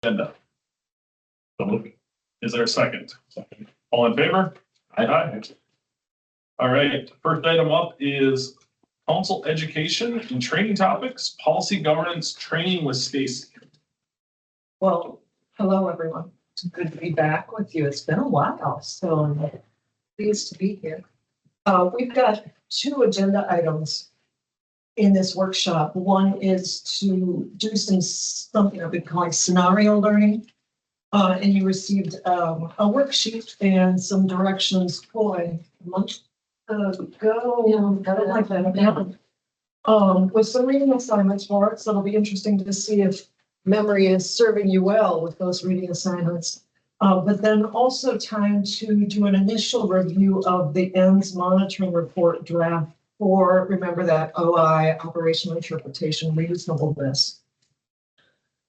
agenda. Is there a second? All in favor? Aye. All right, first item up is council education and training topics, policy governance training with Stacy. Well, hello, everyone. It's good to be back with you. It's been a while, so I'm pleased to be here. We've got two agenda items in this workshop. One is to do something I've been calling scenario learning. And you received a worksheet and some directions for a month ago. With some reading assignments for it, so it'll be interesting to see if memory is serving you well with those reading assignments. But then also time to do an initial review of the ends monitoring report draft for, remember that OI, operational interpretation, reasonableness.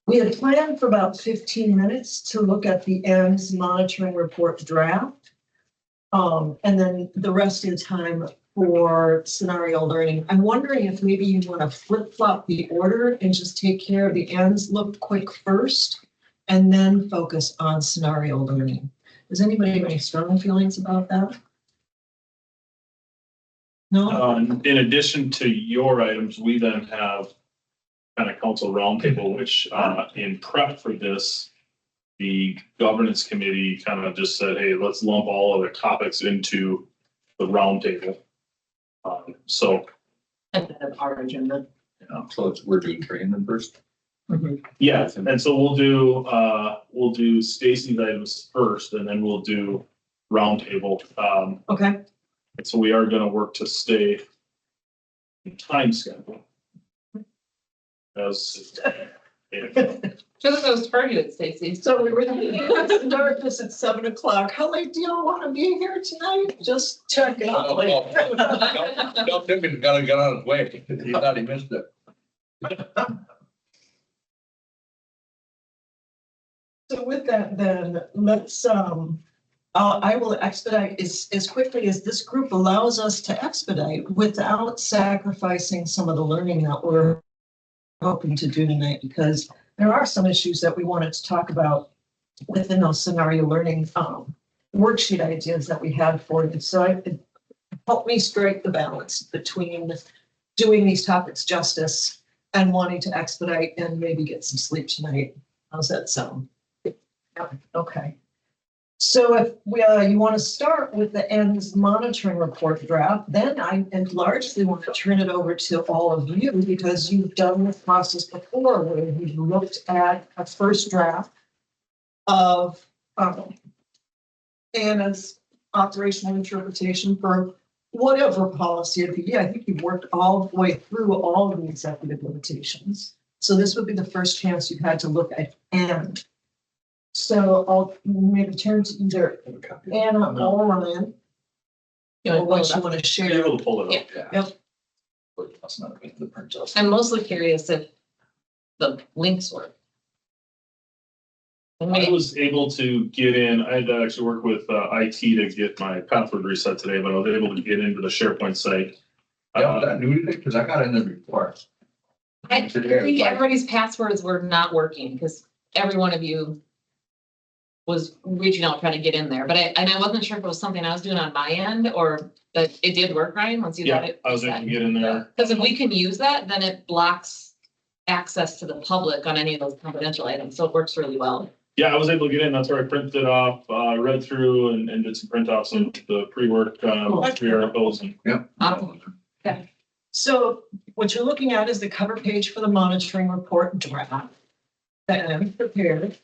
We had planned for about 15 minutes to look at the ends monitoring report draft. And then the rest of the time for scenario learning. I'm wondering if maybe you want to flip-flop the order and just take care of the ends, look quick first, and then focus on scenario learning. Does anybody have any strong feelings about that? No? In addition to your items, we then have kind of council roundtable, which in prep for this, the governance committee kind of just said, hey, let's lump all other topics into the roundtable. And then our agenda. Yeah, so we're doing training them first. Yeah, and so we'll do Stacy's items first, and then we'll do roundtable. Okay. And so we are going to work to stay in time schedule. As Just those targeted, Stacy. So we were thinking start this at 7 o'clock. How late do y'all want to be here tonight? Just check it out. Don't think he's gotta get on his way. He thought he missed it. So with that, then let's, I will expedite as quickly as this group allows us to expedite without sacrificing some of the learning that we're hoping to do tonight, because there are some issues that we wanted to talk about within those scenario learning worksheet ideas that we had for you. So it helped me strike the balance between doing these topics justice and wanting to expedite and maybe get some sleep tonight. How's that sound? Yeah, okay. So if you want to start with the ends monitoring report draft, then I largely want to turn it over to all of you, because you've done this process before where you've looked at a first draft of Anna's operational interpretation for whatever policy it be. I think you've worked all the way through all of the executive limitations. So this would be the first chance you've had to look at end. So I'll maybe turn to either Anna or Ryan. Or what you want to be share. able to pull it up. Yep. That's not the print out. I'm mostly curious if the links work. I was able to get in. I had to actually work with IT to get my password reset today, but I was able to get into the SharePoint site. Yeah, was that new today? Because I got in there before. I think everybody's passwords were not working because every one of you was reaching out trying to get in there, but I wasn't sure if it was something I was doing on my end or that it did work, Ryan, once you got it. I was able to get in there. Because if we can use that, then it blocks access to the public on any of those confidential items, so it works really well. Yeah, I was able to get in. That's where I printed it off, read through and did some print offs of the pre-work, pre-articles. Yep. Okay. So what you're looking at is the cover page for the monitoring report draft that I'm prepared.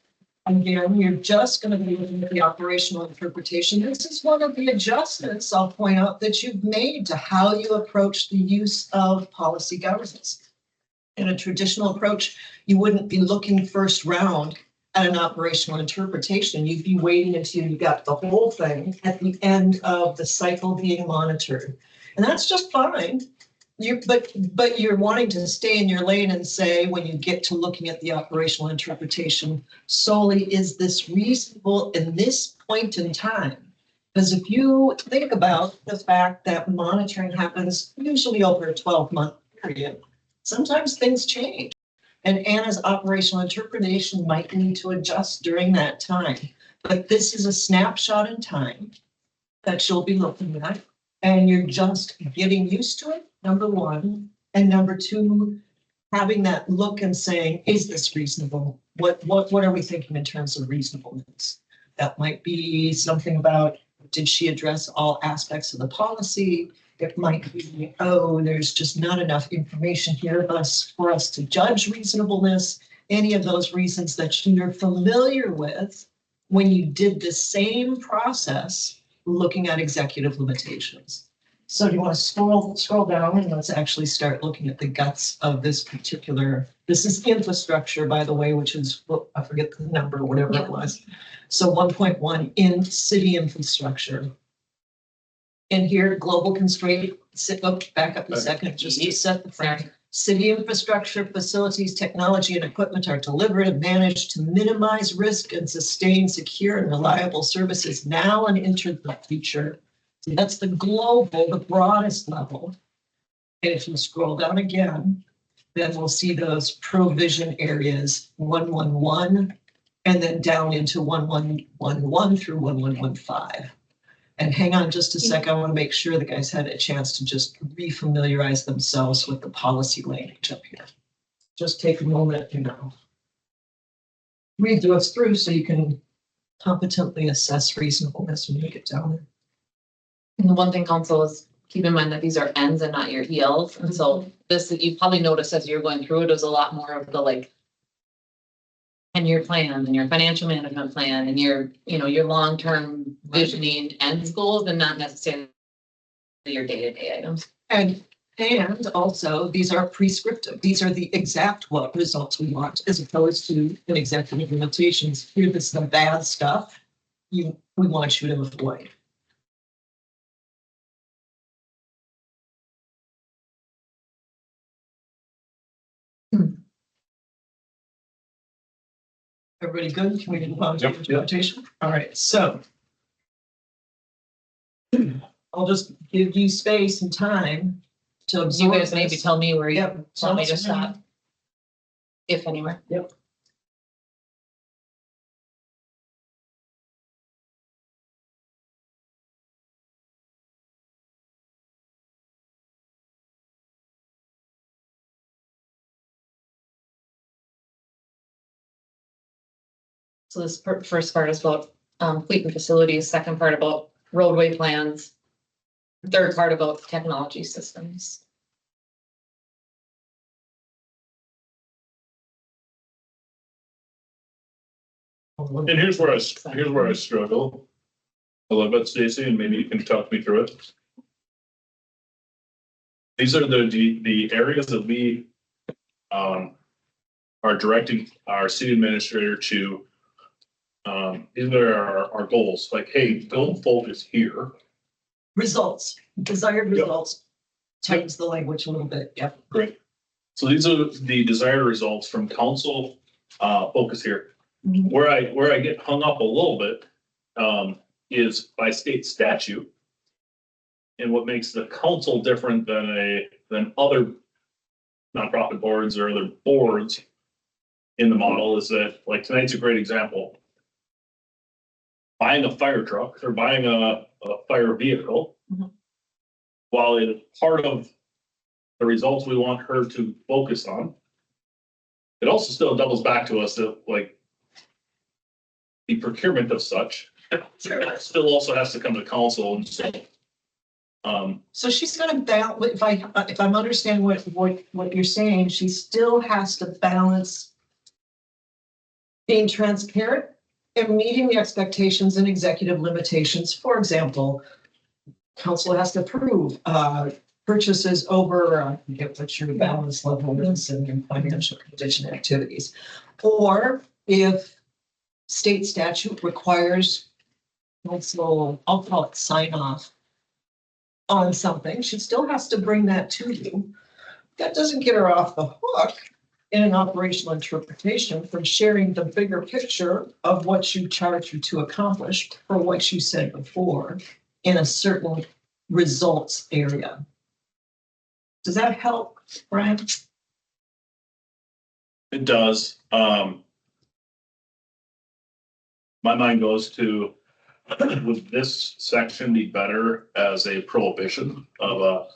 Again, you're just going to be looking at the operational interpretation. This is one of the adjustments I'll point out that you've made to how you approach the use of policy governance. In a traditional approach, you wouldn't be looking first round at an operational interpretation. You'd be waiting until you got the whole thing at the end of the cycle being monitored. And that's just fine. But you're wanting to stay in your lane and say, when you get to looking at the operational interpretation solely, is this reasonable in this point in time? Because if you think about the fact that monitoring happens usually over a 12-month period, sometimes things change. And Anna's operational interpretation might need to adjust during that time. But this is a snapshot in time that you'll be looking at, and you're just getting used to it, number one. And number two, having that look and saying, is this reasonable? What are we thinking in terms of reasonableness? That might be something about, did she address all aspects of the policy? It might be, oh, there's just not enough information here for us to judge reasonableness. Any of those reasons that you're familiar with when you did the same process looking at executive limitations. So do you want to scroll down and let's actually start looking at the guts of this particular, this is infrastructure, by the way, which is, I forget the number, whatever it was. So 1.1 in city infrastructure. In here, global constraint, back up a second, just to set the frame. City infrastructure, facilities, technology, and equipment are delivered and managed to minimize risk and sustain secure and reliable services now and into the future. That's the global, the broadest level. And if you scroll down again, then we'll see those provision areas 111 and then down into 1111 through 1115. And hang on just a sec. I want to make sure the guys had a chance to just refamiliarize themselves with the policy language up here. Just take a moment, read those through so you can competently assess reasonableness when you get down there. And the one thing, council, is keep in mind that these are Ns and not your ELs. And so this, you probably noticed as you're going through it, is a lot more of the like 10-year plan and your financial management plan and your, your long-term visioning and goals, and not necessarily your day-to-day items. And also, these are prescriptive. These are the exact what results we want, as opposed to an executive limitations. Here, this is the bad stuff we want you to avoid. Everybody good? Can we move on to interpretation? All right, so I'll just give you space and time to absorb. You guys maybe tell me where you want me to Yep. stop. If anywhere. Yep. So this first part is about fleet and facilities, second part about roadway plans, third part about technology systems. And here's where I struggle a little bit, Stacy, and maybe you can talk me through it. These are the areas that we are directing our city administrator to. These are our goals, like, hey, don't focus here. Results, desired results. Tightens the language a little bit. Yep. Great. So these are the desired results from council focus here. Mhm. Where I get hung up a little bit is by state statute. And what makes the council different than other nonprofit boards or other boards in the model is that, like, tonight's a great example. Buying a fire truck or buying a fire vehicle, Mhm. while it's part of the results we want her to focus on, it also still doubles back to us that, like, the procurement of such still also has to come to council and say, So she's gonna balance, if I'm understanding what you're saying, she still has to balance being transparent and meeting the expectations and executive limitations. For example, council has to approve purchases over, I forget what your balance level is in your financial condition activities. Or if state statute requires council, I'll call it sign off on something, she still has to bring that to you. That doesn't get her off the hook in an operational interpretation from sharing the bigger picture of what you charge you to accomplish for what you said before in a certain results area. Does that help, Brian? It does. My mind goes to, would this section be better as a prohibition of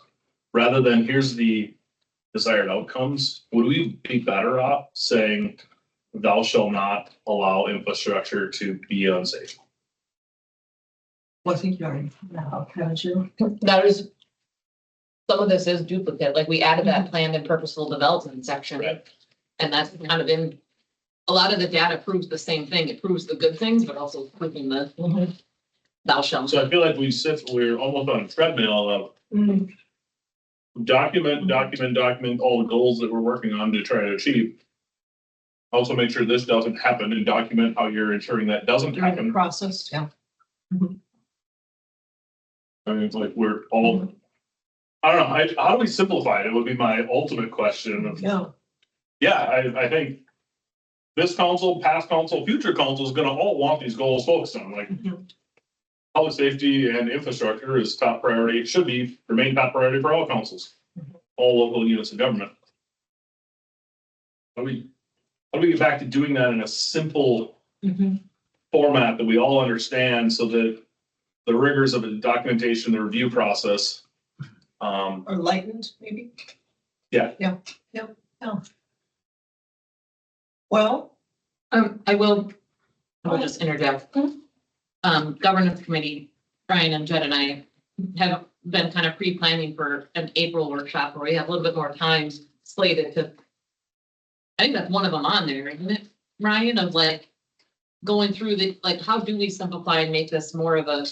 rather than here's the desired outcomes, would we be better off saying thou shall not allow infrastructure to be unsafe? What I think you already, now, haven't you? That is, some of this is duplicate, like we added that planned and purposeful development section. Right. And that's kind of in, a lot of the data proves the same thing. It proves the good things, but also proving the thou shalt. So I feel like we're almost on a treadmill of Mhm. document all the goals that we're working on to try to achieve. Also make sure this doesn't happen and document how you're ensuring that doesn't During the happen. process, yeah. I mean, it's like we're all, I don't know, how do we simplify it? It would be my ultimate question of, Yeah. yeah, I think this council, past council, future council is gonna all want these goals focused on, like Mhm. public safety and infrastructure is top priority. It should be, remain top priority for all councils, all local units of government. How do we get back to doing that in a simple Mhm. format that we all understand so that the rigors of the documentation, the review process, Or lightened, maybe? Yeah. Yeah, yeah, yeah. Well, I will just interject. Governance committee, Brian and Jed and I have been kind of pre-planning for an April workshop where we have a little bit more time slated to. I think that's one of them on there, isn't it, Ryan, of like going through the, like, how do we simplify and make this more of a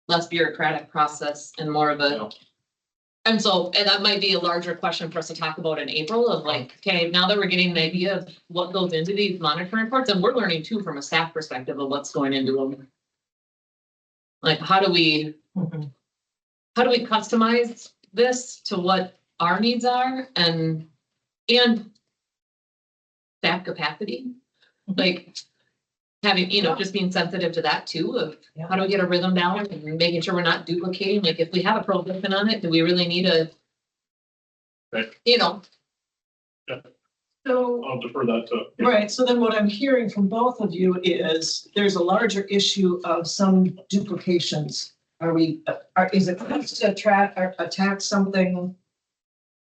less bureaucratic process and more of a. And so, and that might be a larger question for us to talk about in April of like, okay, now that we're getting an idea of what goes into these monitoring reports, and we're learning too from a staff perspective of what's going into them. Like, how do we mhm. customize this to what our needs are and staff capacity? Like having, just being sensitive to that too, of how do we get a rhythm down and making sure we're not duplicating, like if we have a prohibition on it, do we really need a? Right. So, I'll defer that to. right, so then what I'm hearing from both of you is there's a larger issue of some duplications. Is it best to attack something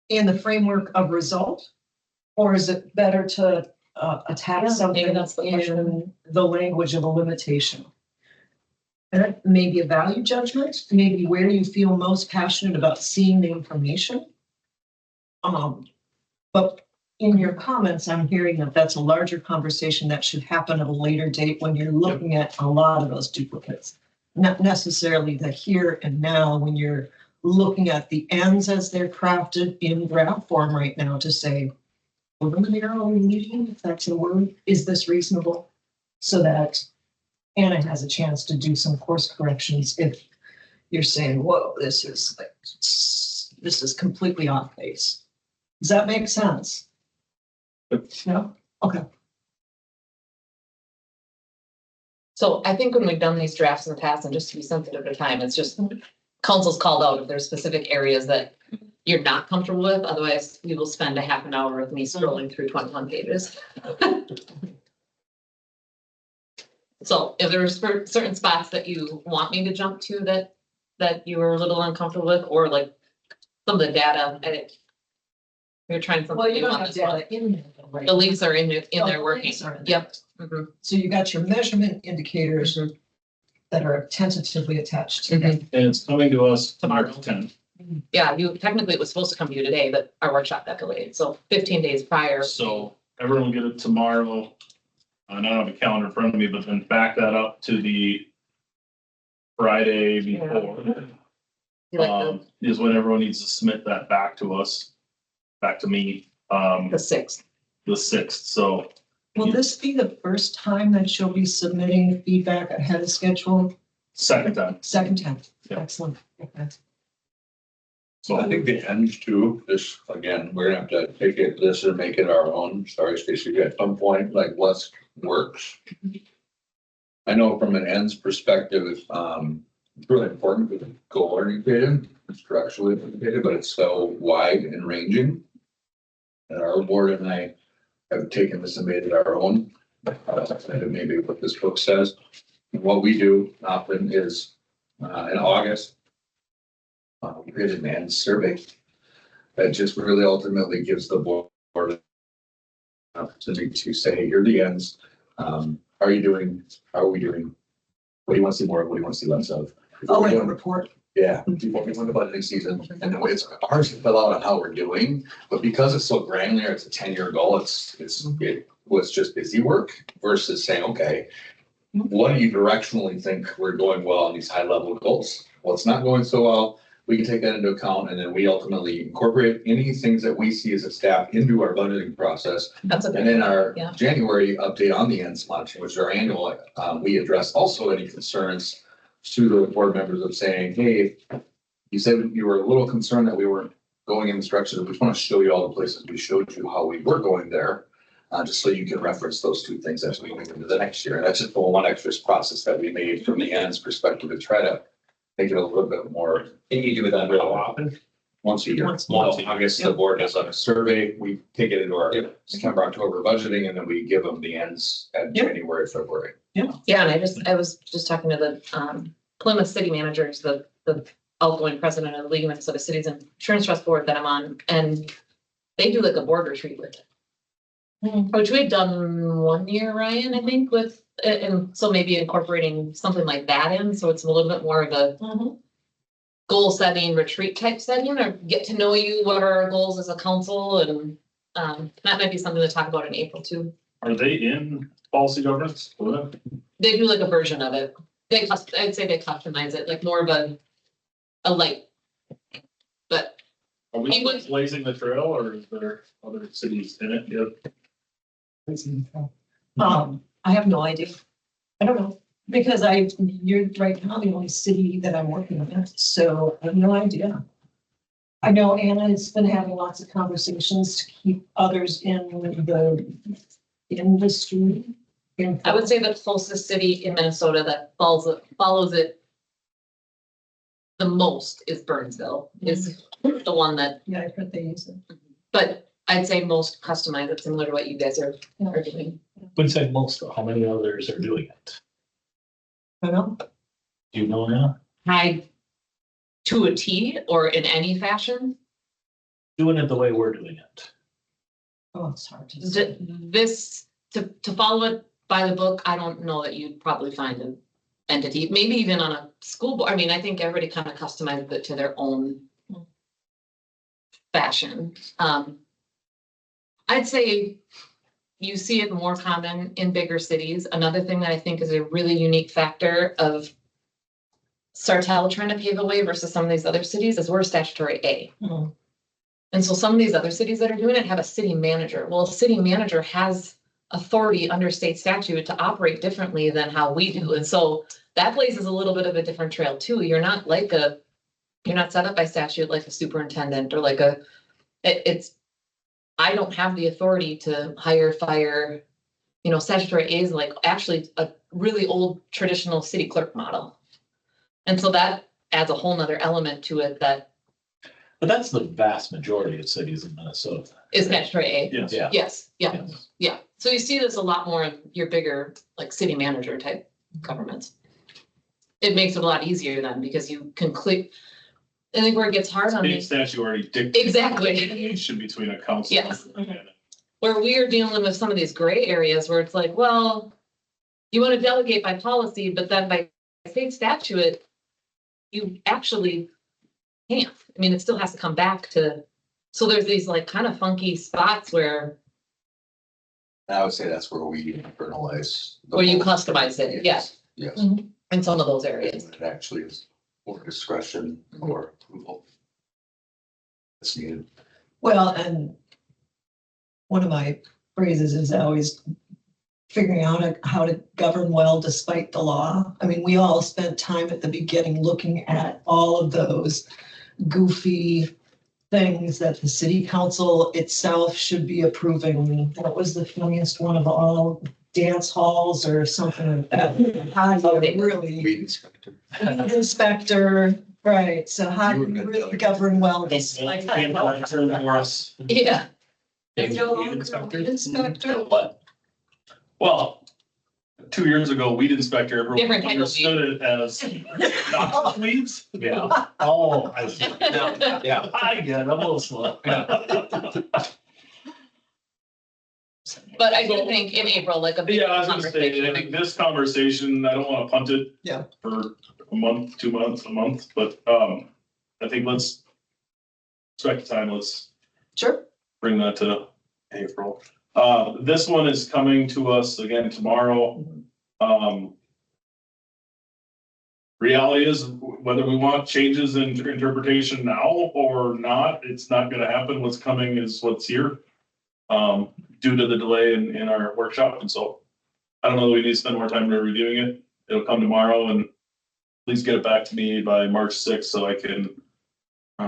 in the framework of result? Or is it better to attack Yeah, maybe something that's the question. in the language of a limitation? And it may be a value judgment, maybe where you feel most passionate about seeing the information. But in your comments, I'm hearing that that's a larger conversation that should happen at a later date when you're looking at a lot of those duplicates. Not necessarily the here and now when you're looking at the ends as they're crafted in draft form right now to say, preliminary meeting, if that's a word, is this reasonable? So that Anna has a chance to do some course corrections if you're saying, whoa, this is completely off base. Does that make sense? No? Okay. So I think when we've done these drafts in the past, and just to be sensitive to time, it's just council's called out if there's specific areas that you're not comfortable with, otherwise we will spend a half an hour with me scrolling through 21 pages. So if there's certain spots that you want me to jump to that you were a little uncomfortable with, or like some of the data, you're trying something. Well, you new don't on have this one. data in there. Right? The links are in Oh, there the working. links are in there. Yep. Mhm. So you got your measurement indicators that are tentatively attached to that. Mhm. And it's coming to us Tomorrow. March 10th. Yeah, technically it was supposed to come to you today, but our workshop got delayed, so 15 days prior. So everyone will get it tomorrow. I don't have a calendar in front of me, but then back that up to the Friday before. You like Is when everyone needs to submit that back to us, back to me, the 6th. the 6th. So Will this be the first time that you'll be submitting feedback ahead of schedule? second time. Second time. Yeah. Excellent. Okay. So I think the ends too, this, again, we're gonna have to take this and make it our own. Sorry, Stacy, at some point, like what works. I know from an ends perspective, it's really important because it's goal oriented, it's structurally oriented, but it's so wide and ranging. And our board and I have taken this and made it our own. Maybe what this book says. And what we do often is, in August, we create an end survey that just really ultimately gives the board an opportunity to say, hey, here are the ends. How are you doing? How are we doing? What do you want to see more of? What do you want to see less of? Oh, and a report. Yeah, before we went to budgeting season, and it's hard to fill out on how we're doing, but because it's so granular, it's a 10-year goal, it was just busy work versus saying, okay, what do you directionally think we're going well on these high level goals? Well, it's not going so well. We can take that into account, and then we ultimately incorporate any things that we see as a staff into our budgeting process. That's a And then our Yeah. January update on the ends monitoring, which is our annual, we address also any concerns to the board members of saying, hey, you said you were a little concerned that we weren't going in this direction. We just want to show you all the places we showed you how we were going there. Just so you can reference those two things as we move into the next year. And that's just the one extra process that we made from the ends perspective to try to make it a little bit more. And you do that how often? Once a year. Once a year. August, the board does a survey. We take it into our September, October budgeting, and then we give them the ends at Yep. January, February. Yeah, and I was just talking to the Plymouth city managers, the outgoing president of the League of Minnesota Cities and Insurance Trust Board that I'm on, and they do like a board retreat with it. Which we've done 1 year, Ryan, I think, with, and so maybe incorporating something like that in, so it's a little bit more of a goal setting retreat type setting, or get to know you, what are our goals as a council, and that might be something to talk about in April too. Are they in policy governance? They do like a version of it. I'd say they customize it, like more of a light. But Are He we was- blazing the trail, or is there other cities in it? Yep. I have no idea. I don't know, because you're right now the only city that I'm working with, so I have no idea. I know Anna has been having lots of conversations to keep others in the industry. I would say the closest city in Minnesota that follows it the most is Burnsville, is the one that, Yeah, I've heard they use it. but I'd say most customize it similar to what you guys are doing. Would say most, how many others are doing it? I know. Do you know now? Tied to a T or in any fashion. Doing it the way we're doing it. Oh, it's hard to say. This, to follow it by the book, I don't know that you'd probably find an entity, maybe even on a school board. I mean, I think everybody kind of customizes it to their own fashion. I'd say you see it more common in bigger cities. Another thing that I think is a really unique factor of Sartell trying to pave the way versus some of these other cities is we're statutory A. Mhm. And so some of these other cities that are doing it have a city manager. Well, a city manager has authority under state statute to operate differently than how we do. And so that blazes a little bit of a different trail too. You're not set up by statute like a superintendent or like I don't have the authority to hire, fire, statutory A is like actually a really old traditional city clerk model. And so that adds a whole nother element to it that But that's the vast majority of cities in Minnesota. is statutory A. Yes. Yeah. Yes, yeah, Yes. yeah. So you see this a lot more in your bigger, like city manager type governments. It makes it a lot easier then because you can click. I think where it gets hard on State me, statute already dictates. Exactly. the relation between a council. Yes. and- where we are dealing with some of these gray areas where it's like, well, you want to delegate by policy, but then by state statute, you actually can't. I mean, it still has to come back to, so there's these like kind of funky spots where I would say that's where we internalize. the you most. customize it, yes, Yes. in some of those areas. It actually is more discretion or approval. It's needed. Well, and one of my phrases is always figuring out how to govern well despite the law. I mean, we all spent time at the beginning looking at all of those goofy things that the city council itself should be approving. What was the funniest one of all? Dance halls or something like that. How do you really, Weed inspector. inspector, right, so how do You were you gonna really delegate. govern well despite the law? For us. Yeah, There's no Weed longer a inspector? weed inspector. What? Well, 2 years ago, weed inspector, everyone Different type of understood it as noxious weeds. Yeah. Oh, I see. Yeah, I get it. I'm a little slow. But I do think in April, like a big Yeah, I was gonna say, I think this conversation, I don't wanna punt it. Yeah. For a month, 2 months, a month, but, I think let's strike the time, let's Sure. bring that to April. This one is coming to us again tomorrow. Reality is whether we want changes in interpretation now or not, it's not gonna happen. What's coming is what's here. Due to the delay in our workshop. And so I don't know that we need to spend more time reviewing it. It'll come tomorrow and please get it back to me by March 6th so I can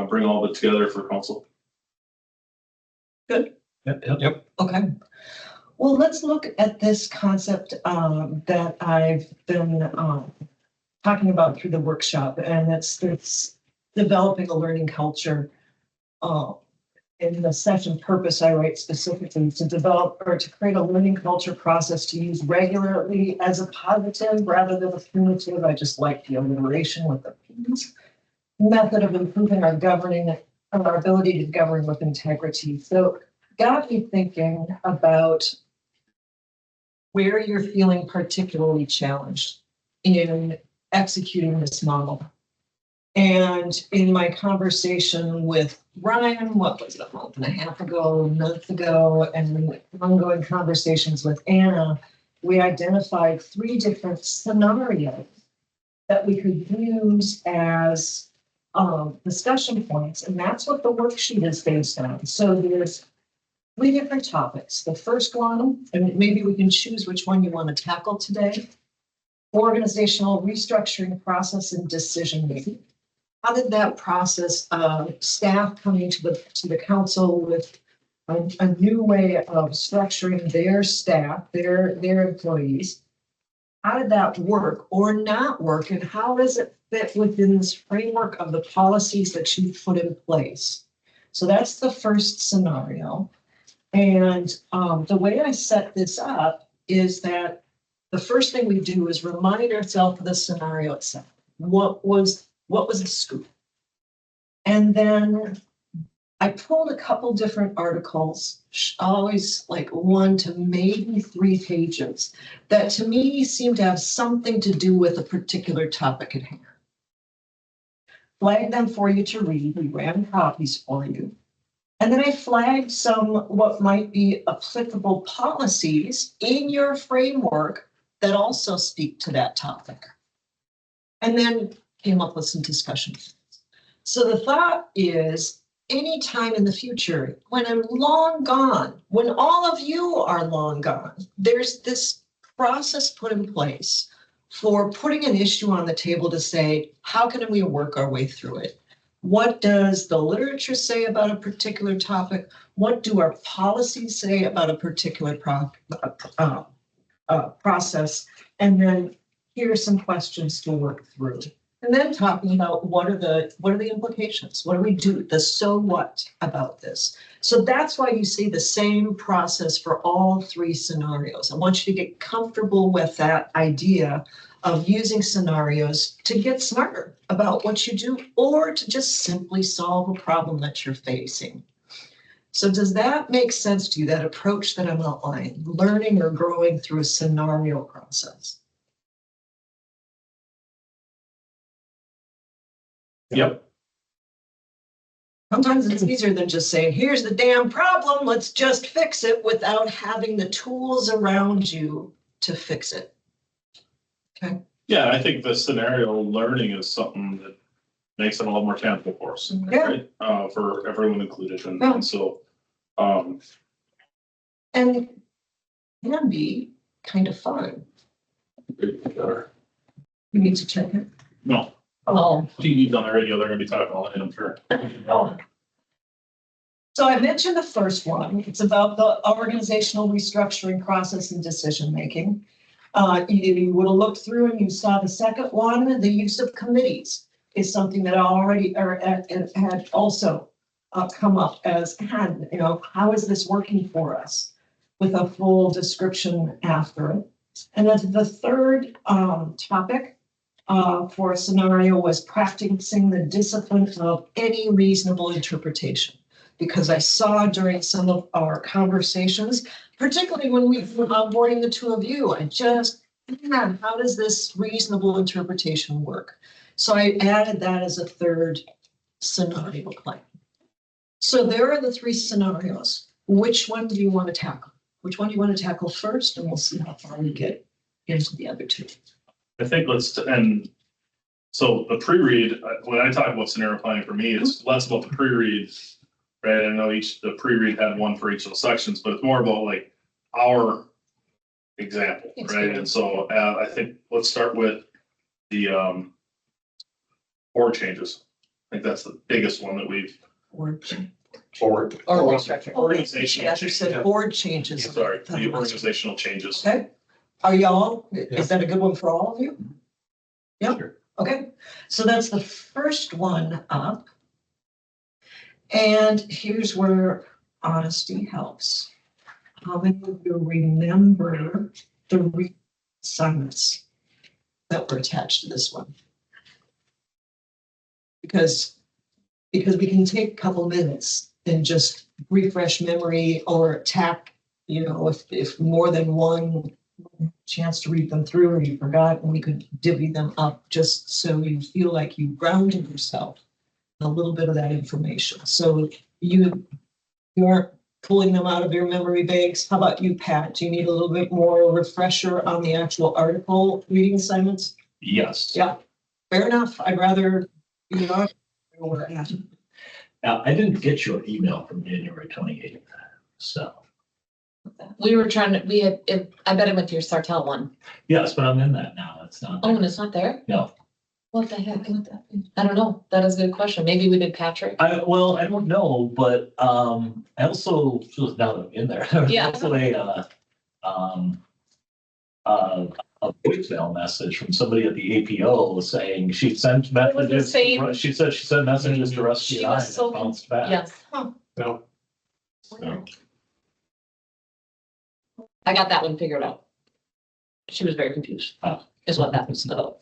bring all of it together for council. Good. Yep. Okay. Well, let's look at this concept that I've been talking about through the workshop, and it's developing a learning culture. In the session purpose, I write specifically to develop or to create a learning culture process to use regularly as a positive rather than a punitive. I just like the alliteration with the P's. Method of improving our governing, our ability to govern with integrity. So got me thinking about where you're feeling particularly challenged in executing this model. And in my conversation with Ryan, what was it, a month and a half ago, a month ago, and ongoing conversations with Anna, we identified 3 different scenarios that we could use as discussion points. And that's what the worksheet is based on. So there's 3 different topics. The first one, and maybe we can choose which one you want to tackle today. Organizational restructuring process and decision making. How did that process of staff coming to the council with a new way of structuring their staff, their employees? How did that work or not work? And how does it fit within this framework of the policies that you've put in place? So that's the first scenario. And the way I set this up is that the first thing we do is remind ourselves of the scenario itself. What was the scoop? And then I pulled a couple different articles, always like 1 to maybe 3 pages, that to me seem to have something to do with a particular topic at hand. Flagged them for you to read. We ran copies for you. And then I flagged some what might be applicable policies in your framework that also speak to that topic. And then came up with some discussions. So the thought is, anytime in the future, when I'm long gone, when all of you are long gone, there's this process put in place for putting an issue on the table to say, how can we work our way through it? What does the literature say about a particular topic? What do our policies say about a particular process? And then here are some questions to work through. And then talking about what are the implications? What do we do? The so what about this? So that's why you see the same process for all 3 scenarios. I want you to get comfortable with that idea of using scenarios to get smarter about what you do or to just simply solve a problem that you're facing. So does that make sense to you, that approach that I'm outlining, learning or growing through a scenario process? Yep. Sometimes it's easier than just saying, here's the damn problem, let's just fix it, without having the tools around you to fix it. Okay. Yeah, I think the scenario learning is something that makes it a lot more tangible for us, Yeah. right? For everyone included. Yeah. And so, And it can be kind of fun. You need to check it. no, Oh, TV's on the radio, they're gonna be talking all night, I'm sure. So I mentioned the first one. It's about the organizational restructuring process and decision-making. You would have looked through and you saw the second one, the use of committees is something that I already had also come up as, God, you know, how is this working for us? With a full description after it. And then the third topic for a scenario was practicing the discipline of any reasonable interpretation. Because I saw during some of our conversations, particularly when we were onboarding the two of you, I just, man, how does this reasonable interpretation work? So I added that as a third scenario plan. So there are the three scenarios. Which one do you want to tackle? Which one do you want to tackle first? And we'll see how far we get into the other two. I think and so the pre-read, when I talk about scenario planning for me, it's less about the pre-read, right? I know the pre-read had one for each of the sections, but it's more about like our example, right? And so I think let's start with the board changes. I think that's the biggest one that we've. Organizational Yes, you said board changes. Sorry, the organizational changes. Okay, are y'all, is that a good one for all of you? Yeah, Sure. okay, so that's the first one up. And here's where honesty helps. How many of you remember the assignments that were attached to this one? Because we can take a couple minutes and just refresh memory or tack, you know, if more than one chance to read them through or you forgot, and we could divvy them up just so you feel like you grounded yourself in a little bit of that information. So you aren't pulling them out of your memory banks. How about you, Pat? Do you need a little bit more refresher on the actual article reading assignments? Yes. Yeah, fair enough. I'd rather, you know, where we're at. Now, I didn't get your email from January 28th, so. We were trying to, I bet it went to your Sartell one. Yes, but I'm in that now. It's not. Oh, and it's not there? No. What the heck? I don't know. That is a good question. Maybe we did Patrick. Well, I don't know, but I also, now that I'm in there, there was Yeah. also a voicemail message from somebody at the APO saying she sent was the messages. same- She said she sent messages to Rusty She and I was and so it bounced back. Yes, So, I got that one figured out. She was very confused, Oh. is what that was about.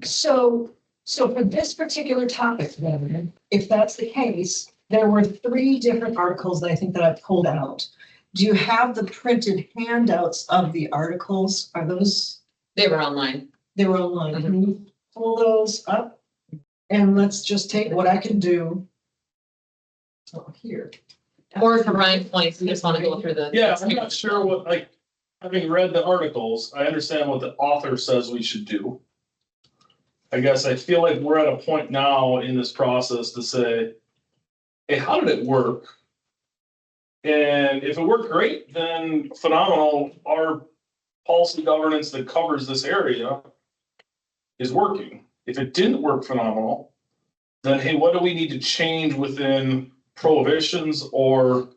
So for this particular topic, then, if that's the case, there were three different articles that I think that I pulled out. Do you have the printed handouts of the articles? Are those, They were online. they were online? Can you pull those up? And let's just take what I can do. Oh, here. Or for Ryan's points, we just want to go through the. Yeah, I'm not sure what, like, having read the articles, I understand what the author says we should do. I guess I feel like we're at a point now in this process to say, hey, how did it work? And if it worked great, then phenomenal. Our policy governance that covers this area is working. If it didn't work phenomenal, then hey, what do we need to change within prohibitions or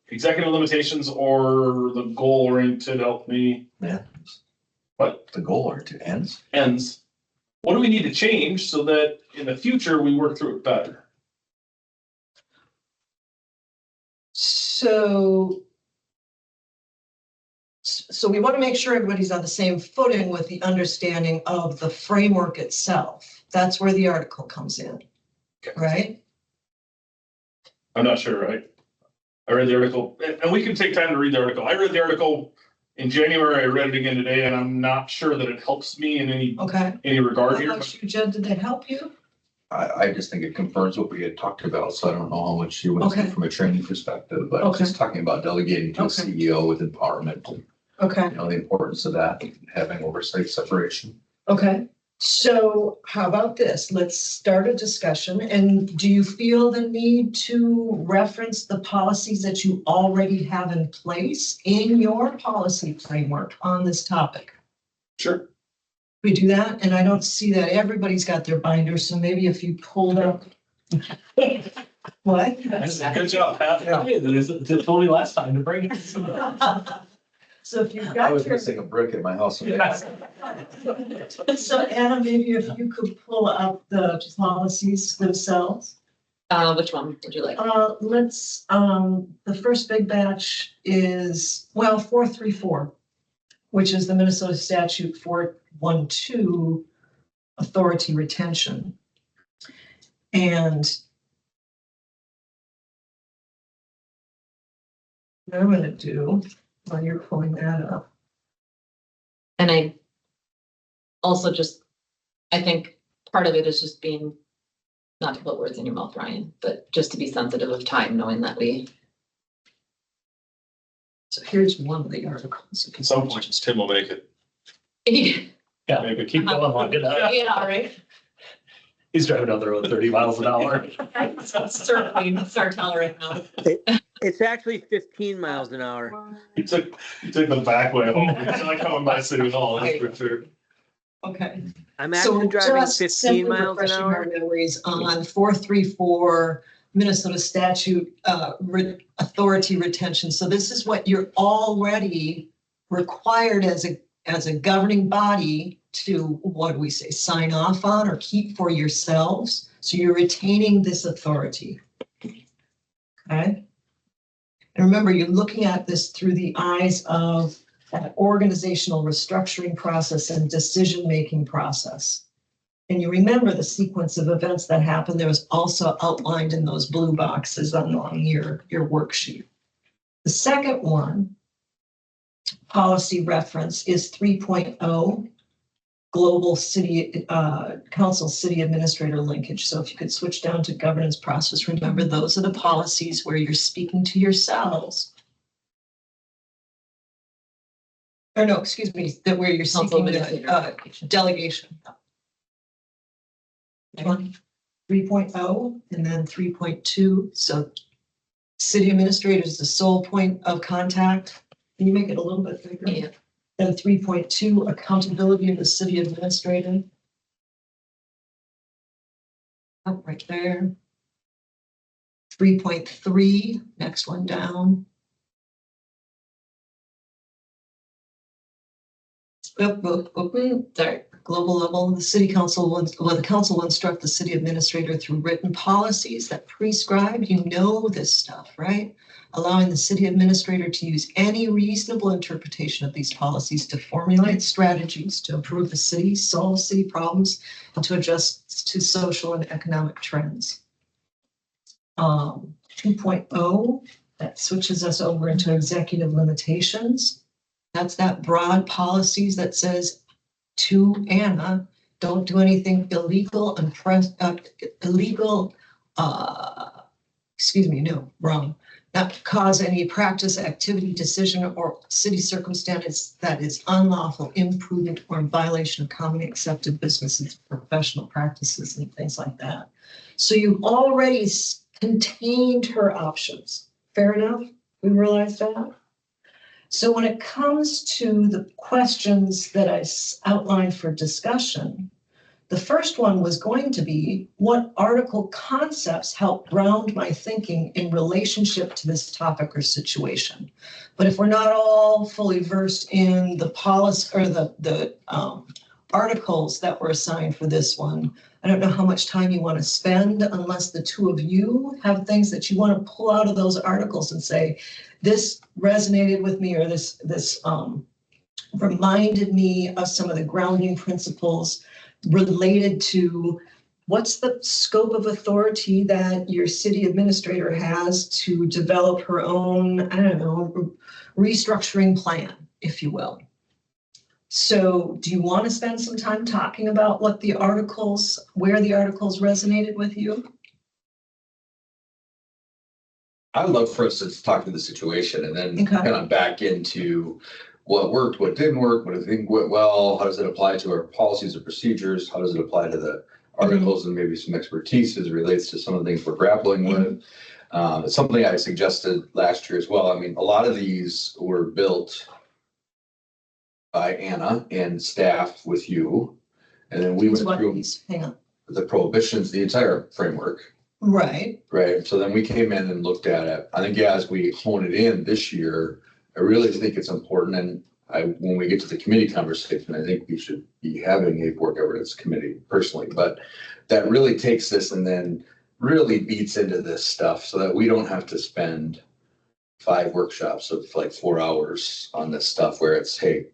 executive limitations or the goal oriented, help me, Yeah. What? The goal or to ends. ends? What do we need to change so that in the future we work through it better? So we want to make sure everybody's on the same footing with the understanding of the framework itself. That's where the article comes in, right? I'm not sure, right? I read the article, and we can take time to read the article. I read the article in January, I read it again today, and I'm not sure that it helps me in Okay. any regard How here. about you, Jed? Did that help you? I just think it confirms what we had talked about, so I don't know how much you went through Okay. from a training perspective, but Okay. just talking about delegating to a Okay. CEO with empowerment, and, Okay. you know, the importance of that, having oversight separation. Okay, so how about this? Let's start a discussion. And do you feel the need to reference the policies that you already have in place in your policy framework on this topic? Sure. We do that, and I don't see that everybody's got their binder, so maybe if you pulled up. What? Good job, Pat. Hey, that is, it's totally last time to bring it. So if you've I got was your. missing a brick in my house. So Anna, maybe if you could pull up the policies themselves. Which one would you like? Let's, the first big batch is, well, 434, which is the Minnesota statute 412, authority retention. And what I'm gonna do, while you're pulling that up, And I also just, I think part of it is just being, not to put words in your mouth, Ryan, but just to be sensitive of time, knowing that we. so here's one of the articles. At some point, Tim will make it. Yeah, Maybe keep going long enough. all right. He's driving down the road 30 miles an hour. Circling Sartell right now. It's actually 15 miles an hour. He took the back way home. He's not coming by City Hall, that's for sure. Okay. I'm So actually driving just 15 simply miles an refreshing our hour. memories on 434 Minnesota statute, authority retention. So this is what you're already required as a governing body to, what do we say, sign off on or keep for yourselves. So you're retaining this authority. Okay. And remember, you're looking at this through the eyes of that organizational restructuring process and decision-making process. And you remember the sequence of events that happened. There was also outlined in those blue boxes on your worksheet. The second one, policy reference, is 3.0, global city council city administrator linkage. So if you could switch down to governance process, remember those are the policies where you're speaking to yourselves. Or no, excuse me, that where you're Council seeking administrator. delegation. 3.0 and then 3.2. So city administrator is the sole point of contact. Can you make it a little bit bigger? Yeah. Then 3.2, accountability of the city administrator. Oh, right there. 3.3, next one down. Sorry, global level, the city council the council will instruct the city administrator through written policies that prescribe, you know this stuff, right? Allowing the city administrator to use any reasonable interpretation of these policies to formulate strategies to improve the city, solve city problems, and to adjust to social and economic trends. 2.0, that switches us over into executive limitations. That's that broad policies that says to Anna, don't do anything illegal, not cause any practice, activity, decision, or city circumstance that is unlawful, imprudent, or in violation of commonly accepted business and professional practices and things like that. So you've already contained her options. Fair enough? We realize that? So when it comes to the questions that I outlined for discussion, the first one was going to be, what article concepts help ground my thinking in relationship to this topic or situation? But if we're not all fully versed in the policy or the articles that were assigned for this one, I don't know how much time you want to spend unless the two of you have things that you want to pull out of those articles and say, this resonated with me, or this reminded me of some of the grounding principles related to what's the scope of authority that your city administrator has to develop her own, I don't know, restructuring plan, if you will. So do you want to spend some time talking about what the articles, where the articles resonated with you? I'd love for us to talk to the situation and then Okay. kind of back into what worked, what didn't work, what I think went well, how does it apply to our policies and procedures? How does it apply to the articles and maybe some expertise as it relates to some of the things we're grappling with? It's something I suggested last year as well. I mean, a lot of these were built by Anna and staff with you. And then we went through Hang on. the prohibitions, the entire framework. Right. Right. So then we came in and looked at it. I think as we hone it in this year, I really think it's important. And when we get to the committee conversation, I think we should be having a board governance committee personally, but that really takes this and then really beats into this stuff so that we don't have to spend 5 workshops of like 4 hours on this stuff where it's, hey,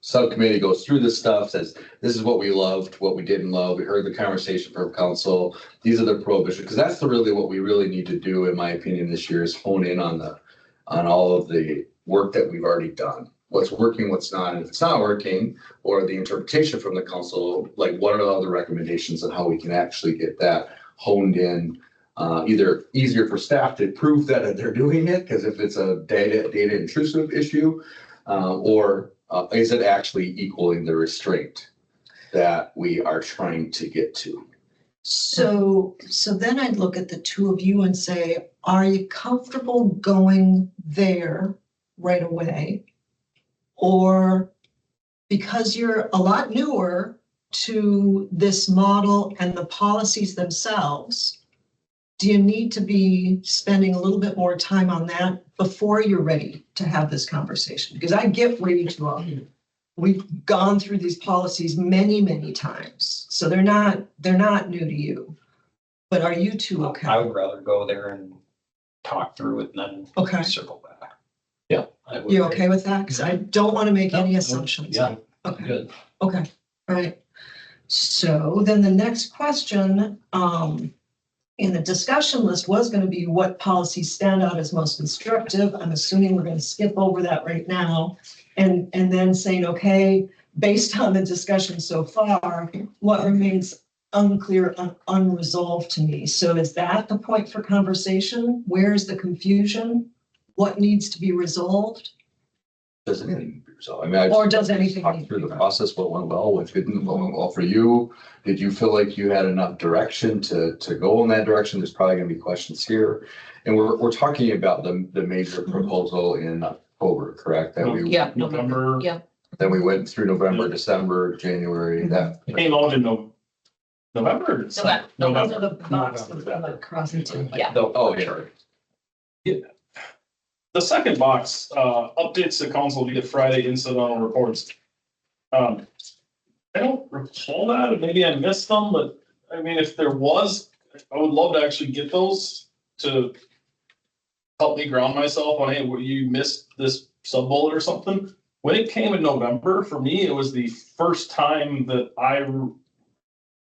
subcommittee goes through this stuff, says, this is what we loved, what we didn't love. We heard the conversation from council. These are the prohibitions, because that's really what we really need to do, in my opinion, this year is hone in on all of the work that we've already done. What's working, what's not, and if it's not working, or the interpretation from the council, like what are the other recommendations on how we can actually get that honed in, either easier for staff to prove that they're doing it, because if it's a data intrusive issue, or is it actually equaling the restraint that we are trying to get to? So then I'd look at the two of you and say, are you comfortable going there right away? Or because you're a lot newer to this model and the policies themselves, do you need to be spending a little bit more time on that before you're ready to have this conversation? Because I get where you two are. We've gone through these policies many, many times, so they're not new to you. But are you two okay? I would rather go there and talk through it and Okay. then circle back. Yeah. I would. You okay with that? Because I don't want to make any No, assumptions. Yeah, Okay, good. okay, all right. So then the next question, in the discussion list was going to be what policies stand out as most instructive. I'm assuming we're going to skip over that right now. And then saying, okay, based on the discussion so far, what remains unclear, unresolved to me? So is that the point for conversation? Where's the confusion? What needs to be resolved? Does anything need to be resolved? I mean, Or does anything talk need to through be the process, what went well, what didn't, what went well for you? Did you feel like you had enough direction to go in that direction? There's probably gonna be questions here. And we're talking about the major proposal in October, correct? That we, Yeah, November. Yeah. then we went through November, December, January, that. It came out in November or December? Those are the boxes that are crossing to. Yeah. Oh, yeah. The second box, updates to council via Friday incidental reports. I don't recall that, maybe I missed them, but I mean, if there was, I would love to actually get those to help me ground myself on, hey, you missed this sub bullet or something. When it came in November, for me, it was the first time that I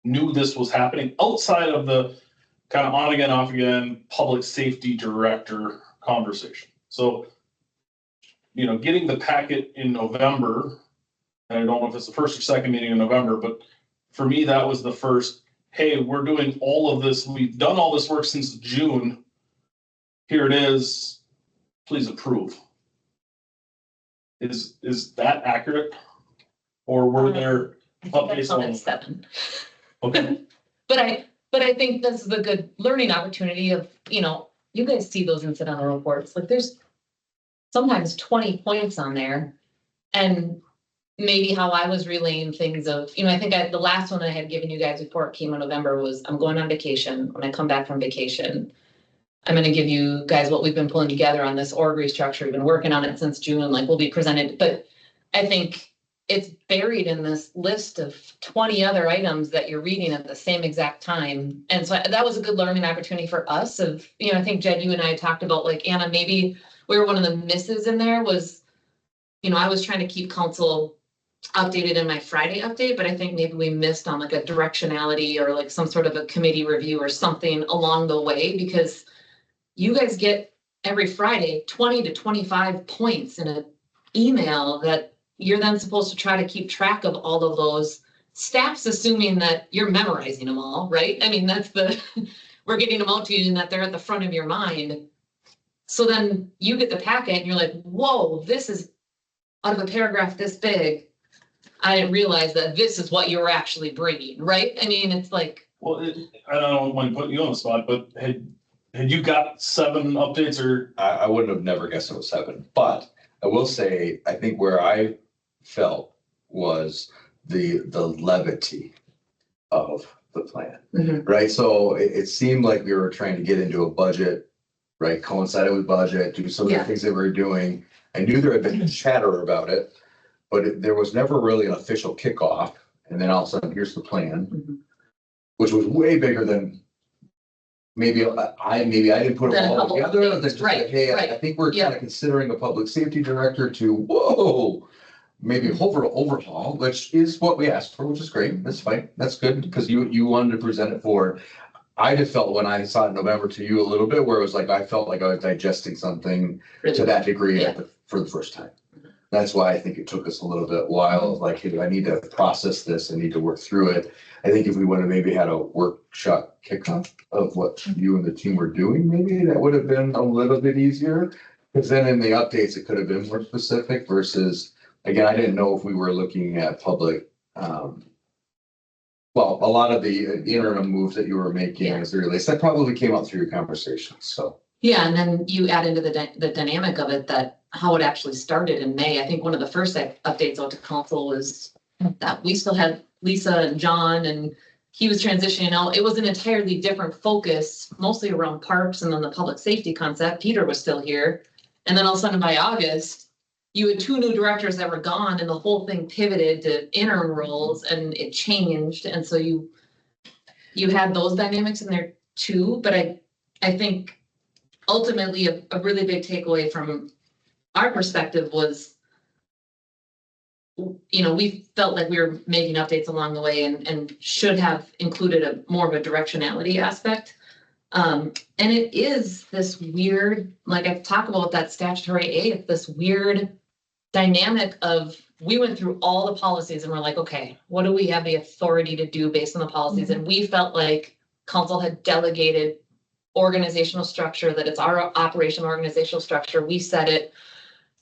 knew this was happening outside of the kind of on again, off again, public safety director conversation. So, getting the packet in November, and I don't know if it's the first or second meeting in November, but for me, that was the first, hey, we're doing all of this. We've done all this work since June. Here it is. Please approve. Is that accurate? Or were there I think I updates counted on? 7. Okay, But I think this is a good learning opportunity of, you guys see those incidental reports, like there's sometimes 20 points on there. And maybe how I was relaying things of, I think the last one I had given you guys before it came in November was, I'm going on vacation. When I come back from vacation, I'm going to give you guys what we've been pulling together on this org restructure. We've been working on it since June, like we'll be presented. But I think it's buried in this list of 20 other items that you're reading at the same exact time. And so that was a good learning opportunity for us of, I think Jed, you and I talked about like, Anna, maybe we were one of the misses in there was, I was trying to keep council updated in my Friday update, but I think maybe we missed on like a directionality or like some sort of a committee review or something along the way, because you guys get every Friday 20 to 25 points in an email that you're then supposed to try to keep track of all of those. Staff's assuming that you're memorizing them all, right? I mean, we're getting them out to you and that they're at the front of your mind. So then you get the packet and you're like, whoa, this is out of a paragraph this big. I didn't realize that this is what you were actually bringing, right? I mean, it's like. well, I don't want to put you on the spot, but had you got 7 updates or? I wouldn't have never guessed it was 7, but I will say, I think where I felt was the levity of the plan, right? So it seemed like we were trying to get into a budget, right? Coincided with budget, do some of the things that we were doing. I knew there had been chatter about it, but there was never really an official kickoff. And then all of a sudden, here's the plan, which was way bigger than maybe I didn't put Then a them all couple together. updates. That's just Right, like, hey, I right. think we're Yeah. kind of considering a public safety director to, whoa, maybe overhaul, which is what we asked for, which is great. That's fine. That's good because you wanted to present it for. I just felt when I saw it in November to you a little bit where it was like, I felt like I was digesting something to that degree Yeah. for the first time. That's why I think it took us a little bit while of like, hey, I need to process this. I need to work through it. I think if we would have maybe had a workshop kickoff of what you and the team were doing, maybe that would have been a little bit easier. Because then in the updates, it could have been more specific versus, again, I didn't know if we were looking at public, well, a lot of the interim moves that you were making Yeah. as it relates, that probably came out through your conversations, so. Yeah, and then you add into the dynamic of it that how it actually started in May. I think one of the first updates out to council was that we still had Lisa and John and he was transitioning out. It was an entirely different focus, mostly around parks and then the public safety concept. Peter was still here. And then all of a sudden by August, you had two new directors that were gone and the whole thing pivoted to interim roles and it changed. And so you had those dynamics in there too, but I think ultimately a really big takeaway from our perspective was, you know, we felt like we were making updates along the way and should have included a more of a directionality aspect. And it is this weird, like I've talked about that statutory aid, it's this weird dynamic of we went through all the policies and we're like, okay, what do we have the authority to do based on the policies? And we felt like council had delegated organizational structure, that it's our operational organizational structure. We set it.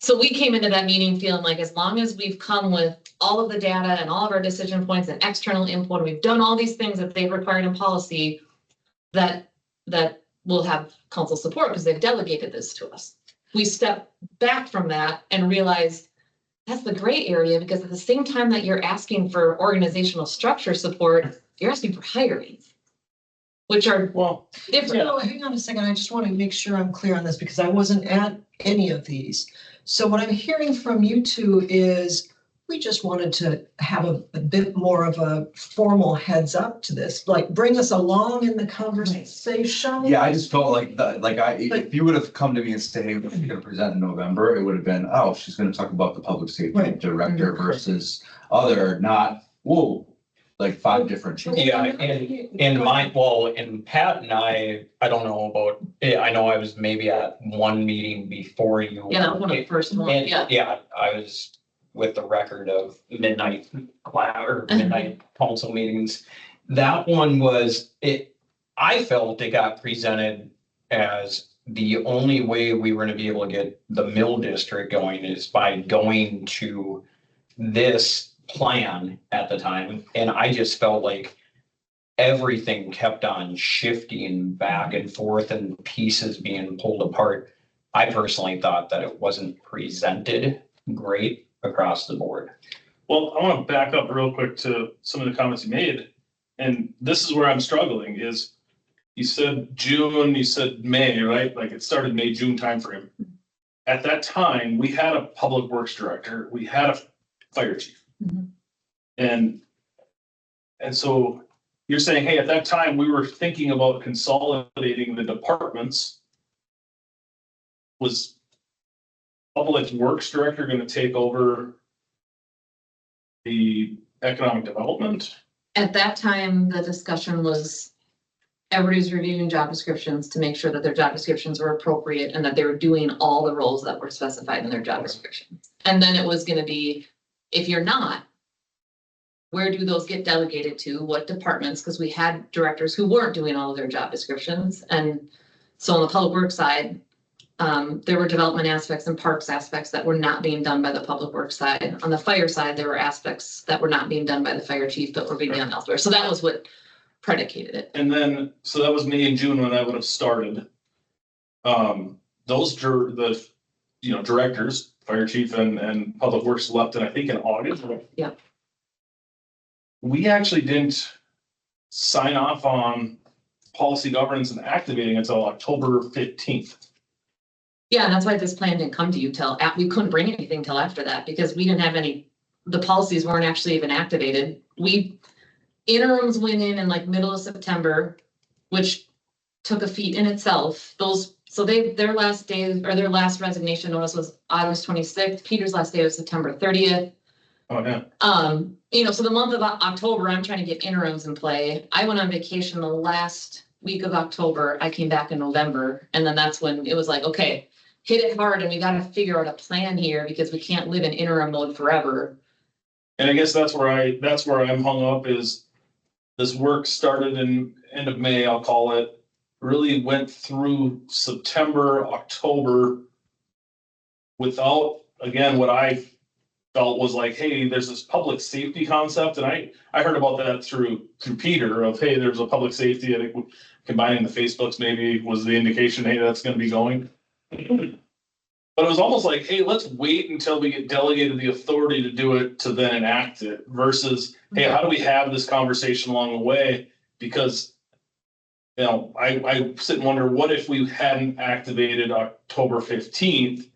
So we came into that meeting feeling like as long as we've come with all of the data and all of our decision points and external input, and we've done all these things that they've required in policy, that will have council support because they've delegated this to us. We stepped back from that and realized that's the gray area because at the same time that you're asking for organizational structure support, you're asking for hirings, which are different. No, hang on a second. I just want to make sure I'm clear on this because I wasn't at any of these. So what I'm hearing from you two is we just wanted to have a bit more of a formal heads up to this, like bring us along in the conversation. Yeah, I just felt like if you would have come to me and said, hey, we're gonna present in November, it would have been, oh, she's gonna talk about the public safety Right. director versus other, not, whoa, like 5 different changes. Yeah, and Pat and I don't know about, I know I was maybe at one meeting before you. Yeah, that was one of the first ones, And, yeah. yeah, I was with the record of midnight council meetings. That one was, I felt it got presented as the only way we were gonna be able to get the mill district going is by going to this plan at the time. And I just felt like everything kept on shifting back and forth and pieces being pulled apart. I personally thought that it wasn't presented great across the board. Well, I want to back up real quick to some of the comments you made. And this is where I'm struggling is you said June, you said May, right? Like it started May, June timeframe. At that time, we had a public works director, we had a fire chief. And so you're saying, hey, at that time, we were thinking about consolidating the departments. Was public works director going to take over the economic development? At that time, the discussion was everybody's reviewing job descriptions to make sure that their job descriptions were appropriate and that they were doing all the roles that were specified in their job description. And then it was gonna be, if you're not, where do those get delegated to? What departments? Because we had directors who weren't doing all of their job descriptions. And so on the public works side, there were development aspects and parks aspects that were not being done by the public works side. On the fire side, there were aspects that were not being done by the fire chief, but were being done elsewhere. So that was what predicated it. And then, so that was May and June when that would have started. Those directors, fire chief and public works left, and I think in August. Yep. We actually didn't sign off on policy governance and activating until October 15th. Yeah, and that's why this plan didn't come to you we couldn't bring anything till after that because we didn't have the policies weren't actually even activated. Interims went in like middle of September, which took a feat in itself. So their last day or their last resignation notice was August 26th. Peter's last day was September 30th. Oh, yeah. So the month of October, I'm trying to get interims in play. I went on vacation the last week of October. I came back in November. And then that's when it was like, okay, hit it hard and we got to figure out a plan here because we can't live in interim mode forever. And I guess that's where I'm hung up is this work started in end of May, I'll call it, really went through September, October without, again, what I felt was like, hey, there's this public safety concept. And I heard about that through Peter of, hey, there's a public safety. I think combining the Facebooks maybe was the indication, hey, that's going to be going. But it was almost like, hey, let's wait until we get delegated the authority to do it to then enact it versus, hey, how do we have this conversation along the way? Because, I sit and wonder, what if we hadn't activated October 15th?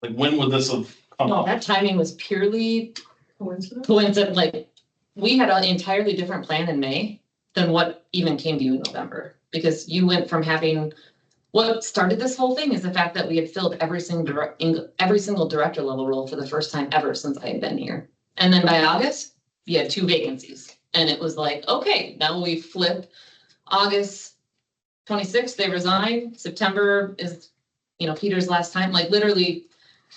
Like, when would this have come No, up? that timing was purely coincident. Like, we had an entirely different plan in May than what even came to you in November. Because you went from having, what started this whole thing is the fact that we had filled every single director level role for the first time ever since I had been here. And then by August, you had 2 vacancies. And it was like, okay, now we flip. August 26th, they resign. September is, Peter's last time. Like, literally,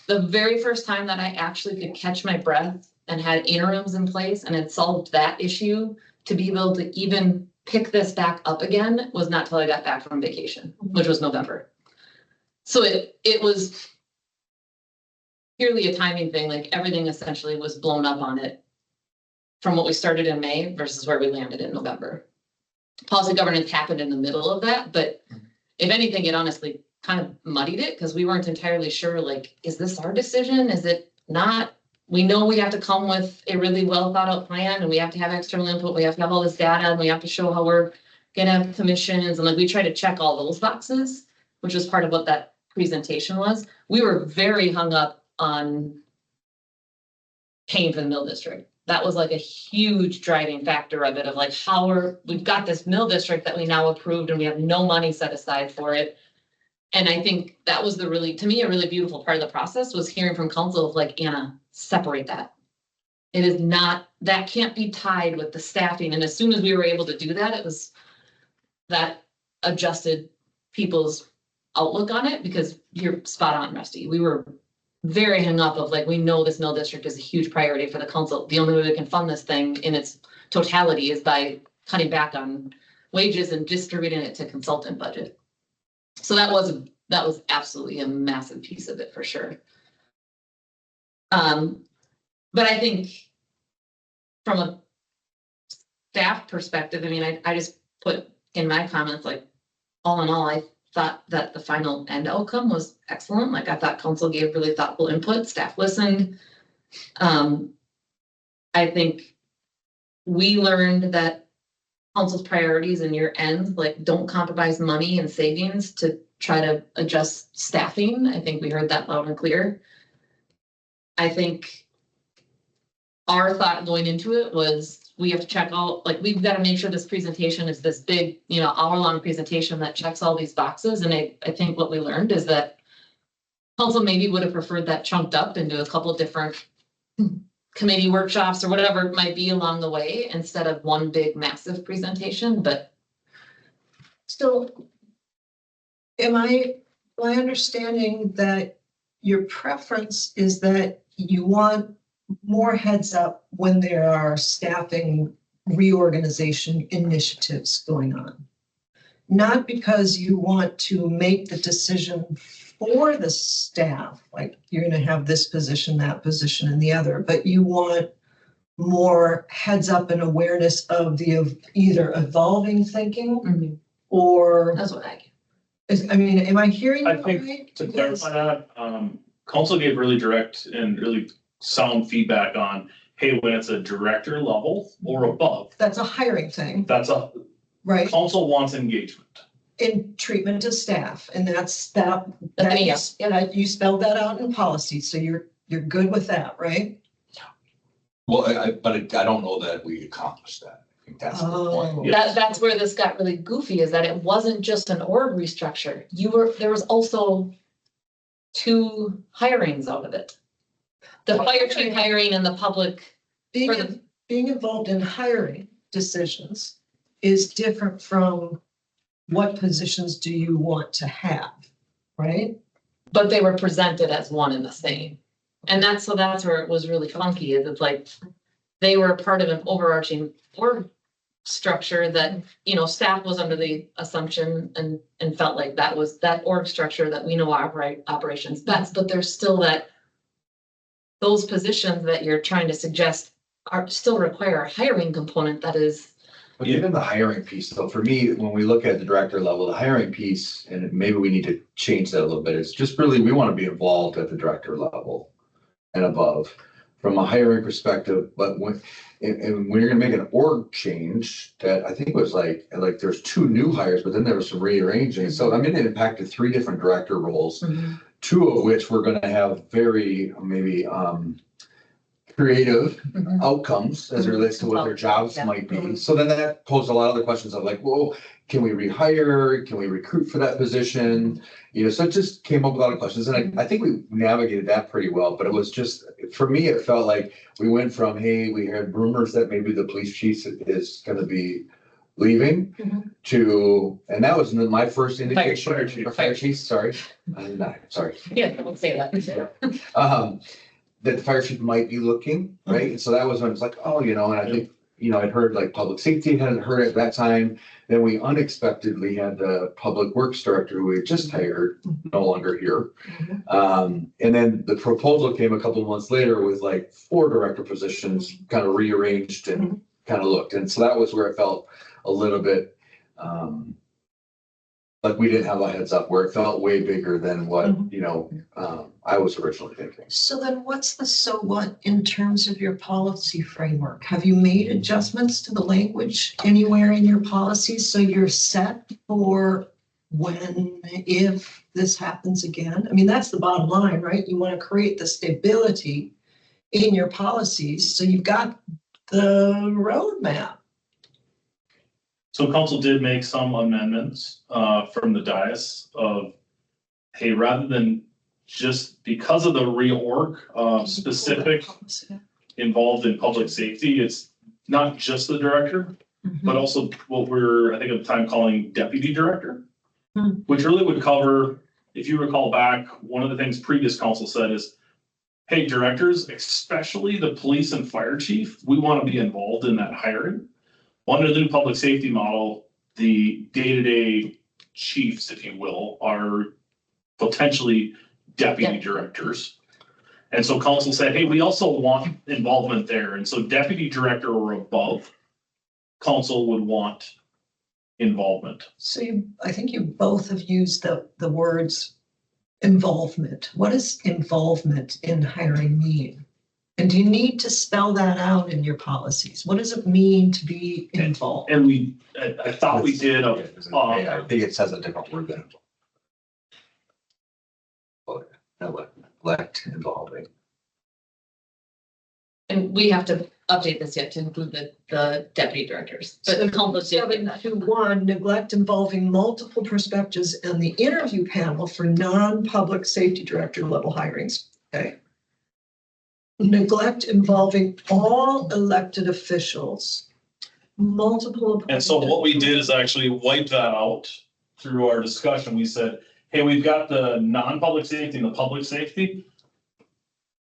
the very first time that I actually could catch my breath and had interims in place and had solved that issue to be able to even pick this back up again was not till I got back from vacation, which was November. So it was purely a timing thing. Like, everything essentially was blown up on it from what we started in May versus where we landed in November. Policy governance happened in the middle of that, but if anything, it honestly kind of muddied it because we weren't entirely sure, like, is this our decision? Is it not? We know we have to come with a really well thought out plan and we have to have external input. We have to have all this data and we have to show how we're going to have commissions. And like, we try to check all those boxes, which was part of what that presentation was. We were very hung up on paying for the mill district. That was like a huge driving factor of it, of like how we've got this mill district that we now approved and we have no money set aside for it. And I think that was to me, a really beautiful part of the process was hearing from council of like, Anna, separate that. It is not, that can't be tied with the staffing. And as soon as we were able to do that, it was that adjusted people's outlook on it because you're spot on, Rusty. We were very hung up of like, we know this mill district is a huge priority for the council. The only way we can fund this thing in its totality is by cutting back on wages and distributing it to consultant budget. So that was absolutely a massive piece of it for sure. But I think from a staff perspective, I mean, I just put in my comments, like, all in all, I thought that the final end outcome was excellent. Like, I thought council gave really thoughtful input, staff listened. I think we learned that council's priorities and your ends, like, don't compromise money and savings to try to adjust staffing. I think we heard that loud and clear. I think our thought going into it was we have to check out, like, we've got to make sure this presentation is this big, hour-long presentation that checks all these boxes. And I think what we learned is that council maybe would have preferred that chunked up into a couple of different committee workshops or whatever it might be along the way instead of one big massive presentation, but. So my understanding that your preference is that you want more heads up when there are staffing reorganization initiatives going on. Not because you want to make the decision for the staff, like you're going to have this position, that position, and the other, but you want more heads up and awareness of the either evolving thinking or. That's what I get. Am I hearing you I think right? to clarify that, council gave really direct and really sound feedback on, hey, when it's a director level or above, That's a hiring thing, right? Council wants engagement. In treatment of staff, and that's Yes. and you spelled that out in policy, so you're good with that, right? Well, but I don't know that we accomplished that. I think that's the point. Oh. That's where this got really goofy, is that it wasn't just an org restructure. There was also 2 hirings out of it. The fire chief hiring and the public, for the- Being involved in hiring decisions is different from what positions do you want to have, right? but they were presented as one and the same. And that's where it was really funky, is it's like, they were part of an overarching org structure that, staff was under the assumption and felt like that was that org structure that we know operations best, but there's still those positions that you're trying to suggest are still require a hiring component that is. But even the hiring piece, though, for me, when we look at the director level, the hiring piece, and maybe we need to change that a little bit, it's just really, we want to be involved at the director level and above from a hiring perspective. But when you're gonna make an org change, that I think was like there's 2 new hires, but then there was some rearranging. So I mean, it impacted 3 different director roles, 2 of which we're gonna have very maybe creative outcomes as it relates to what their jobs might be. So then that posed a lot of the questions of like, well, can we rehire? Can we recruit for that position? So it just came up with a lot of questions. And I think we navigated that pretty well, but it was just, for me, it felt like we went from, hey, we heard rumors that maybe the police chief is going to be leaving to, and that was my first indication. Fire chief, sorry. I'm not, sorry. Yeah, don't say that. That the fire chief might be looking, right? And so that was when it's like, oh, and I think, I'd heard like public safety hadn't heard at that time. Then we unexpectedly had the public works director who we had just hired, no longer here. And then the proposal came a couple of months later with like 4 director positions kind of rearranged and kind of looked. And so that was where it felt a little bit like we didn't have a heads up, where it felt way bigger than what, I was originally thinking. So then what's the so what in terms of your policy framework? Have you made adjustments to the language anywhere in your policies so you're set for when, if this happens again? I mean, that's the bottom line, right? You want to create the stability in your policies, so you've got the roadmap. So council did make some amendments from the dais of, hey, rather than just because of the reorg specific involved in public safety, it's not just the director, but also what we're, I think at the time, calling deputy director, which really would cover, if you recall back, one of the things previous council said is, hey, directors, especially the police and fire chief, we want to be involved in that hiring. Under the new public safety model, the day-to-day chiefs, if you will, are potentially deputy directors. And so council said, hey, we also want involvement there. And so deputy director or above, council would want involvement. So I think you both have used the words involvement. What does involvement in hiring mean? And do you need to spell that out in your policies? What does it mean to be involved? And I thought we did. I think it says a different word than elect involving. And we have to update this yet to include the deputy directors, but So council did that. 7.2.1, neglect involving multiple perspectives and the interview panel for non-public safety director level hirings. Okay. Neglect involving all elected officials, multiple. And so what we did is actually wipe that out through our discussion. We said, hey, we've got the non-public safety and the public safety.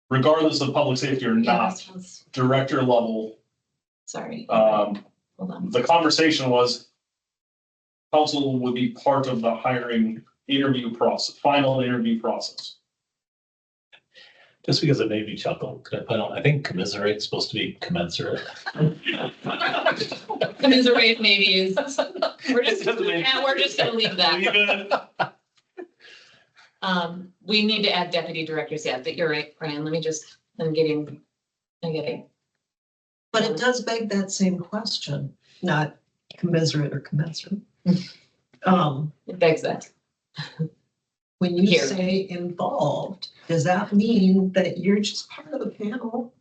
Regardless of public safety or Yeah, not, this one's- director level, sorry. Hold on. the conversation was council would be part of the hiring interview process, final interview process. Just because it made me chuckle, could I put on, I think commiserate is supposed to be commensurate. Commiserate maybe is, we're just gonna leave that. We need to add deputy directors, yeah, but you're right, Brian, I'm getting. But it does beg that same question, not commiserate or commensurate. It begs that. When you Here. say involved, does that mean that you're just part of the panel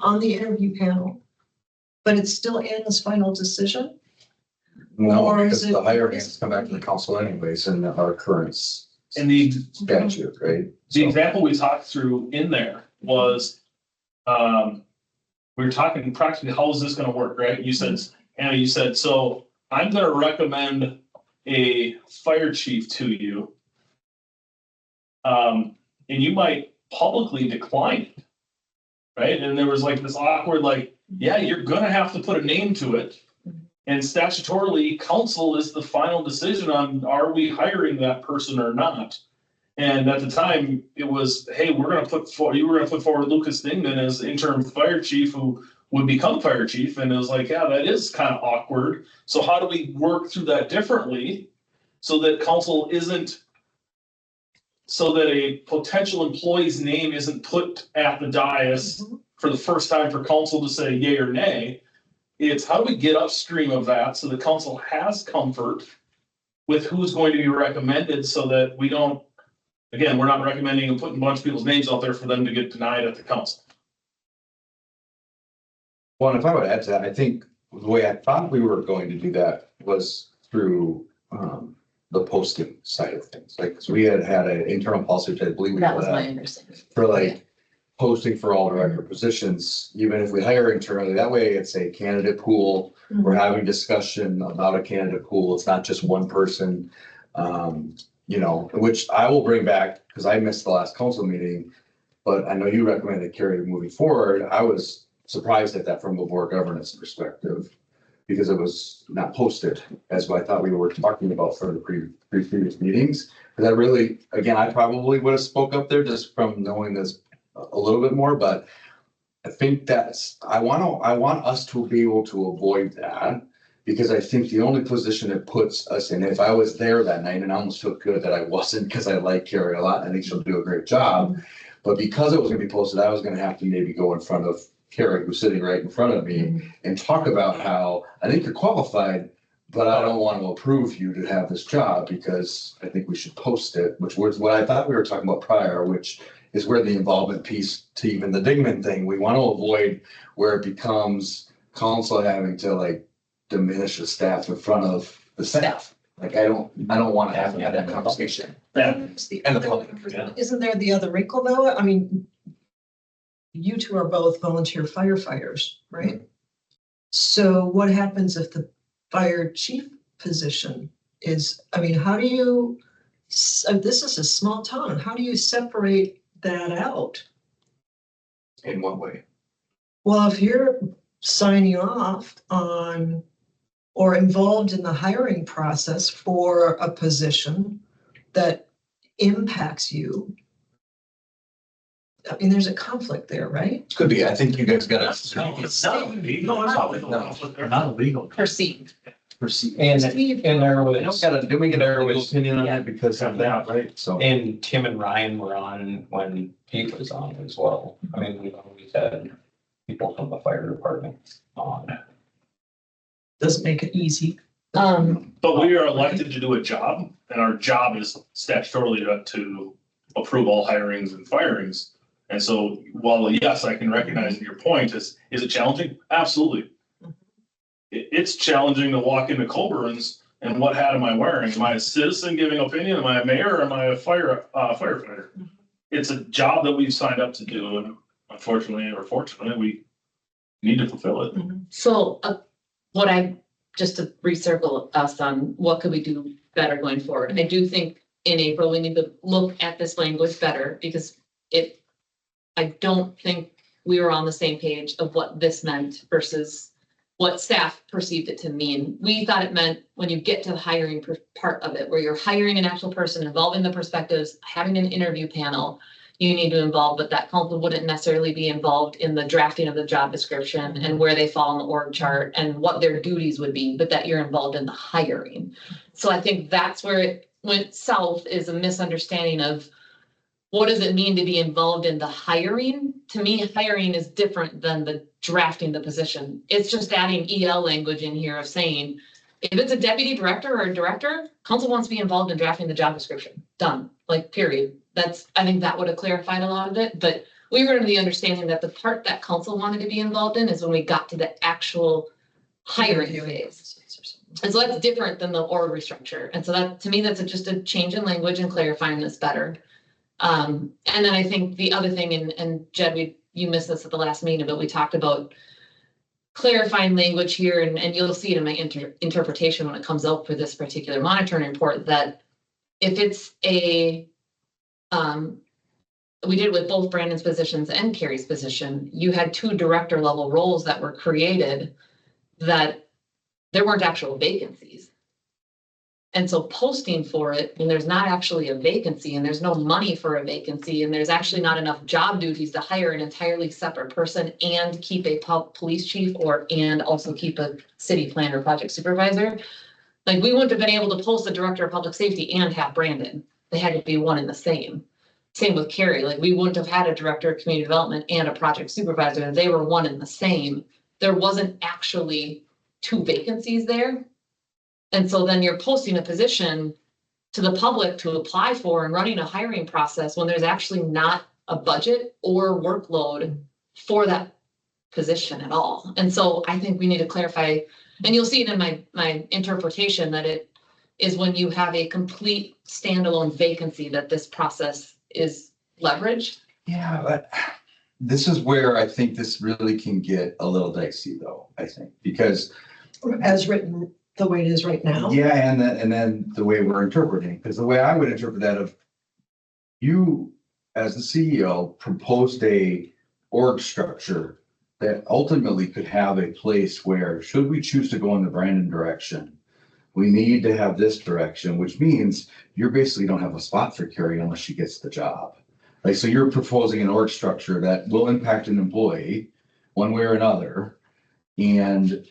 on the interview panel but it's still Ann's final decision? No, Or because is it- the hiring has to come back to the council anyways in our current And the statute, right? The So- example we talked through in there was, we were talking practically, how is this gonna work, right? You said, Anna, you said, so I'm gonna recommend a fire chief to you. And you might publicly decline it, right? And there was like this awkward, like, yeah, you're gonna have to put a name to it. And statutorily, council is the final decision on, are we hiring that person or not? And at the time, it was, hey, you were gonna put forward Lucas Dingman as interim fire chief who would become fire chief. And it was like, yeah, that is kind of awkward. So how do we work through that differently so that council isn't, so that a potential employee's name isn't put at the dais for the first time for council to say yay or nay? It's how do we get upstream of that so the council has comfort with who's going to be recommended so that we don't, again, we're not recommending and putting a bunch of people's names out there for them to get denied at the council. Well, and if I would add to that, I think the way I thought we were going to do that was through the posting side of things. Like, 'cause we had an internal policy, which I believe we That was had my understanding. for like posting for all director positions, even if we hire internally, that way it's a candidate pool. We're having discussion about a candidate pool. It's not just one person. You know, which I will bring back because I missed the last council meeting. But I know you recommended Carrie moving forward. I was surprised at that from a board governance perspective. Because it was not posted as what I thought we were talking about for the previous meetings. Because I really, again, I probably would have spoke up there just from knowing this a little bit more, but I think I want us to be able to avoid that. Because I think the only position it puts us in, if I was there that night, and I almost feel good that I wasn't, because I like Carrie a lot, and I think she'll do a great job. But because it was gonna be posted, I was gonna have to maybe go in front of Carrie, who's sitting right in front of me, and talk about how I think you're qualified, but I don't want to approve you to have this job because I think we should post it, which was what I thought we were talking about prior, which is where the involvement piece to even the Dingman thing, we want to avoid where it becomes council having to like diminish the staff in front of the staff. Like, I don't want to have that conversation. There's the And the other- public, yeah. Isn't there the other wrinkle though? I mean, you two are both volunteer firefighters, right? So what happens if the fire chief position is, I mean, how do you, this is a small town, how do you separate that out? In what way? Well, if you're signing off on or involved in the hiring process for a position that impacts you, I mean, there's a conflict there, right? Could be. I think you guys gotta. No, it's not illegal. It's not illegal. They're not illegal. Perceived. And Steve, there I don't was, gotta, did we get a legal was- opinion on that because of that, right? So. and Tim and Ryan were on when Pete was on as well. I mean, we've always had people from the fire department on. doesn't make it easy. But we are elected to do a job, and our job is statutorily to approve all hirings and firings. And so, while yes, I can recognize your point, is it challenging? Absolutely. It's challenging to walk into Colburn's and what hat am I wearing? Am I a citizen giving opinion? Am I a mayor or am I a firefighter? It's a job that we've signed up to do, and unfortunately or fortunately, we need to fulfill it. So what I, just to recircle us on what could we do better going forward? I do think in April, we need to look at this language better because I don't think we were on the same page of what this meant versus what staff perceived it to mean. We thought it meant when you get to the hiring part of it, where you're hiring an actual person, involving the perspectives, having an interview panel, you need to involve, but that council wouldn't necessarily be involved in the drafting of the job description and where they fall in the org chart and what their duties would be, but that you're involved in the hiring. So I think that's where it went south, is a misunderstanding of what does it mean to be involved in the hiring? To me, hiring is different than the drafting the position. It's just adding EL language in here of saying, if it's a deputy director or a director, council wants to be involved in drafting the job description. Done, like, period. I think that would have clarified a lot of it, but we were under the understanding that the part that council wanted to be involved in is when we got to the actual hiring phase. And so that's different than the org restructure. And so that, to me, that's just a change in language and clarifying this better. And then I think the other thing, and Jed, you missed this at the last meeting, but we talked about clarifying language here, and you'll see it in my interpretation when it comes out for this particular monitoring report, that if it's a, we did it with both Brandon's positions and Carrie's position, you had 2 director level roles that were created that there weren't actual vacancies. And so posting for it, when there's not actually a vacancy and there's no money for a vacancy and there's actually not enough job duties to hire an entirely separate person and keep a police chief and also keep a city planner project supervisor. Like, we wouldn't have been able to post a director of public safety and have Brandon. They had to be one and the same. Same with Carrie. Like, we wouldn't have had a director of community development and a project supervisor. They were one and the same. There wasn't actually 2 vacancies there. And so then you're posting a position to the public to apply for and running a hiring process when there's actually not a budget or workload for that position at all. And so I think we need to clarify, and you'll see it in my interpretation, that it is when you have a complete standalone vacancy that this process is leveraged. Yeah, but this is where I think this really can get a little dicey though, I think, because As written, the way it is right now. yeah, and then the way we're interpreting, because the way I would interpret that, of you as the CEO proposed a org structure that ultimately could have a place where, should we choose to go in the Brandon direction, we need to have this direction, which means you basically don't have a spot for Carrie unless she gets the job. Like, so you're proposing an org structure that will impact an employee one way or another. And,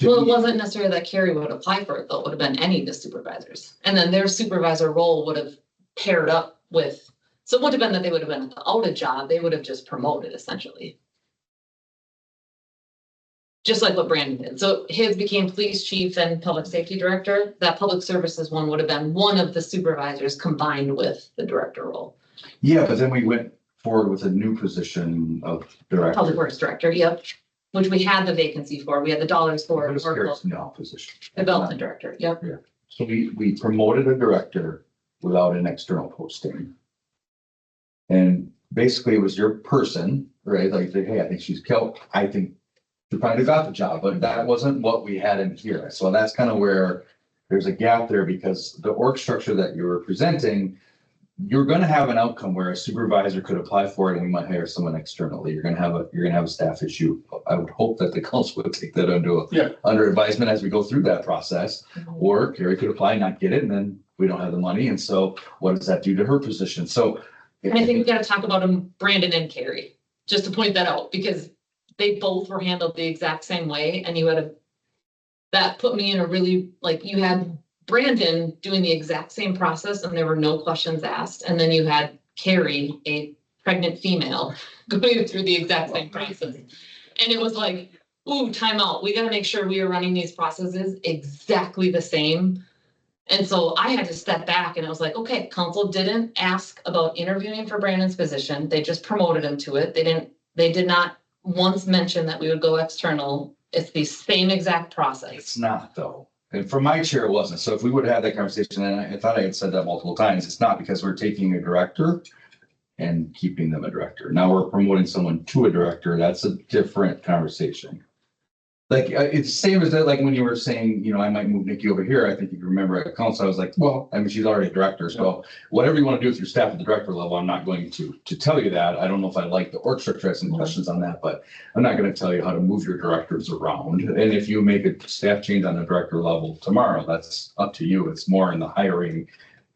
Well, it wasn't necessarily that Carrie would apply for it, though. It would have been any of the supervisors. And then their supervisor role would have paired up with, so it wouldn't have been that they would have been out a job. They would have just promoted, essentially. Just like what Brandon did. So his became police chief and public safety director. That public services one would have been one of the supervisors combined with the director role. yeah, but then we went forward with a new position of Public director. works director, yep. Which we had the vacancy for. We had the dollars for. What is Carrie's new position? Development director, yep. So we promoted a director without an external posting. And basically it was your person, right? Like, hey, I think she's killed. I think she probably got the job, but that wasn't what we had in here. So that's kind of where there's a gap there, because the org structure that you were presenting, you're going to have an outcome where a supervisor could apply for it and we might hire someone externally. You're going to have a staff issue. I would hope that the council would take that under advisement as we go through that process. Or Carrie could apply and not get it, and then we don't have the money. And so what does that do to her position? So. And I think we got to talk about them, Brandon and Carrie, just to point that out, because they both were handled the exact same way. And that put me in a really, like, you had Brandon doing the exact same process and there were no questions asked. And then you had Carrie, a pregnant female, going through the exact same process. And it was like, ooh, time out. We got to make sure we are running these processes exactly the same. And so I had to step back and I was like, okay, council didn't ask about interviewing for Brandon's position. They just promoted him to it. They did not once mention that we would go external. It's the same exact process. It's not though. And from my chair, it wasn't. So if we would have had that conversation, and I thought I had said that multiple times, it's not because we're taking a director and keeping them a director. Now we're promoting someone to a director. That's a different conversation. Like, it's the same as that, like when you were saying, I might move Nikki over here. I think you remember at council, I was like, well, I mean, she's already a director. So whatever you want to do with your staff at the director level, I'm not going to tell you that. I don't know if I like the org structure. I have some questions on that, but I'm not going to tell you how to move your directors around. And if you make a staff change on the director level tomorrow, that's up to you. It's more in the hiring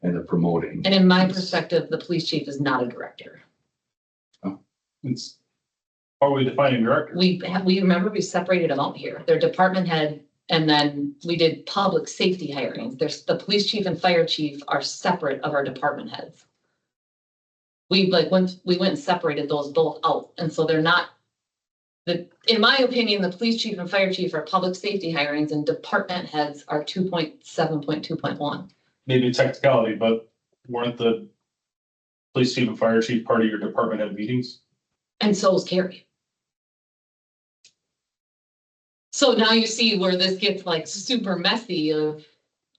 and the promoting. And in my perspective, the police chief is not a director. It's, how are we defining director? We remember we separated them out here. Their department head, and then we did public safety hirings. There's the police chief and fire chief are separate of our department heads. We went and separated those both out. And so they're not, in my opinion, the police chief and fire chief are public safety hirings and department heads are 2.7.2.1. Maybe technicality, but weren't the police chief and fire chief part of your department head meetings? And so is Carrie. So now you see where this gets like super messy of,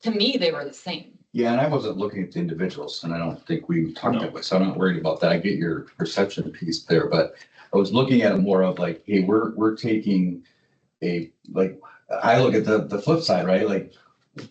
to me, they were the same. Yeah, and I wasn't looking at the individuals, and I don't think we talked that way, so I'm not worried about that. I get your perception piece there, but I was looking at it more of like, hey, we're taking a, like, I look at the flip side, right? Like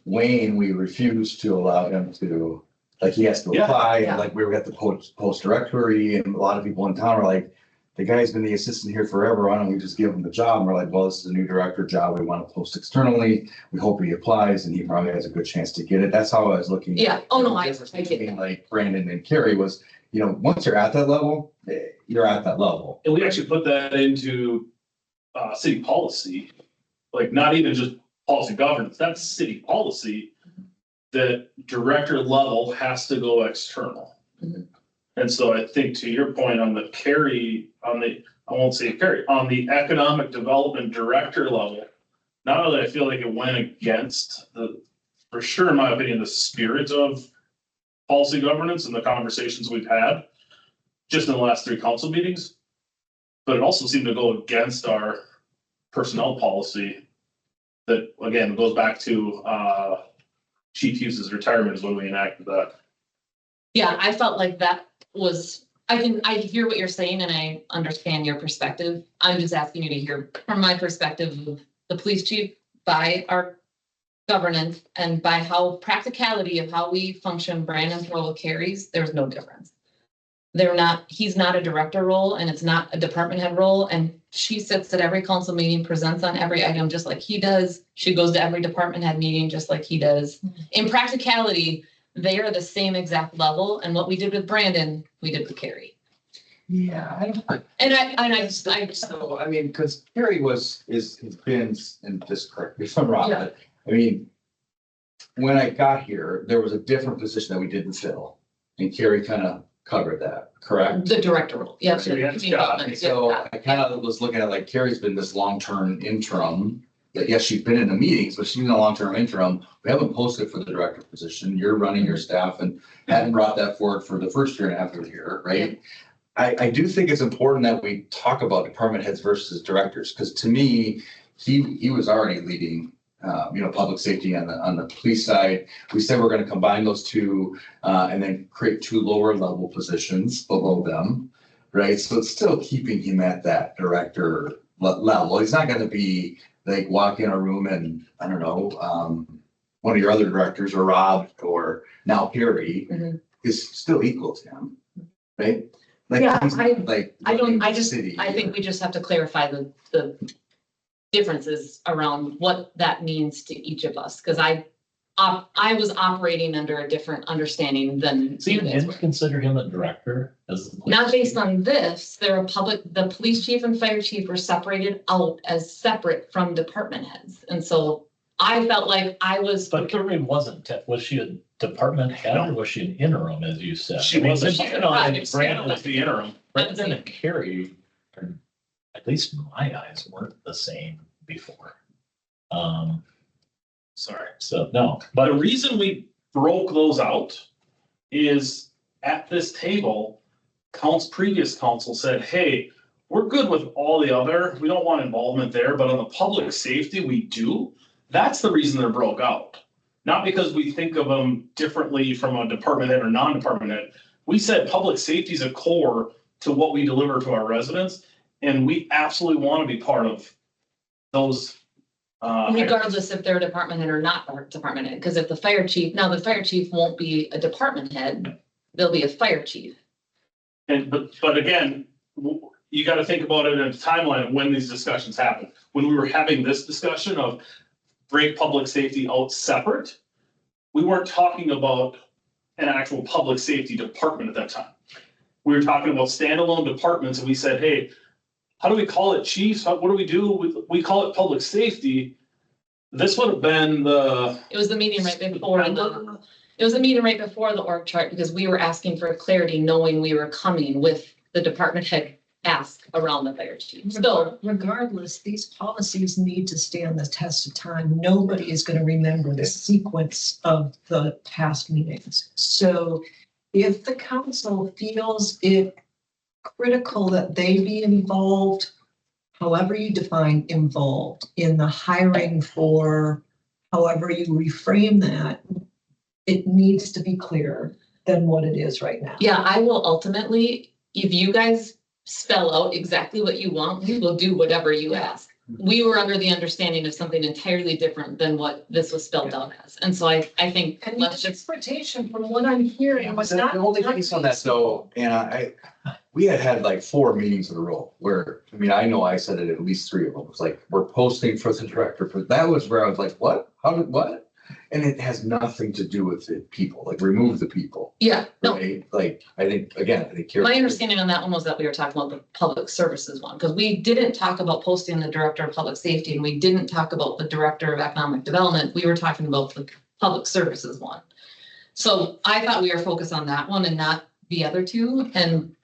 Wayne, we refuse to allow him to, like, he has to Yeah. apply, Yeah. and like, we were at the post directory, and a lot of people in town are like, the guy's been the assistant here forever, why don't we just give him the job? And we're like, well, this is a new director job, we want to post externally, we hope he applies, and he probably has a good chance to get it. That's how I was looking. Yeah, oh no, I Difference get between, that. like Brandon and Carrie was, once you're at that level, you're at that level. And we actually put that into city policy, like not even just policy governance, that's city policy. That director level has to go external. Mhm. And so I think to your point on the Carrie, I won't say Carrie, on the economic development director level, not only I feel like it went against for sure, in my opinion, the spirit of policy governance and the conversations we've had just in the last 3 council meetings. But it also seemed to go against our personnel policy that, again, goes back to Chief Hughes's retirement is when we enacted that. Yeah, I felt like that was, I hear what you're saying and I understand your perspective. I'm just asking you to hear from my perspective of the police chief by our governance and by how practicality of how we function, Brandon's role carries, there's no difference. He's not a director role and it's not a department head role. And she sits at every council meeting, presents on every item just like he does. She goes to every department head meeting just like he does. In practicality, they are the same exact level. And what we did with Brandon, we did with Carrie. Yeah. And I So, I mean, because Carrie has been, and just correct me if I'm wrong, Yeah. but I mean, when I got here, there was a different position that we didn't fill. And Carrie kind of covered that, correct? the director role, yeah. So, yeah, Scott, So I kind of was looking at like Carrie's been this long-term interim. That yes, she's been in the meetings, but she's in a long-term interim. We haven't posted for the director position. You're running your staff and hadn't brought that forward for the first year and a half of the year, right? I do think it's important that we talk about department heads versus directors, because to me, he was already leading, public safety on the police side. We said we're going to combine those two and then create 2 lower level positions below them, right? So it's still keeping him at that director level. He's not going to be like walk in a room and I don't know, one of your other directors or Rob or now Carrie Mhm. is still equal to him, right? Like, Yeah, he's like I don't, running I the just, city. I think we just have to clarify the differences around what that means to each of us, because I was operating under a different understanding than So you you guys didn't were. consider him a director as the police Not based chief? on this, the police chief and fire chief were separated out as separate from department heads. And so I felt like I was. But Carrie wasn't, was she a department head or was she an interim, as you said? She I mean, wasn't, you know, and Brandon was the interim. Brandon and Carrie, at least in my eyes, weren't the same before. Sorry. So, no, But but the reason we broke those out is at this table, previous council said, hey, we're good with all the other, we don't want involvement there, but on the public safety, we do. That's the reason they're broke out. Not because we think of them differently from a department head or non-department head. We said public safety is a core to what we deliver to our residents, and we absolutely want to be part of those. Regardless if they're a department head or not a department head, because if the fire chief won't be a department head, they'll be a fire chief. But again, you gotta think about it in a timeline of when these discussions happen. When we were having this discussion of break public safety out separate, we weren't talking about an actual public safety department at that time. We were talking about standalone departments and we said, hey, how do we call it, chiefs? What do we do? We call it public safety. This would have been It was the meeting right before it was a meeting right before the org chart, because we were asking for clarity, knowing we were coming with the department head ask around the fire chief. So Regardless, these policies need to stand the test of time. Nobody is going to remember the sequence of the past meetings. So If the council feels it critical that they be involved, however you define involved, in the hiring for however you reframe that, it needs to be clearer than what it is right now. Yeah, I will ultimately, if you guys spell out exactly what you want, we will do whatever you ask. We were under the understanding of something entirely different than what this was spelled out as. And so I think And let's the just, interpretation from what I'm hearing was not. The only piece on that though, and we had like 4 meetings in a row where, I mean, I know I said it at least 3 of them. It was like, we're posting for the director, but that was where I was like, what? How did, what? And it has nothing to do with the people, like remove the people, yeah, no. right? Like, I think, again, I think. My understanding on that one was that we were talking about the public services one, because we didn't talk about posting the director of public safety and we didn't talk about the director of economic development. We were talking about the public services one. So I thought we were focused on that one and not the other two. And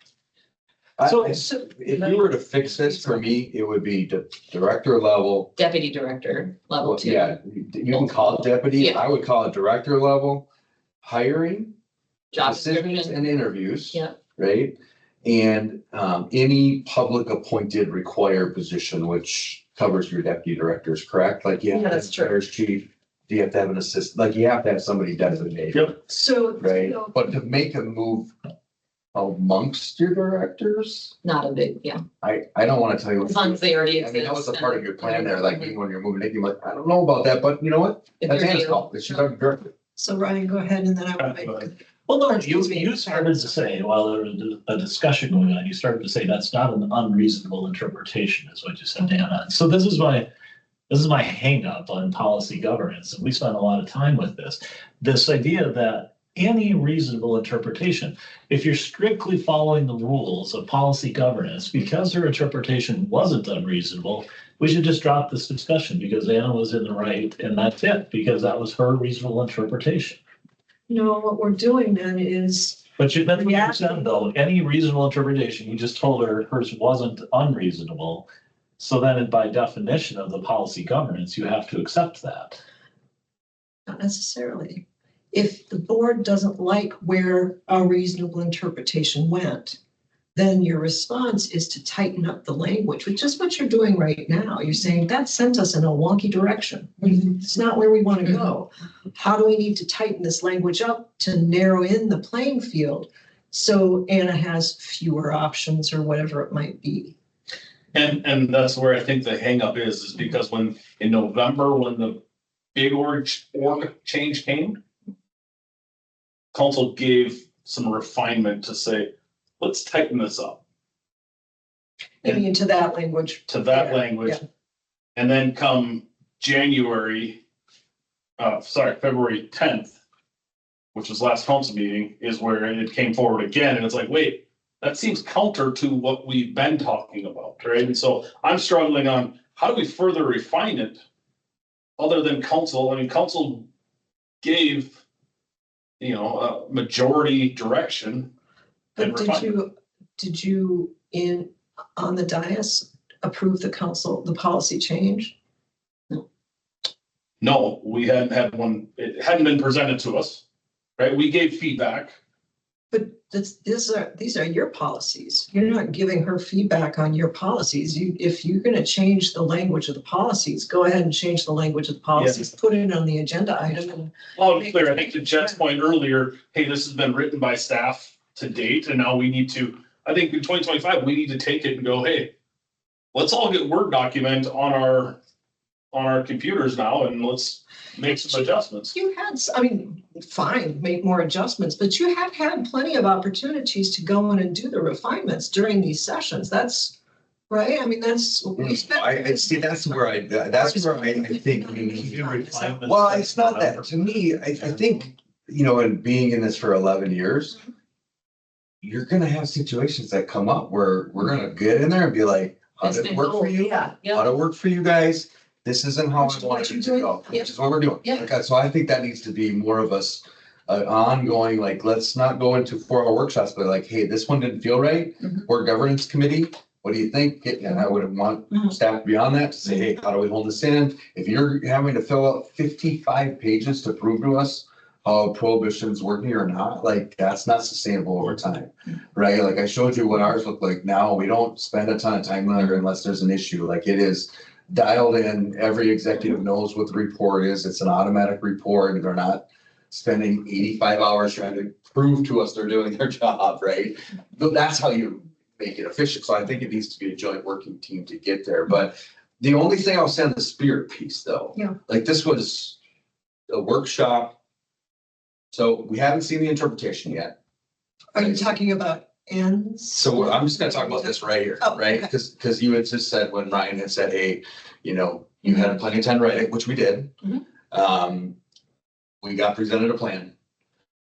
So- If you were to fix this, for me, it would be the director level. deputy director level Well, 2. yeah, you can call it deputy. Yeah. I would call it director level, hiring, Job decisions description. and interviews. Yeah. Right? And any public appointed required position, which covers your deputy directors, correct? Like, Yeah, that's true. There's chief, do you have to have an assistant? Like, you have to have somebody designated. Yep. So. Right? But to make a move amongst your directors, Not a big, yeah, I don't want to tell you. as long as they already I exist. mean, that was a part of your plan there, like even Mhm. when you're moving it, you're like, I don't know about that, but you know what? If That's you're Anna's deal- call. She's our director. So Ryan, go ahead and then I will Go make. Well, no, Excuse me. you started to say, while there was a discussion going on, you started to say that's not an unreasonable interpretation, is what you said, Anna. So this is my hang up on policy governance, and we spent a lot of time with this. This idea that any reasonable interpretation, if you're strictly following the rules of policy governance, because her interpretation wasn't unreasonable, we should just drop this discussion because Anna was in the right and that's it, because that was her reasonable interpretation. No, what we're doing then is, But that's what you said though, any reasonable interpretation, you just told her hers wasn't unreasonable. So then by definition of the policy governance, you have to accept that. not necessarily. If the board doesn't like where a reasonable interpretation went, then your response is to tighten up the language, which is what you're doing right now. You're saying that sent us in a wonky direction. It's not where we want to go. How do we need to tighten this language up to narrow in the playing field so Anna has fewer options or whatever it might be? And that's where I think the hangup is because when, in November, when the big org change came, council gave some refinement to say, let's tighten this up Maybe into that language. to that Yeah, language. yeah. And then come February 10th, which was last council meeting, is where it came forward again. And it's like, wait, that seems counter to what we've been talking about, right? And so I'm struggling on how do we further refine it other than council? I mean, council gave, a majority direction. and But refinement. did you on the dais approve the policy change? No, we hadn't had one, it hadn't been presented to us, right? We gave feedback. But these are your policies. You're not giving her feedback on your policies. If you're gonna change the language of the policies, go ahead and change the language of the policies, put it on the agenda item and. Well, to be clear, I think to Jeff's point earlier, hey, this has been written by staff to date, and now we need to, I think in 2025, we need to take it and go, hey, let's all get Word document on our computers now, and let's make some adjustments. You had, fine, make more adjustments, but you have had plenty of opportunities to go in and do the refinements during these sessions. That's right. I mean, that's. we spent- I see, that's where I think we need to refine this. Well, it's not that. To me, I think, and being in this for 11 years, you're gonna have situations that come up where we're gonna get in there and be like, how It's did it been work for gold, you? yeah, How yeah. did it work for you guys? This isn't how Which is I what wanted you're it to doing. go, Yeah. which is what we're doing. Yeah. Okay, so I think that needs to be more of us, ongoing, like, let's not go into 4-hour workshops, but like, hey, this one didn't feel right. Mhm. Board governance committee, what do you think? And I would want Mhm. staff beyond that to say, hey, how do we hold this in? If you're having to fill out 55 pages to prove to us how prohibition's working or not, like, that's not sustainable over time. Right? Like I showed you what ours look like now. We don't spend a ton of time on it unless there's an issue. Like it is dialed in. Every executive knows what the report is. It's an automatic report. They're not spending 85 hours trying to prove to us they're doing their job, right? But that's how you make it efficient. So I think it needs to be a joint working team to get there. But the only thing I'll say on the spirit piece though, Yeah. like this was a workshop. So we haven't seen the interpretation yet. Are you talking about ends? So I'm just gonna talk about this right here, Oh, right? okay. Because you had just said when Ryan had said, hey, you know, you had plenty of time to write it, which we did. Mhm. We got presented a plan.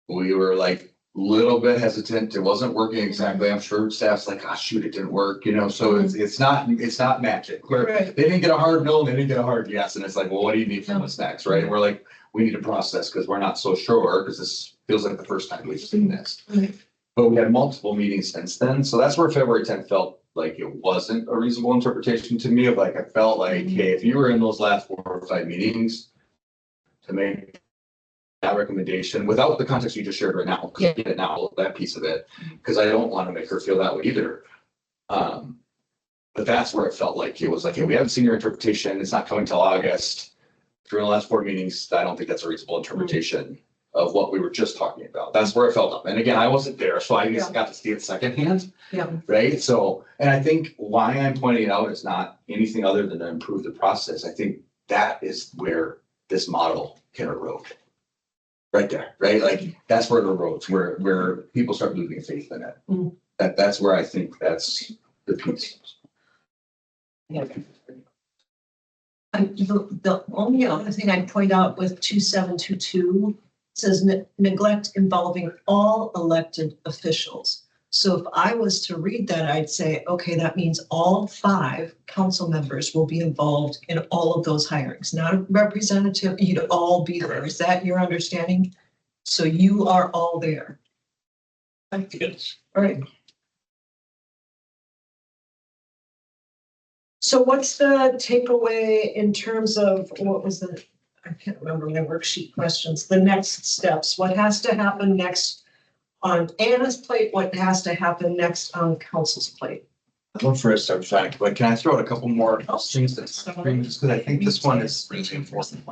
We were like a little bit hesitant. It wasn't working exactly. I'm sure staff's like, ah, shoot, it didn't work, you know, so it's not magic. Where Right. they didn't get a hard no, they didn't get a hard yes. And it's like, well, what do you need from us next, right? And we're like, we need to process because we're not so sure, because this feels like the first time we've seen this. Right. But we had multiple meetings since then. So that's where February 10th felt like it wasn't a reasonable interpretation to me of like, I felt like, hey, if you were in those last 4 or 5 meetings to make that recommendation without the context you just shared right now, Yeah. get it now, that piece of it, because I don't want to make her feel that way either. But that's where it felt like it was like, hey, we haven't seen your interpretation. It's not coming till August. During the last 4 meetings, I don't think that's a reasonable interpretation of what we were just talking about. That's where it felt up. And again, I wasn't there, so I just got to see it secondhand. Yeah. Right? So, and I think why I'm pointing it out is not anything other than to improve the process. I think that is where this model can erode. Right there, right? Like that's where it erodes, where people start losing faith in it. Mm. That's where I think that's the piece. And the only other thing I'd point out with 2722 says neglect involving all elected officials. So if I was to read that, I'd say, okay, that means all 5 council members will be involved in all of those hirings, not a representative, you'd all be there. Is that your understanding? So you are all there. Yes. All right. So what's the takeaway in terms of, what was the, I can't remember my worksheet questions, the next steps, what has to happen next on Anna's plate, what has to happen next on council's plate? I'm first, I'm trying, but can I throw out a couple more Oh, things that's sorry. just because I think this one is really important.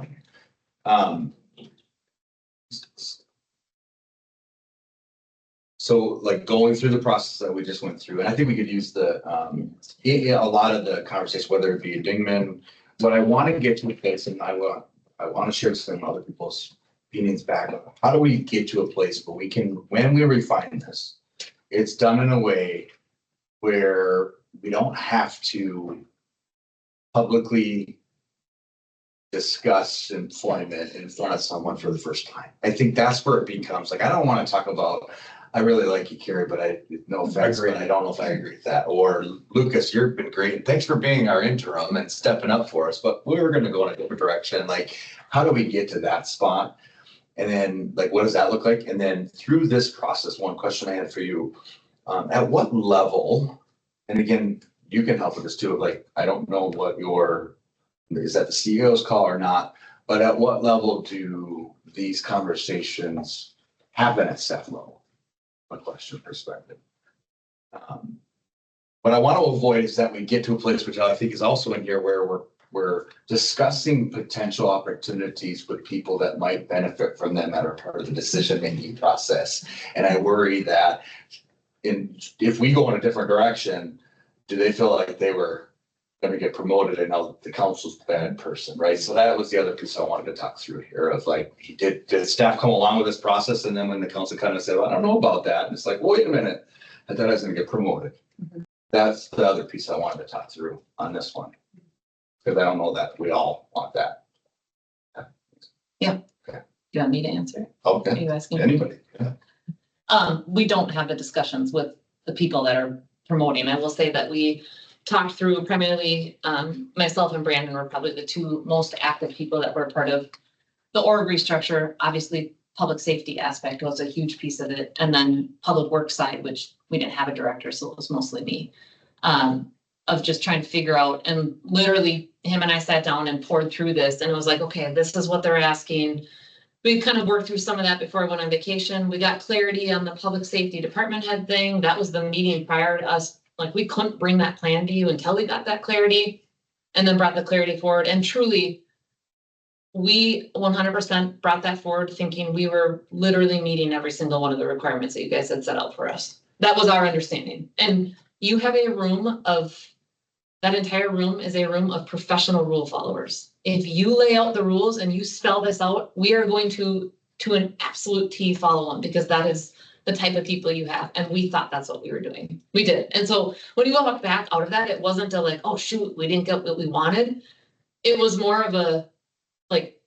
So like going through the process that we just went through, and I think we could use the, a lot of the conversation, whether it be a Dingman, but I want to get to a place, and I want to share some other people's opinions back. How do we get to a place where we can, when we refine this, it's done in a way where we don't have to publicly discuss employment in front of someone for the first time. I think that's where it becomes like, I don't want to talk about, I really like you, Carrie, but no offense, but I don't know if I agree with that. Or Lucas, you've been great. And thanks for being our interim and stepping up for us, but we're going to go in a different direction. Like, how do we get to that spot? And then like, what does that look like? And then through this process, one question I had for you, at what level, and again, you can help with this too. Like, I don't know what is that the CEO's call or not, but at what level do these conversations happen at staff level? A question perspective. What I want to avoid is that we get to a place, which I think is also in here, where we're discussing potential opportunities with people that might benefit from them that are part of the decision-making process. And I worry that if we go in a different direction, do they feel like they were going to get promoted and now the council's the bad person, right? So that was the other piece I wanted to talk through here of like, did staff come along with this process? And then when the council kind of said, well, I don't know about that. And it's like, well, wait a minute, I thought I was going to get promoted. Mm-hmm. That's the other piece I wanted to talk through on this one. Because I don't know that we all want that. Yeah. Okay. Do you want me to answer? Are Okay, you asking? anybody? We don't have the discussions with the people that are promoting. I will say that we talked through primarily, myself and Brandon were probably the 2 most active people that were part of the org restructure. Obviously, public safety aspect was a huge piece of it. And then public works side, which we didn't have a director, so it was mostly me. Of just trying to figure out, and literally him and I sat down and poured through this, and it was like, okay, this is what they're asking. we kind of worked through some of that before I went on vacation. We got clarity on the public safety department head thing. That was the meeting prior to us. Like, we couldn't bring that plan to you until we got that clarity and then brought the clarity forward. And truly, we 100% brought that forward thinking we were literally meeting every single one of the requirements that you guys had set out for us. That was our understanding. And you have a room of, that entire room is a room of professional rule followers. If you lay out the rules and you spell this out, we are going to an absolute T follow them, because that is the type of people you have. And we thought that's what we were doing. We did. And so when you go back out of that, it wasn't a like, oh shoot, we didn't get what we wanted. It was more of a, like,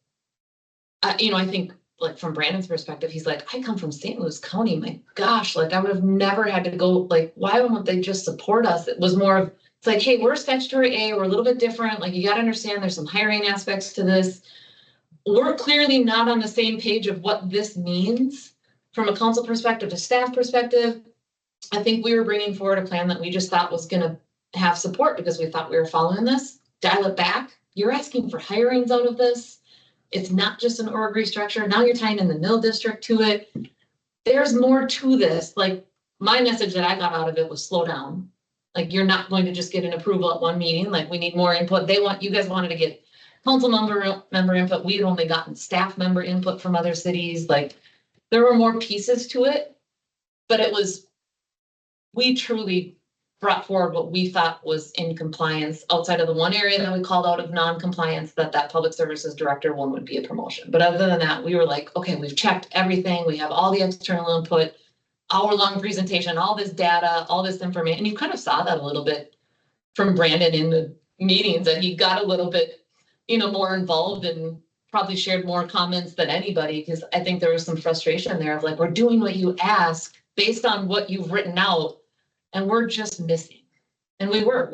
you know, I think like from Brandon's perspective, he's like, I come from St. Louis County. My gosh, like I would have never had to go, like, why wouldn't they just support us? It was more of, it's like, hey, we're statutory A, we're a little bit different. Like, you got to understand there's some hiring aspects to this. We're clearly not on the same page of what this means from a council perspective, a staff perspective. I think we were bringing forward a plan that we just thought was going to have support because we thought we were following this. Dial it back. You're asking for hirings out of this. It's not just an org restructure. Now you're tying in the mill district to it. There's more to this. Like, my message that I got out of it was slow down. Like, you're not going to just get an approval at one meeting. Like, we need more input. You guys wanted to get council member input. We had only gotten staff member input from other cities. Like, there were more pieces to it, but we truly brought forward what we thought was in compliance outside of the one area that we called out of non-compliance, that public services director one would be a promotion. But other than that, we were like, okay, we've checked everything. We have all the external input, hour-long presentation, all this data, all this information. And you kind of saw that a little bit from Brandon in the meetings, that he got a little bit, more involved and probably shared more comments than anybody, because I think there was some frustration there of like, we're doing what you ask based on what you've written out, and we're just missing. And we were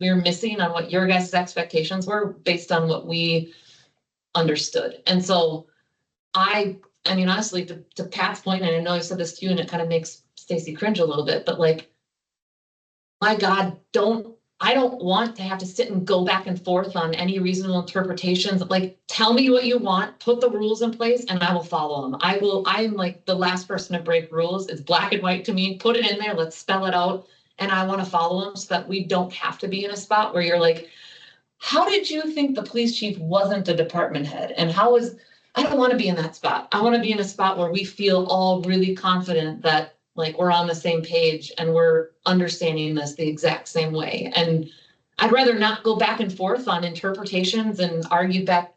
missing on what your guys' expectations were based on what we understood. And so I mean, honestly, to Pat's point, and I know I said this to you and it kind of makes Stacy cringe a little bit, but like, my God, I don't want to have to sit and go back and forth on any reasonable interpretations. Like, tell me what you want, put the rules in place, and I will follow them. I'm like the last person to break rules. It's black and white to me. Put it in there, let's spell it out. And I want to follow them so that we don't have to be in a spot where you're like, how did you think the police chief wasn't a department head? And I don't want to be in that spot. I want to be in a spot where we feel all really confident that like we're on the same page and we're understanding this the exact same way. And I'd rather not go back and forth on interpretations and argue back,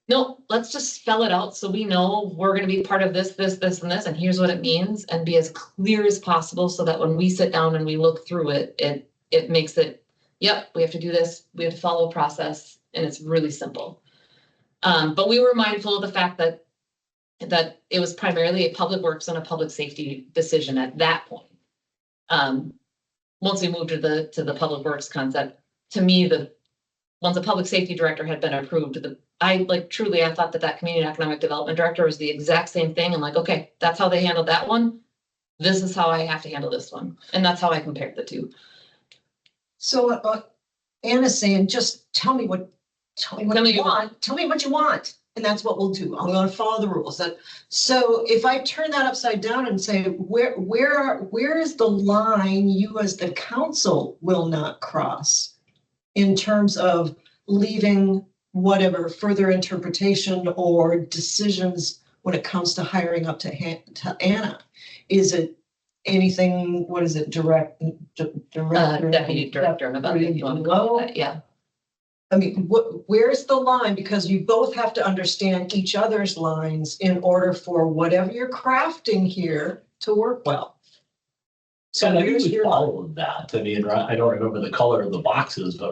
no, let's just spell it out so we know we're going to be part of this, and this, and here's what it means, and be as clear as possible so that when we sit down and we look through it, it makes it, yep, we have to do this, we have to follow a process, and it's really simple. But we were mindful of the fact that it was primarily a public works and a public safety decision at that point. Once we moved to the public works concept, to me, once the public safety director had been approved, I thought that community and economic development director was the exact same thing. I'm like, okay, that's how they handled that one. This is how I have to handle this one. And that's how I compared the two. So Anna's saying, just tell me what you want. Tell me what you want. And that's what we'll do. I'm going to follow the rules. So if I turn that upside down and say, where is the line you as the council will not cross in terms of leaving whatever further interpretation or decisions when it comes to hiring up to Anna? Is it anything, what is it, director? Deputy director and above, if you want to call that, yeah. I mean, where's the line? Because you both have to understand each other's lines in order for whatever you're crafting here to work well. So I think here's we your followed that. I mean, I don't remember the color of the boxes, but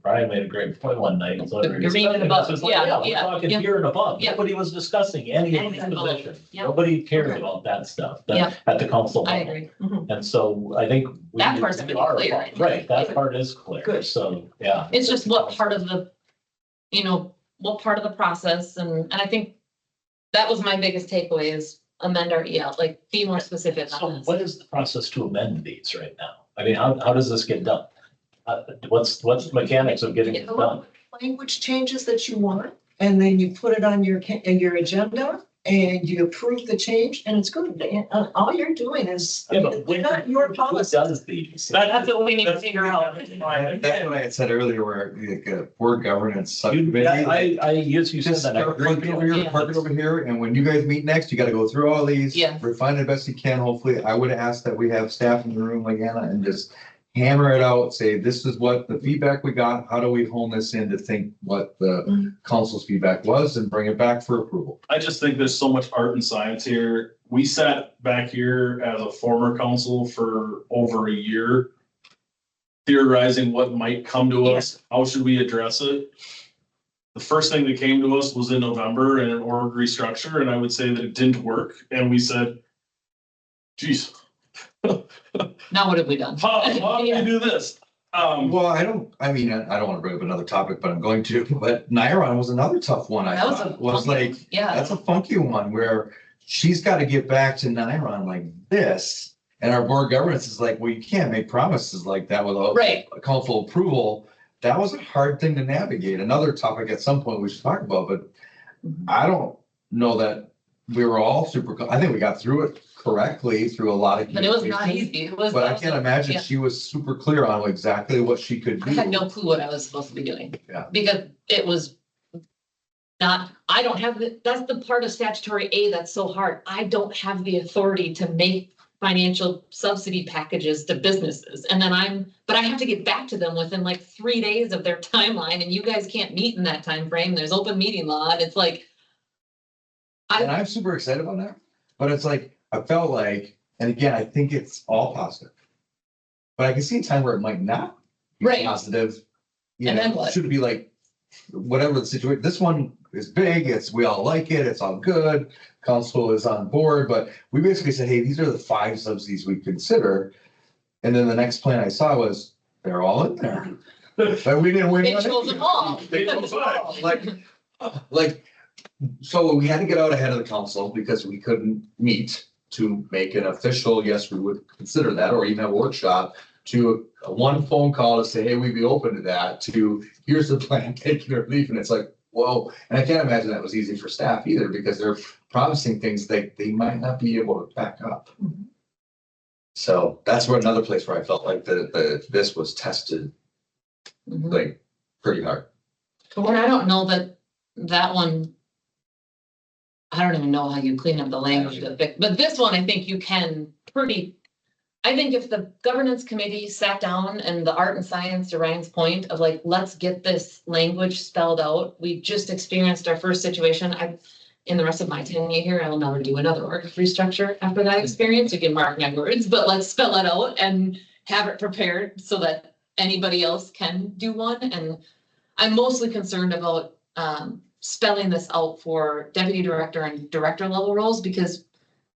Brian made a great point one night. Green and above, we're talking here and above. Yeah. Nobody was discussing any of these positions. Yeah. Nobody cared Okay. about that stuff Yeah. at the council I level. agree. Mhm. And so I think That part's pretty clear. Right, that part is clear. Good. So, yeah. It's just what part of the process, and I think that was my biggest takeaway is amend our EL, like be more specific So on this. what is the process to amend these right now? I mean, how does this get done? What's the mechanics of getting it done? language changes that you want. and then you put it on your agenda and you approve the change and it's good. And all you're doing is, Yeah, but they're not your Who policy. does these? That's what we need to figure out. That's what I had said earlier, where like a board governance You, subcommittee. you said Just that. I start agree with parking over you. here, park it over here, and when you guys meet next, you gotta go through all these. Yeah. Refine it best you can, hopefully. I would ask that we have staff in the room like Anna and just hammer it out, say, this is what the feedback we got, how do we hone this in to think what the council's feedback was and bring it back for approval. I just think there's so much art and science here. We sat back here as a former council for over a year, theorizing what might come to us. How should we address it? The first thing that came to us was in November and an org restructure, and I would say that it didn't work. And we said, geez, Now what have we done? how do we do this? Well, I don't want to bring up another topic, but I'm going to, but Nairon was another tough one. I That was thought, a was funky like, one. Yeah. that's a funky one where she's got to get back to Nairon like this. And our board governance is like, well, you can't make promises like that without Right. a council approval. That was a hard thing to navigate. Another topic at some point we should talk about, but I don't know that we were all I think we got through it correctly through a lot of. But it was not communication. easy. It was. But I can't imagine yeah. she was super clear on exactly what she could do. I had no clue what I was supposed to be doing. Yeah. Because it was not, I don't have that's the part of statutory A that's so hard. I don't have the authority to make financial subsidy packages to businesses. And then but I have to get back to them within like 3 days of their timeline, and you guys can't meet in that time frame. There's open meeting law, and it's like. And I'm super excited about that, but it's like, I felt like, and again, I think it's all positive. But I can see a time where it might not be Right. positive. You And know, then what? should it be like, whatever the situation, this one is big, we all like it, it's all good. Council is on board, but we basically said, hey, these are the 5 subsidies we consider. And then the next plan I saw was, they're all in there. But we didn't win. They on chose any. them all. They chose them all. Like, so we had to get out ahead of the council because we couldn't meet to make an official, yes, we would consider that, or even have a workshop, to one phone call to say, hey, we'd be open to that, to here's the plan, take it or leave. And it's like, whoa. And I can't imagine that was easy for staff either, because they're promising things they might not be able to back up. Mhm. So that's where another place where I felt like this was tested Mhm. like pretty hard. Or I don't know that one. I don't even know how you clean up the language to fix, but this one, I think you can I think if the governance committee sat down and the art and science, to Ryan's point of like, let's get this language spelled out. We just experienced our first situation. In the rest of my tenure here, I will never do another org restructure after that experience. You can mark my words, but let's spell it out and have it prepared so that anybody else can do one. And I'm mostly concerned about spelling this out for deputy director and director level roles, because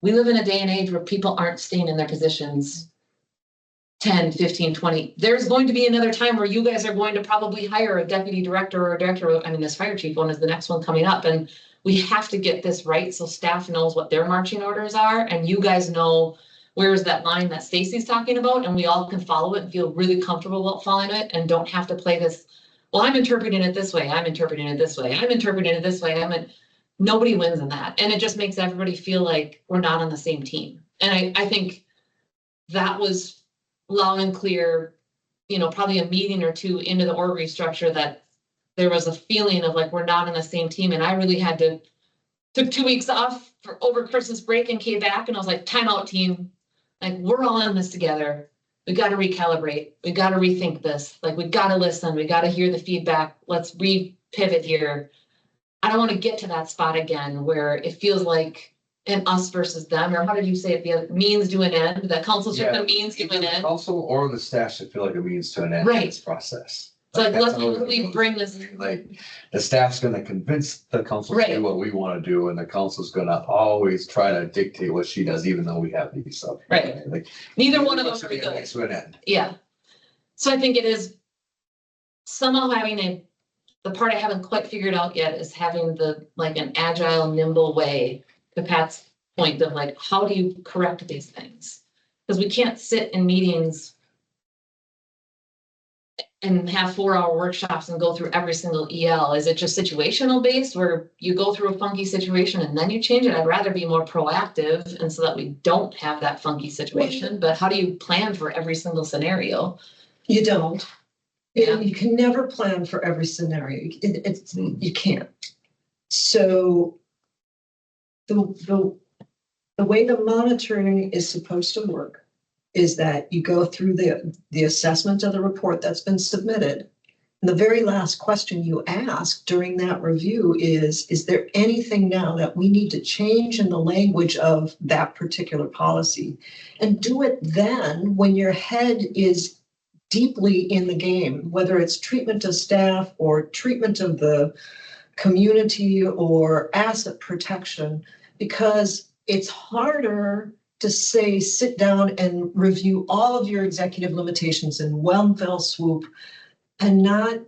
we live in a day and age where people aren't staying in their positions 10, 15, 20. There's going to be another time where you guys are going to probably hire a deputy director or a director. I mean, this fire chief one is the next one coming up, and we have to get this right so staff knows what their marching orders are, and you guys know where's that line that Stacy's talking about, and we all can follow it and feel really comfortable about following it and don't have to play this. Well, I'm interpreting it this way. I'm interpreting it this way. I'm interpreting it this way. Nobody wins in that. And it just makes everybody feel like we're not on the same team. And I think that was loud and clear, probably a meeting or 2 into the org restructure, that there was a feeling of like, we're not on the same team. And I really took 2 weeks off for over Christmas break and came back, and I was like, time out, team. Like, we're all in this together. We got to recalibrate. We got to rethink this. Like, we got to listen. We got to hear the feedback. Let's pivot here. I don't want to get to that spot again where it feels like an us versus them, or how did you say it? The means to an end, that council should Yeah. the means to an end. Council or the staff should feel like a means to an end Right. in this process. So like, That's let's how it really goes. bring this. Like, the staff's gonna convince the council to Right. do what we wanna do, and the council's gonna always try to dictate what she does, even though we have these stuff. Right. Like, Neither one of them should are be a good. means to an end. Yeah. So I think it is somehow having the part I haven't quite figured out yet is having an agile, nimble way, to Pat's point of like, how do you correct these things? Because we can't sit in meetings and have 4-hour workshops and go through every single EL? Is it just situational based where you go through a funky situation and then you change it? I'd rather be more proactive and so that we don't have that funky situation. But how do you plan for every single scenario? You don't. Yeah. You can never plan for every scenario. You can't. So the way the monitoring is supposed to work is that you go through the assessment of the report that's been submitted. And the very last question you ask during that review is there anything now that we need to change in the language of that particular policy? And do it then when your head is deeply in the game, whether it's treatment of staff or treatment of the community or asset protection, because it's harder to say, sit down and review all of your executive limitations in one fell swoop and not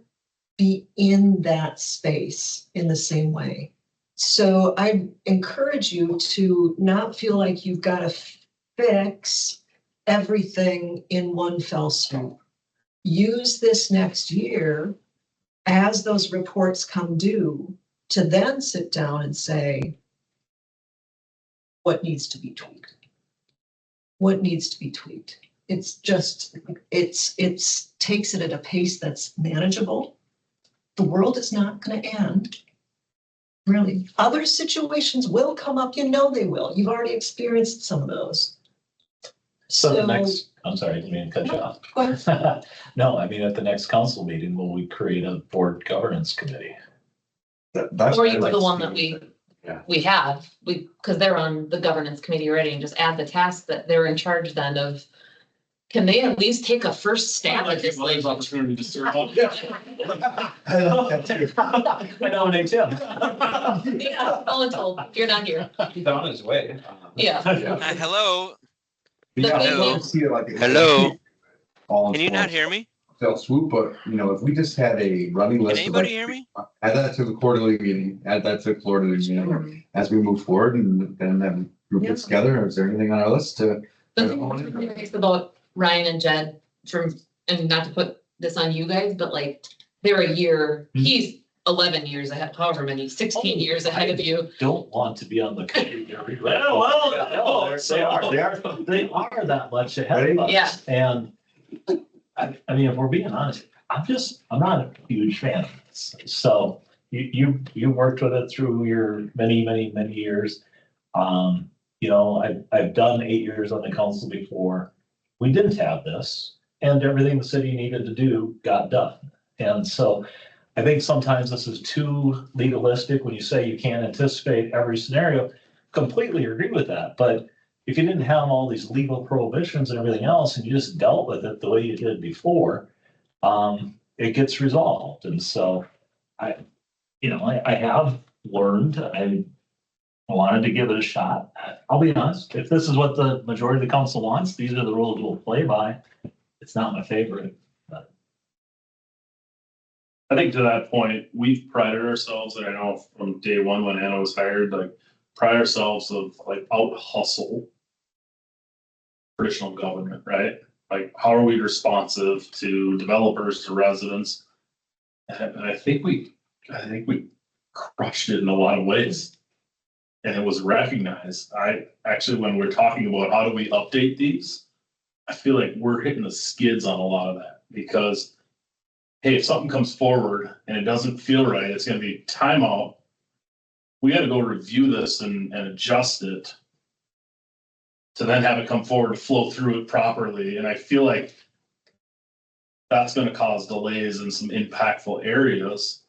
be in that space in the same way. So I encourage you to not feel like you've got to fix everything in one fell swoop. Use this next year as those reports come due to then sit down and say, what needs to be tweaked? What needs to be tweaked? It's takes it at a pace that's manageable. The world is not going to end. Really. Other situations will come up. You know they will. You've already experienced some of those. So the next, I'm sorry, I didn't mean to cut you off. Go ahead. No, I mean, at the next council meeting, will we create a board governance committee? That's Or what you I'd do like the to one see. that Yeah. we have, because they're on the governance committee already, and just add the task that they're in charge then of, can they at least take a first stab at this? Opportunity to serve on. I love that too. I nominate Tim. Yeah, voluntold, you're not here. He's on his way. Yeah. Hello, Yeah, I'd Hello. love to see it like. Hello. All can you not hear me? Fell swoop, but if we just had a running Can list. of, anybody like, hear me? Add that to the quarterly meeting, add that to the quarterly meeting as we move forward and then group Yeah. it together. Is there anything on our list to? The thing that's really nice about Ryan and Jed and not to put this on you guys, but like, they're a year, he's 11 years ahead, however many, 16 years ahead of you. Don't want to be on the committee. Well, they are that much ahead of us. Yeah. And I mean, if we're being honest, I'm not a huge fan of this. So you worked with it through your many years. I've done 8 years on the council before. We didn't have this, and everything the city needed to do got done. And so I think sometimes this is too legalistic when you say you can't anticipate every scenario. Completely agree with that. But if you didn't have all these legal prohibitions and everything else, and you just dealt with it the way you did before, it gets resolved. And so I have learned, I wanted to give it a shot. I'll be honest, if this is what the majority of the council wants, these are the rules we'll play by. It's not my favorite. I think to that point, we've prided ourselves, and I know from day one when Anna was hired, like pride ourselves of like out hustle traditional government, right? Like, how are we responsive to developers, to residents? And I think we crushed it in a lot of ways. And it was recognized. When we're talking about how do we update these, I feel like we're hitting the skids on a lot of that because, hey, if something comes forward and it doesn't feel right, it's going to be timeout. We got to go review this and adjust it to then have it come forward to flow through it properly. And I feel like that's going to cause delays in some impactful areas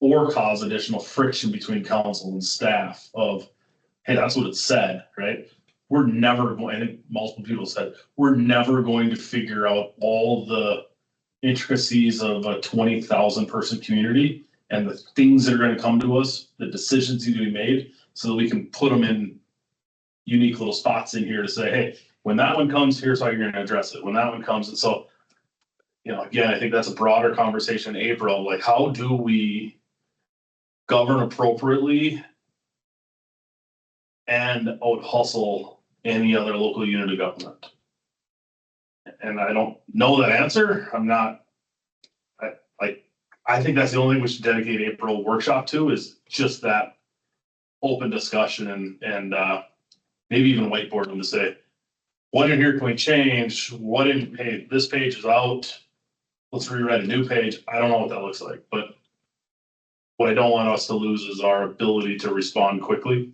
or cause additional friction between council and staff of, hey, that's what it said, right? We're never going, I think multiple people said, we're never going to figure out all the intricacies of a 20,000 person community and the things that are going to come to us, the decisions need to be made so that we can put them in unique little spots in here to say, hey, when that one comes, here's how you're going to address it. When that one comes. And so, again, I think that's a broader conversation in April. Like, how do we govern appropriately and out hustle any other local unit of government? And I don't know that answer. I'm not I think that's the only thing we should dedicate April workshop to is just that open discussion and maybe even whiteboard them to say, what in here can we change? What in, hey, this page is out. Let's rewrite a new page. I don't know what that looks like, but what I don't want us to lose is our ability to respond quickly.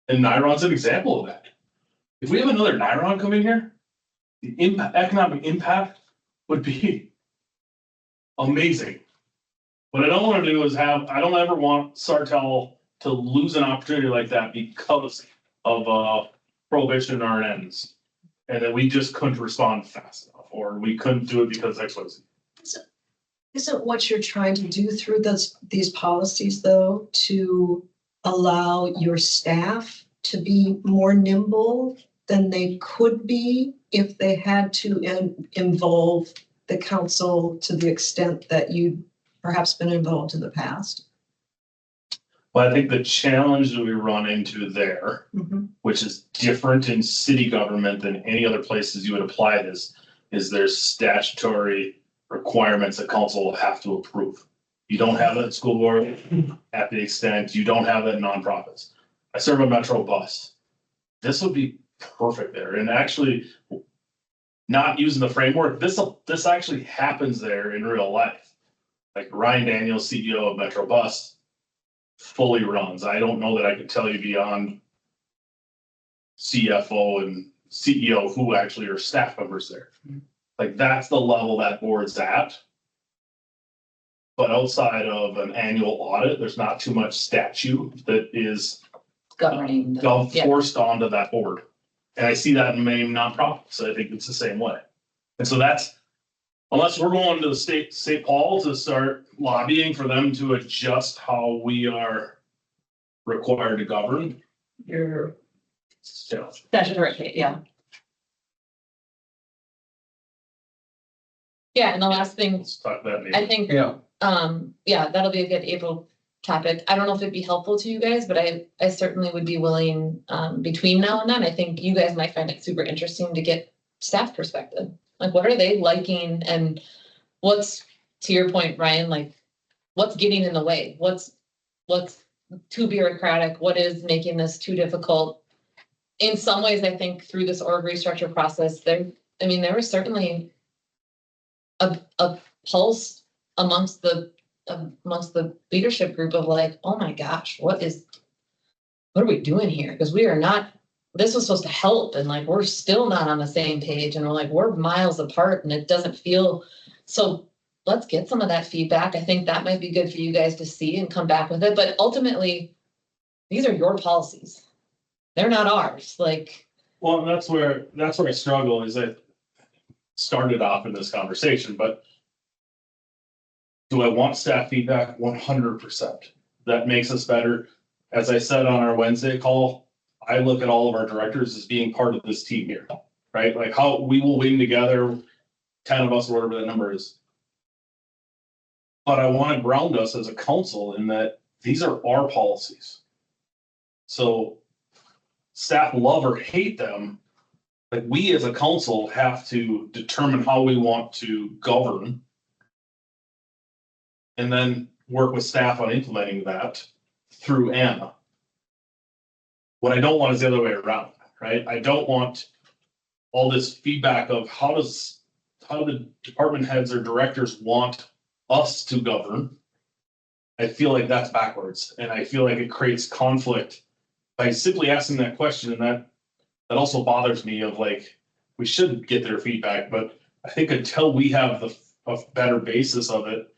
And Niron's an example of that. If we have another Niron come in here, the economic impact would be amazing. What I don't want to do is I don't ever want Sartell to lose an opportunity like that because of prohibition or ends. And that we just couldn't respond fast enough, or we couldn't do it because X, Y, Z. Isn't what you're trying to do through these policies, though, to allow your staff to be more nimble than they could be if they had to involve the council to the extent that you'd perhaps been involved in the past? Well, I think the challenge that we run into there, which is different in city government than any other places you would apply this, is there's statutory requirements that council will have to approve. You don't have that in school board at the extent, you don't have that in nonprofits. I serve a Metro bus. This would be perfect there. And actually, not using the framework, this actually happens there in real life. Like Ryan Daniels, CEO of Metro Bus, fully runs. I don't know that I could tell you beyond CFO and CEO who actually are staff members there. Like that's the level that board's at. But outside of an annual audit, there's not too much statute that is Governing. forced onto that board. And I see that in many nonprofits. I think it's the same way. And so that's, unless we're going to the St. Paul to start lobbying for them to adjust how we are required to govern. Your Statutory, yeah. Yeah, and the last thing, Let's talk that maybe. I think, yeah, that'll be a good April topic. I don't know if it'd be helpful to you guys, but I certainly would be willing, between now and then, I think you guys might find it super interesting to get staff perspective. Like, what are they liking and what's, to your point, Ryan, like, what's getting in the way? What's too bureaucratic? What is making this too difficult? In some ways, I think through this org restructure process, there was certainly a pulse amongst the leadership group of like, oh my gosh, what are we doing here? Because we are not, this was supposed to help and like, we're still not on the same page and we're like, we're miles apart and it doesn't feel, so let's get some of that feedback. I think that might be good for you guys to see and come back with it. But ultimately, these are your policies. They're not ours. Like, Well, that's where I struggle is I started off in this conversation, but do I want staff feedback? 100%. That makes us better. As I said on our Wednesday call, I look at all of our directors as being part of this team here, right? Like how we will win together, 10 of us or whatever that number is. But I want to ground us as a council in that these are our policies. So staff love or hate them, like we as a council have to determine how we want to govern. And then work with staff on implementing that through Anna. What I don't want is the other way around, right? I don't want all this feedback of how do the department heads or directors want us to govern? I feel like that's backwards and I feel like it creates conflict by simply asking that question. And that also bothers me of like, we should get their feedback, but I think until we have a better basis of it,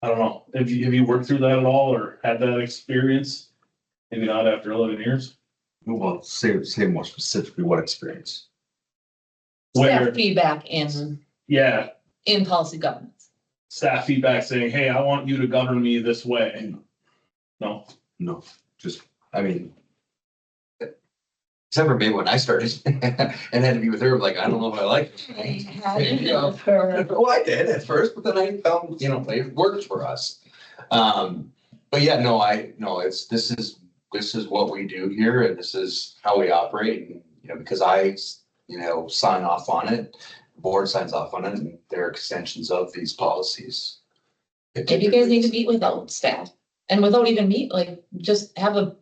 I don't know. Have you worked through that at all or had that experience? Maybe not after 11 years. Well, say more specifically what experience. staff feedback in policy governance. Staff feedback saying, hey, I want you to govern me this way. No. No, just, I mean, except for maybe when I started and had to be with her, I'm like, I don't know if I like it. Well, I did at first, but then I found, it worked for us. But yeah, this is what we do here and this is how we operate. And, because I, sign off on it, the board signs off on it and they're extensions of these policies. Maybe you guys need to meet without staff and without even meet, like, just have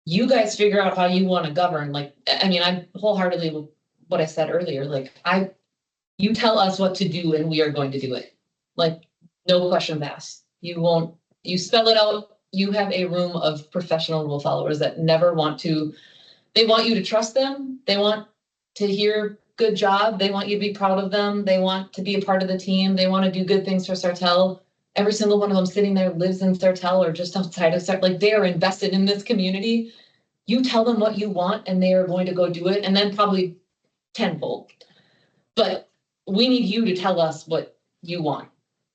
you guys figure out how you want to govern. Like, I mean, I'm wholeheartedly with what I said earlier, like, you tell us what to do and we are going to do it. Like, no questions asked. You spell it out. You have a room of professional rule followers that never they want you to trust them. They want to hear good job. They want you to be proud of them. They want to be a part of the team. They want to do good things for Sartell. Every single one of them sitting there lives in Sartell or just outside of Sartell. Like, they are invested in this community. You tell them what you want and they are going to go do it, and then probably tenfold. But we need you to tell us what you want.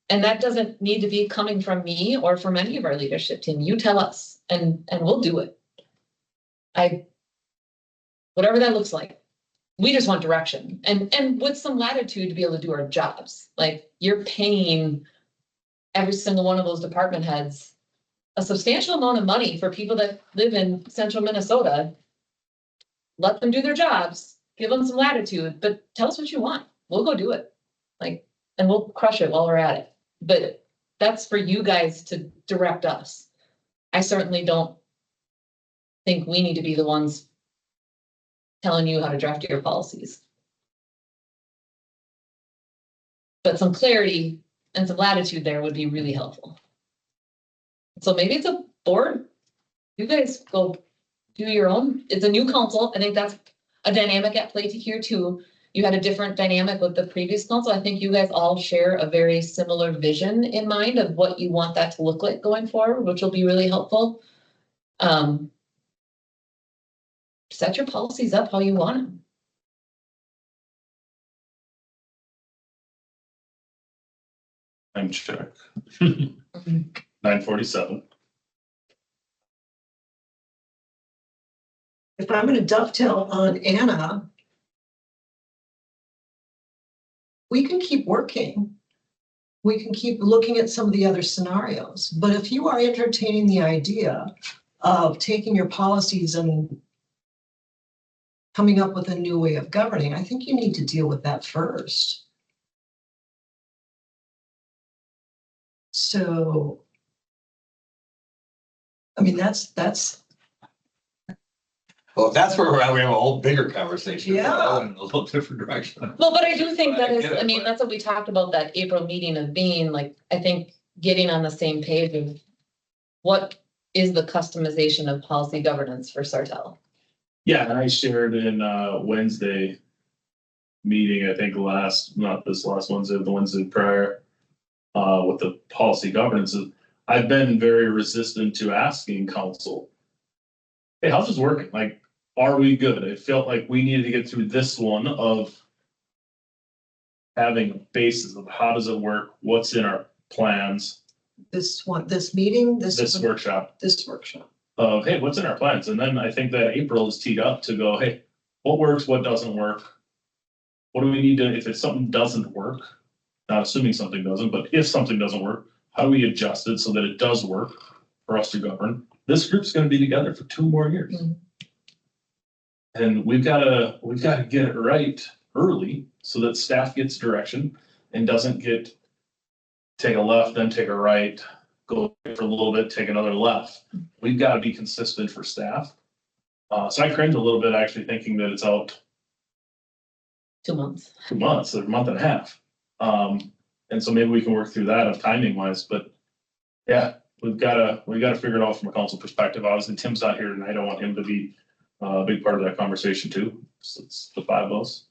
And that doesn't need to be coming from me or from any of our leadership team. You tell us and we'll do it. Whatever that looks like. We just want direction and with some latitude to be able to do our jobs. Like, you're paying every single one of those department heads a substantial amount of money for people that live in central Minnesota. Let them do their jobs, give them some latitude, but tell us what you want. We'll go do it. Like, and we'll crush it while we're at it. But that's for you guys to direct us. I certainly don't think we need to be the ones telling you how to draft your policies. But some clarity and some latitude there would be really helpful. So maybe it's a board. You guys go do your own. It's a new council. I think that's a dynamic at play here too. You had a different dynamic with the previous council. I think you guys all share a very similar vision in mind of what you want that to look like going forward, which will be really helpful. Set your policies up how you want them. Time check. 9:47. If I'm gonna dovetail on Anna, we can keep working. We can keep looking at some of the other scenarios, but if you are entertaining the idea of taking your policies and coming up with a new way of governing, I think you need to deal with that first. So, I mean, that's, Well, if that's where we're at, we have a whole bigger conversation. Yeah. That went in a little different direction. Well, but I do think that I is, get it, I mean, but- that's what we talked about that April meeting of being like, I think getting on the same page of what is the customization of policy governance for Sartell. Yeah, and I shared in Wednesday meeting, I think not this last Wednesday, the Wednesday prior, with the policy governance. I've been very resistant to asking council, hey, how's this working? Like, are we good? It felt like we needed to get through this one of having a basis of how does it work? What's in our plans? this meeting, This workshop of, hey, what's in our plans? And then I think that April is teed up to go, hey, what works, what doesn't work? What do we need to, if something doesn't work, not assuming something doesn't, but if something doesn't work, how do we adjust it so that it does work for us to govern? This group's gonna be together for 2 more years. Mhm. And we've gotta get it right early so that staff gets direction and doesn't take a left, then take a right, go for a little bit, take another left. We've gotta be consistent for staff. So I cringe a little bit actually thinking that it's out 2 months. 2 months, or a month and a half. And so maybe we can work through that of timing wise, but yeah, we gotta figure it out from a council perspective. Obviously, Tim's not here tonight. I want him to be a big part of that conversation too. So it's the 5 of us.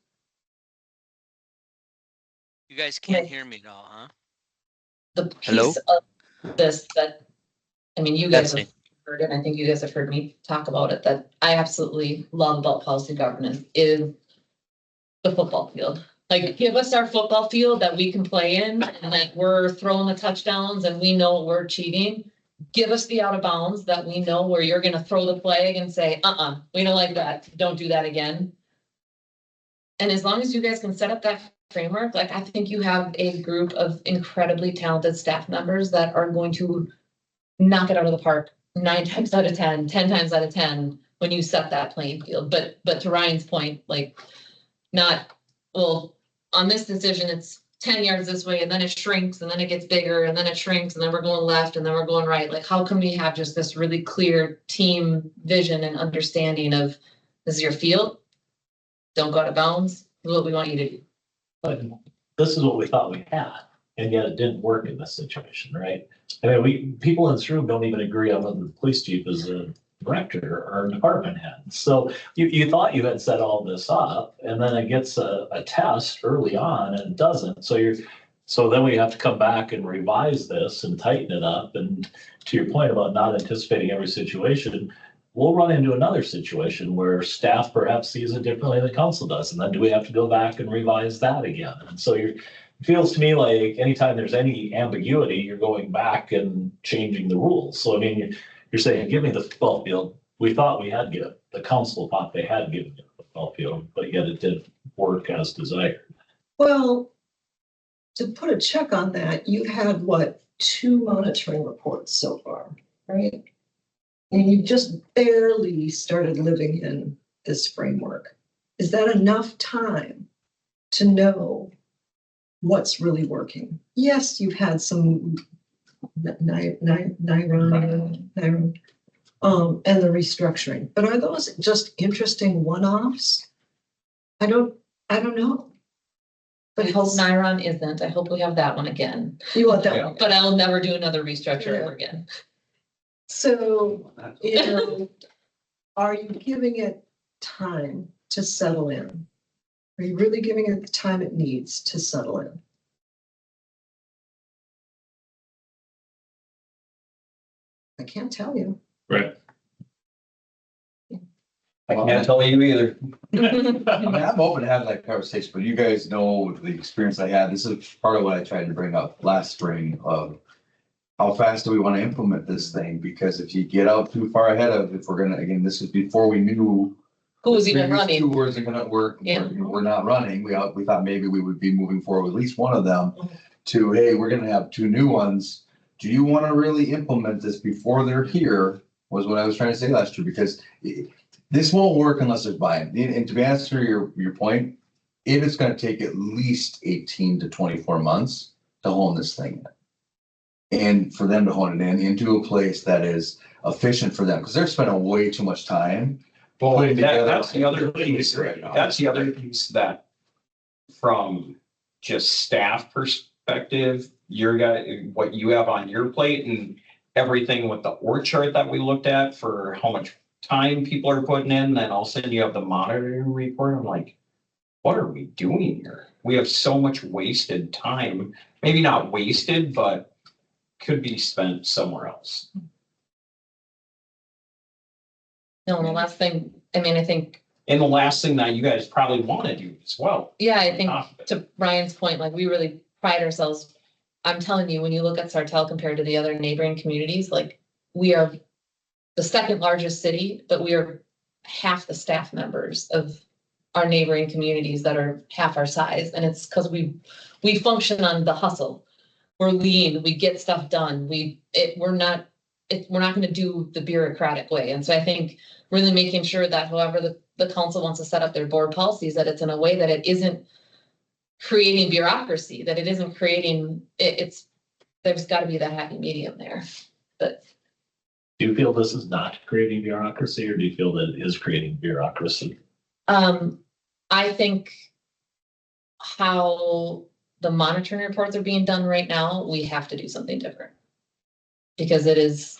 You guys can't hear me at all, huh? The Hello? piece of this that, I mean, you guys That's have heard it, and I think you guys have heard me talk about it, that I absolutely love about policy governance is the football field. Like, give us our football field that we can play in and that we're throwing the touchdowns and we know we're cheating. Give us the out of bounds that we know where you're gonna throw the flag and say, we don't like that. Don't do that again. And as long as you guys can set up that framework, like, I think you have a group of incredibly talented staff members that are going to knock it out of the park 9 times out of 10, 10 times out of 10 when you set that playing field. But to Ryan's point, like, not, well, on this decision, it's 10 yards this way and then it shrinks and then it gets bigger and then it shrinks and then we're going left and then we're going right. Like, how can we have just this really clear team vision and understanding of this is your field? Don't go out of bounds. This is what we want you to do. But this is what we thought we had, and yet it didn't work in this situation, right? I mean, people in this room don't even agree on whether the police chief is a director or a department head. So you thought you had set all this up, and then it gets a test early on and it doesn't. So then we have to come back and revise this and tighten it up. And to your point about not anticipating every situation, we'll run into another situation where staff perhaps sees it differently than council does. And then do we have to go back and revise that again? And so it feels to me like anytime there's any ambiguity, you're going back and changing the rules. So, I mean, you're saying, give me the football field. We thought we had given, the council thought they had given you the football field, but yet it didn't work as desired. Well, to put a check on that, you've had what, 2 monitoring reports so far, right? And you just barely started living in this framework. Is that enough time to know what's really working? Yes, you've had some NIRON, and the restructuring, but are those just interesting one-offs? I don't know. I hope NIRON isn't. I hope we have that one again. You want that Yeah. one? But I'll never do another restructure ever again. So, are you giving it time to settle in? Are you really giving it the time it needs to settle in? I can't tell you. Right. I can't tell you either. I mean, I'm open to having that conversation, but you guys know the experience I had. This is part of what I tried to bring up last spring of how fast do we want to implement this thing? Because if you get out too far ahead of, if we're gonna, again, this is before we knew. Who was even previous running? Two words are gonna work. Yeah. We're not running. We thought maybe we would be moving forward with at least one of them to, hey, we're gonna have 2 new ones. Do you want to really implement this before they're here? Was what I was trying to say last year, because this won't work unless there's buy-in. And to be honest to your point, it is gonna take at least 18 to 24 months to hone this thing in. And for them to hone it in into a place that is efficient for them, because they're spending way too much time. Well, putting together that's the other a piece, right now. that's the other piece that from just staff perspective, what you have on your plate and everything with the org chart that we looked at for how much time people are putting in, then all of a sudden you have the monitoring report. I'm like, what are we doing here? We have so much wasted time, maybe not wasted, but could be spent somewhere else. No, and the last thing, I mean, I think, And the last thing that you guys probably want to do as well. yeah, I think to Ryan's point, like, we really pride ourselves. I'm telling you, when you look at Sartell compared to the other neighboring communities, like, we are the second largest city, but we are half the staff members of our neighboring communities that are half our size. And it's because we function on the hustle. We're lean, we get stuff done. We're not going to do the bureaucratic way. And so I think really making sure that however the council wants to set up their board policies, that it's in a way that it isn't creating bureaucracy, that it isn't creating, there's got to be that happy medium there. But Do you feel this is not creating bureaucracy, or do you feel that it is creating bureaucracy? I think how the monitoring reports are being done right now, we have to do something different. Because it is,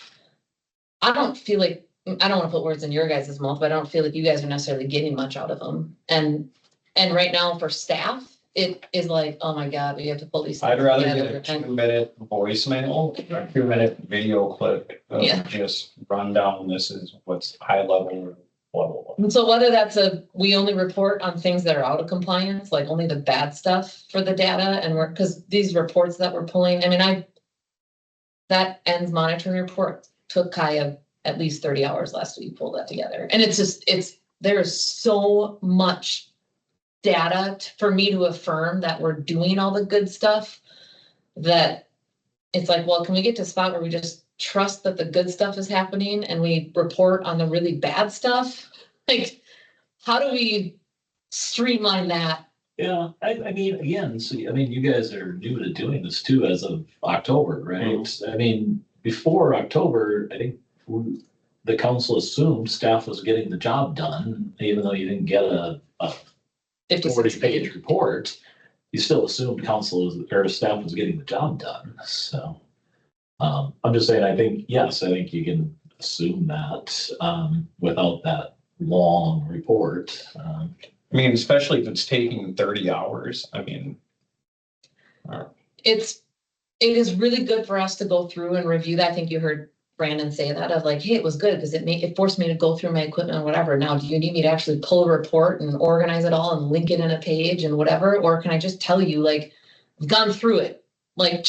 I don't want to put words in your guys' mouth, but I don't feel like you guys are necessarily getting much out of them. And right now for staff, it is like, oh my God, we have to pull these. I'd things rather together. get a 2-minute voicemail, or a 2-minute video clip Yeah. of just run down, this is what's high level, blah, blah, blah. And so whether that's we only report on things that are out of compliance, like only the bad stuff for the data, and because these reports that we're pulling, I mean, that ends monitoring report took Kaya at least 30 hours last week to pull that together. And there is so much data for me to affirm that we're doing all the good stuff, that it's like, well, can we get to a spot where we just trust that the good stuff is happening and we report on the really bad stuff? Like, how do we streamline that Yeah, I mean, again, so, I mean, you guys are new to doing this too as of October, right? I mean, before October, I think the council assumed staff was getting the job done, even though you didn't get a 40-page report. You still assumed or staff was getting the job done, so. I'm just saying, I think you can assume that, without that long report. I mean, especially if it's taking 30 hours, I mean. It is really good for us to go through and review that. I think you heard Brandon say that of like, hey, it was good because it forced me to go through my equipment and whatever. Now, do you need me to actually pull a report and organize it all and link it in a page and whatever? Or can I just tell you, like, I've gone through it, like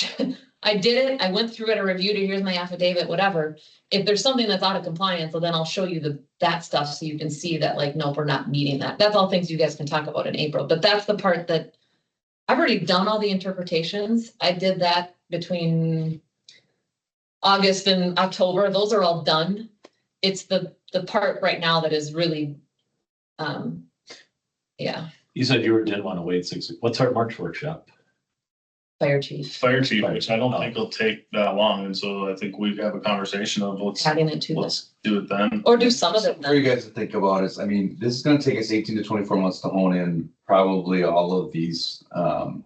I did it, I went through it, I reviewed it, here's my affidavit, whatever. If there's something that's out of compliance, well, then I'll show you that stuff so you can see that, like, nope, we're not meeting that. That's all things you guys can talk about in April, but that's the part that I've already done all the interpretations. I did that between August and October. Those are all done. It's the part right now that is really, yeah, You said you didn't want to wait 6 weeks. What's our March workshop? fire chief, Which I don't think will take that long, and so I think we have a conversation of adding it to this, let's do it then. or do some of it. For you guys to think about is, I mean, this is gonna take us 18 to 24 months to hone in probably all of these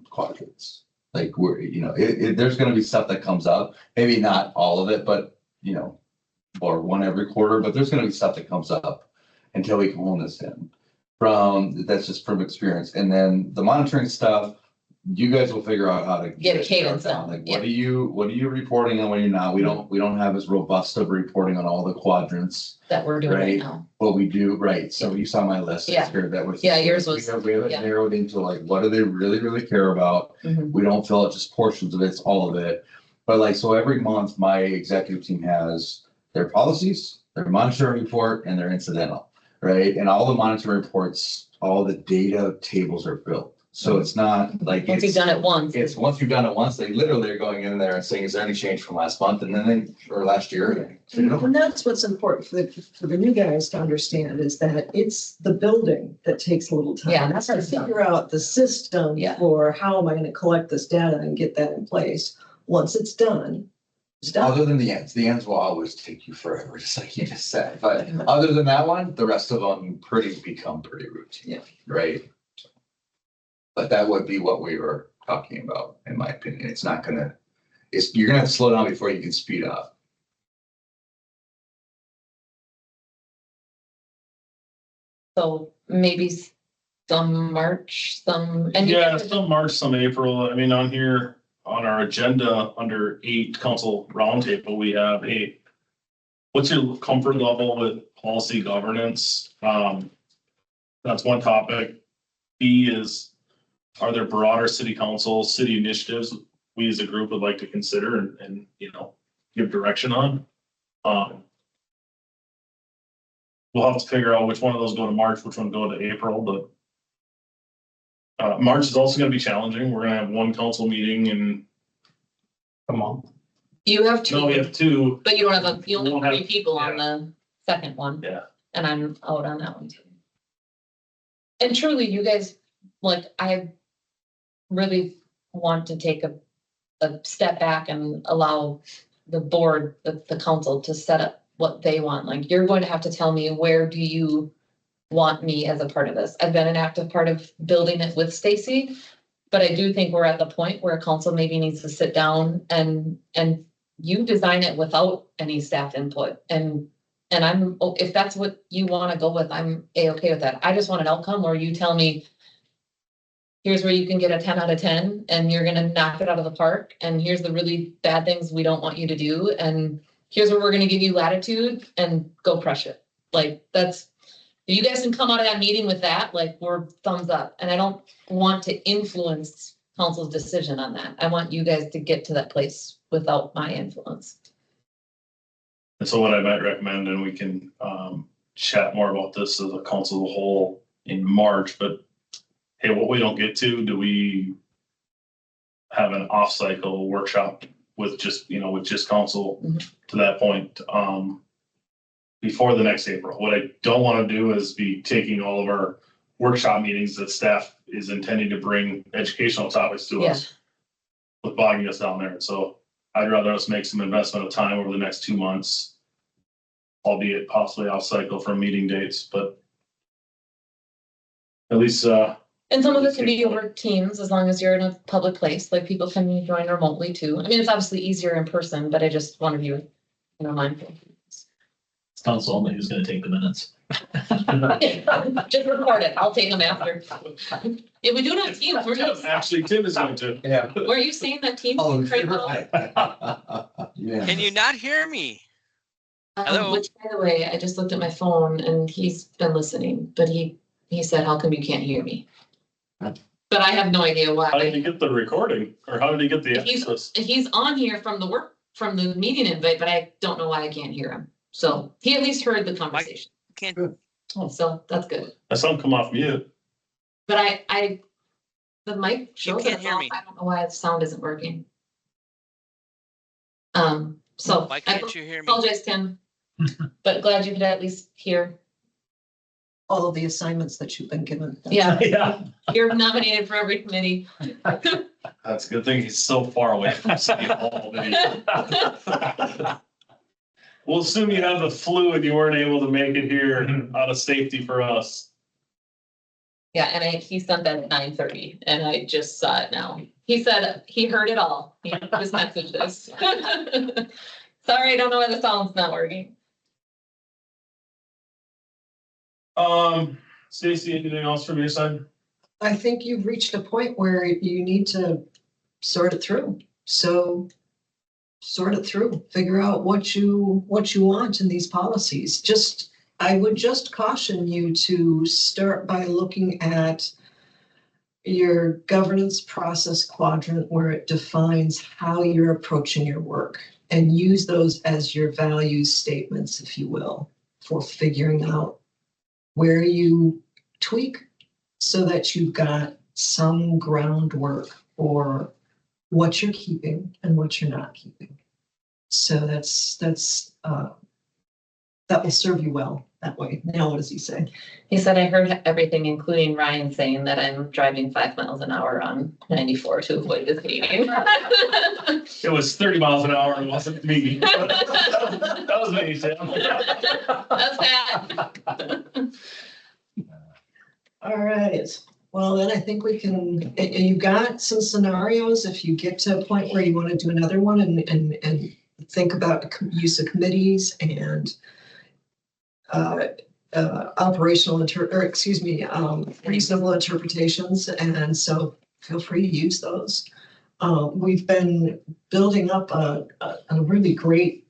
quadrants. Like there's gonna be stuff that comes up, maybe not all of it, but or one every quarter, but there's gonna be stuff that comes up until we can hone this in. That's just from experience. And then the monitoring stuff, you guys will figure out how to Get a cadence down. Like, what are you reporting on when you're not? We don't have as robust of reporting on all the quadrants. That we're doing right Right. now. What we do, right, so you saw my list. Yeah. Here, that was. Yeah, yours was- We have it yeah. narrowed into like, what do they really, really care about? Mhm. We don't fill out just portions of it, it's all of it. But like, so every month, my executive team has their policies, their monitoring report, and their incidental, right? And all the monitoring reports, all the data tables are built. So it's not like. Once you've done it once. It's once you've done it once, they literally are going in there and saying, is there any change from last month? And then or last year. And that's what's important for the new guys to understand is that it's the building that takes a little time. Yeah, that's To our stuff. figure out the system Yeah. for how am I gonna collect this data and get that in place. Once it's done, it's done. Other than the ends will always take you forever, just like you just said. But other than that one, the rest of them become pretty routine. Yeah. Right? But that would be what we were talking about, in my opinion. You're gonna have to slow down before you can speed up. So maybe some March, and Yeah, some March, some April. I mean, on here, on our agenda, under 8 council roundtable, we have, hey, what's your comfort level with policy governance? That's one topic. B is, are there broader city council, city initiatives we as a group would like to consider and give direction on? We'll have to figure out which one of those go to March, which one go to April, but March is also gonna be challenging. We're gonna have one council meeting and Come on. you have no, we two, have 2. but you don't have you only We'll have have- 3 people on the second one. Yeah. And I'm out on that one too. And truly, you guys, like, I really want to take a step back and allow the board, the council to set up what they want. Like, you're going to have to tell me, where do you want me as a part of this? I've been an active part of building it with Stacy, but I do think we're at the point where council maybe needs to sit down and you design it without any staff input. And if that's what you want to go with, I'm A-okay with that. I just want an outcome where you tell me, here's where you can get a 10 out of 10 and you're gonna knock it out of the park. And here's the really bad things we don't want you to do. And here's where we're gonna give you latitude and go crush it. Like, if you guys can come out of that meeting with that, like, we're thumbs up. And I don't want to influence council's decision on that. I want you guys to get to that place without my influence. And so what I might recommend, and we can chat more about this as a council as a whole in March, but hey, what we don't get to, do we have an off-cycle workshop with just council to that point before the next April? What I don't want to do is be taking all of our workshop meetings that staff is intending to bring educational topics to us. With bogging us down there. So I'd rather us make some investment of time over the next 2 months. Albeit possibly off cycle from meeting dates, but at least, And some of it can be over Teams, as long as you're in a public place, like people can join remotely too. I mean, it's obviously easier in person, but I just wanted you, mindful. Council only who's gonna take the minutes. Just record it. I'll take them after. If we do it on Teams, we're just, actually Tim is going to. Yeah. were you saying that Teams? Oh, is great sure. now? Yeah. Can you not hear me? Hello? Which, by the way, I just looked at my phone and he's been listening, but he said, how come you can't hear me? But I have no idea How did why. he get the recording or how did he get the access? He's on here from the meeting invite, but I don't know why I can't hear him. So he at least heard the conversation. Can't, So that's good. I saw him come off mute. But the mic shows can't it hear off. me. I don't know why the sound isn't working. So why I can't you hear me? apologize, Tim. But glad you could at least hear. All of the assignments that you've been given. Yeah, Yeah. you're nominated for every committee. That's a good thing he's so far away from City Hall that he. We'll assume you have the flu and you weren't able to make it here out of safety for us. Yeah, and he sent that at 9:30 and I just saw it now. He said he heard it all. He just messaged us. Sorry, I don't know why the sound's not working. Stacy, anything else from your side? I think you've reached a point where you need to sort it through. So sort it through, figure out what you want in these policies. I would just caution you to start by looking at your governance process quadrant where it defines how you're approaching your work and use those as your values statements, if you will, for figuring out where you tweak so that you've got some groundwork for what you're keeping and what you're not keeping. So that will serve you well that way. Now, what does he say? He said, I heard everything, including Ryan saying that I'm driving 5 miles an hour on 94 to avoid this meeting. It was 30 miles an hour and it wasn't me. That was me, Tim. That's bad. All right. Well, then I think we can, you've got some scenarios. If you get to a point where you want to do another one and think about use of committees and reasonable interpretations. And so feel free to use those. We've been building up a really great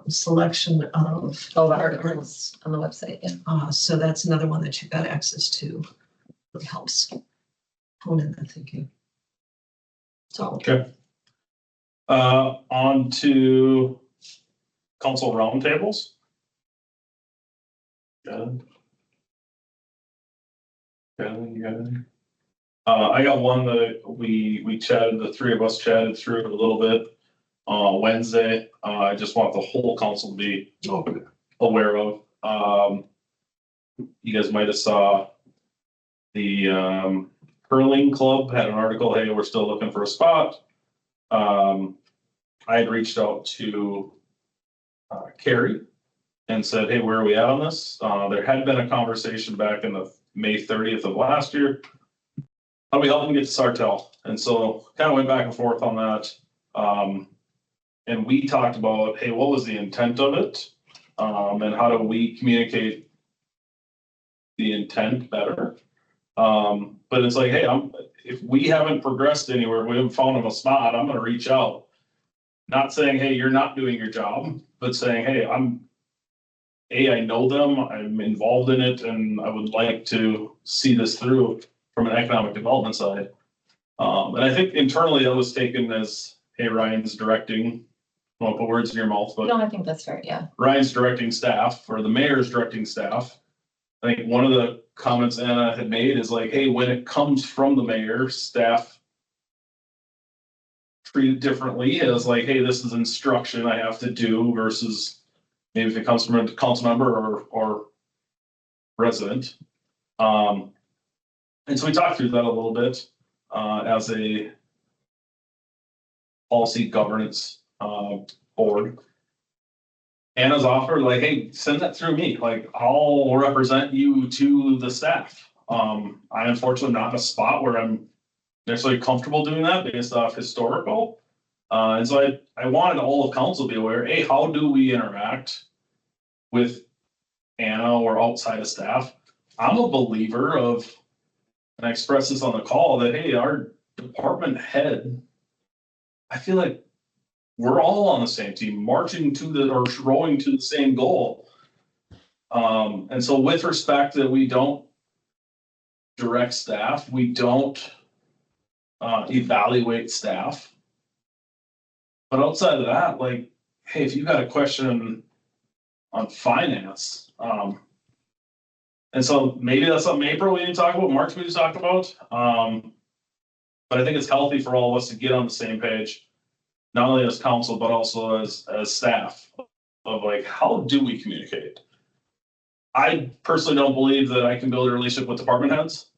selection of All the articles on the website, yeah. so that's another one that you've got access to. It helps hone in that thinking. So, Okay. On to council roundtables. Good. Good, you got any? I got one that we chatted, the three of us chatted through it a little bit Wednesday. I just want the whole council to be aware of. You guys might have saw the curling club had an article, hey, we're still looking for a spot. I had reached out to Carrie and said, hey, where are we at on this? There had been a conversation back in the May 30th of last year. How do we help them get to Sartell? And so kind of went back and forth on that. And we talked about, hey, what was the intent of it? And how do we communicate the intent better? But it's like, hey, if we haven't progressed anywhere, we haven't found them a spot, I'm gonna reach out. Not saying, hey, you're not doing your job, but saying, hey, I know them, I'm involved in it, and I would like to see this through from an economic development side. And I think internally that was taken as, hey, Ryan's directing, I won't put words in your mouth, but No, I think that's fair, yeah. Ryan's directing staff, or the mayor's directing staff. I think one of the comments Anna had made is like, hey, when it comes from the mayor, staff treat it differently as like, hey, this is instruction I have to do versus maybe if it comes from a council member or resident. And so we talked through that a little bit, as a policy governance, board. Anna's offered like, hey, send that through me, like I'll represent you to the staff. I unfortunately not in a spot where I'm necessarily comfortable doing that based off historical. And so I wanted all of council to be aware, hey, how do we interact with Anna or outside of staff? I'm a believer of, and I expressed this on the call, that, hey, our department head, I feel like we're all on the same team, marching to the, or rowing to the same goal. And so with respect that we don't direct staff, we don't evaluate staff. But outside of that, like, hey, if you've got a question on finance, and so maybe that's something April we need to talk about, March we need to talk about. But I think it's healthy for all of us to get on the same page, not only as council, but also as staff, of like, how do we communicate? I personally don't believe that I can build a relationship with department heads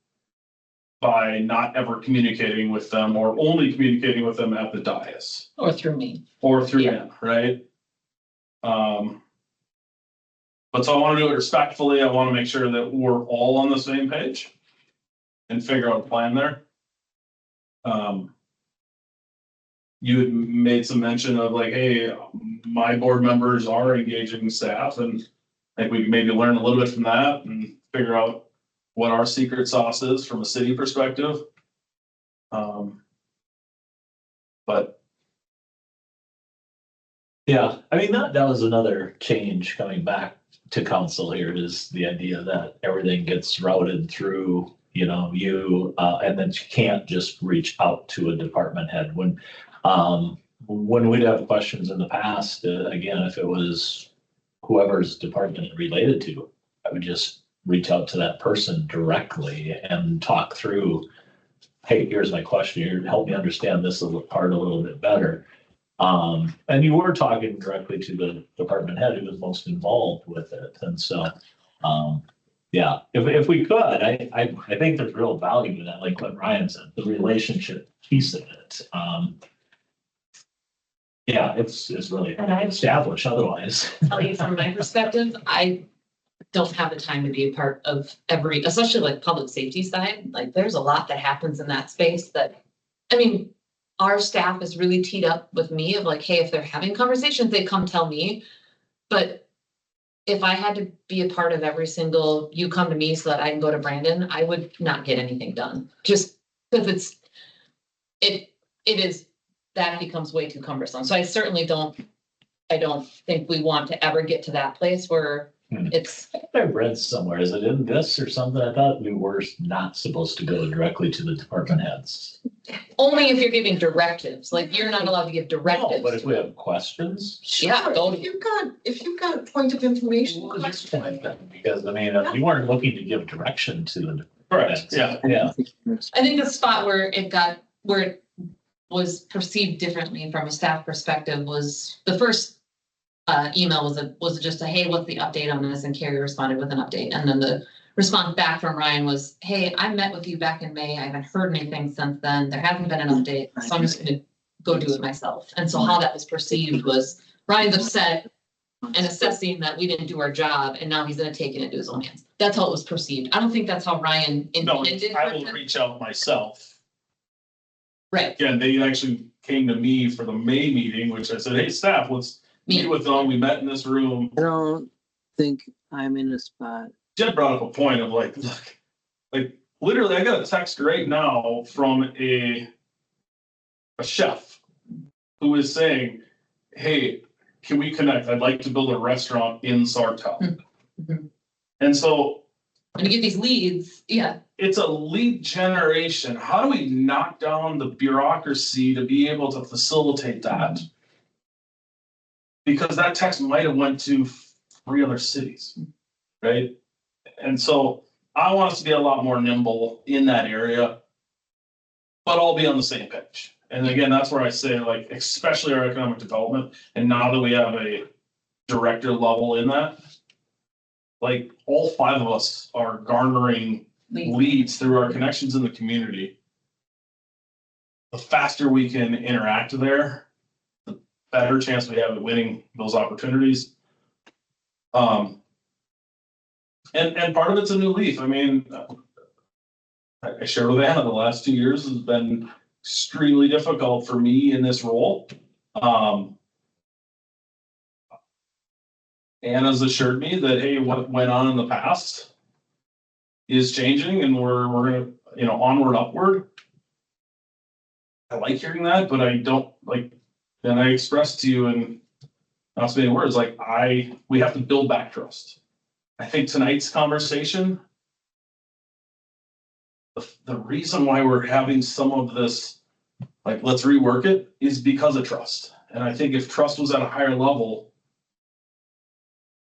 by not ever communicating with them, or only communicating with them at the dais. Or through me. Or through Yeah. them, right? But so I want to do it respectfully. I want to make sure that we're all on the same page and figure out a plan there. You had made some mention of like, hey, my board members are engaging staff, and I think we can maybe learn a little bit from that and figure out what our secret sauce is from a city perspective. But Yeah, I mean, that was another change coming back to council here, is the idea that everything gets routed through, you know, you, and then you can't just reach out to a department head. When we'd have questions in the past, again, if it was whoever's department it related to, I would just reach out to that person directly and talk through, hey, here's my question here, help me understand this part a little bit better. And you were talking directly to the department head who was most involved with it. And so, yeah, if we could, I think there's real value in that, like what Ryan said, the relationship piece of it. Yeah, it's really And I- established otherwise. Tell you from my perspective, I don't have the time to be a part of every, especially like public safety side. Like there's a lot that happens in that space that, I mean, our staff is really teed up with me of like, hey, if they're having conversations, they come tell me. But if I had to be a part of every single, you come to me so that I can go to Brandon, I would not get anything done. Just because it is, that becomes way too cumbersome. So I certainly don't think we want to ever get to that place where it's. I read somewhere, is it in this or something? I thought we were not supposed to go directly to the department heads. Only if you're giving directives, like you're not allowed to give No, directives. but if we have questions. Yeah, Sure, go- if you've got a point of information, Well, just question. like that, because I mean, you weren't looking to give direction to the. correct, yeah. Yeah, I think the spot where it was perceived differently from a staff perspective was the first email was just a, hey, what's the update on this? And Carrie responded with an update. And then the response back from Ryan was, hey, I met with you back in May. I haven't heard anything since then. There hasn't been an update. So I'm just gonna go do it myself. And so how that was perceived was Ryan's upset and assessing that we didn't do our job, and now he's gonna take it into his own hands. That's how it was perceived. I don't think that's how Ryan No, intended. I will reach out myself. Right, Again, they actually came to me for the May meeting, which I said, hey, staff, let's meet with them. We met in this room. I don't think I'm in a spot. Jen brought up a point of like, look, like literally I got a text right now from a chef who is saying, hey, can we connect? I'd like to build a restaurant in Sartell. Mhm. And so when you get these leads, yeah, it's a lead generation. How do we knock down the bureaucracy to be able to facilitate that? Because that text might have went to 3 other cities, right? And so I want us to be a lot more nimble in that area, but all be on the same page. And again, that's where I say, like, especially our economic development, and now that we have a director level in that, like, all 5 of us are garnering leads through our connections in the community, the faster we can interact there, the better chance we have at winning those opportunities. And part of it's a new leaf. I mean, I shared with Anna, the last 2 years has been extremely difficult for me in this role. Anna's assured me that, hey, what went on in the past is changing and we're gonna, onward, upward. I like hearing that, but I don't like, and I expressed to you in not so many words, like we have to build back trust. I think tonight's conversation, the reason why we're having some of this, like, let's rework it, is because of trust. And I think if trust was at a higher level,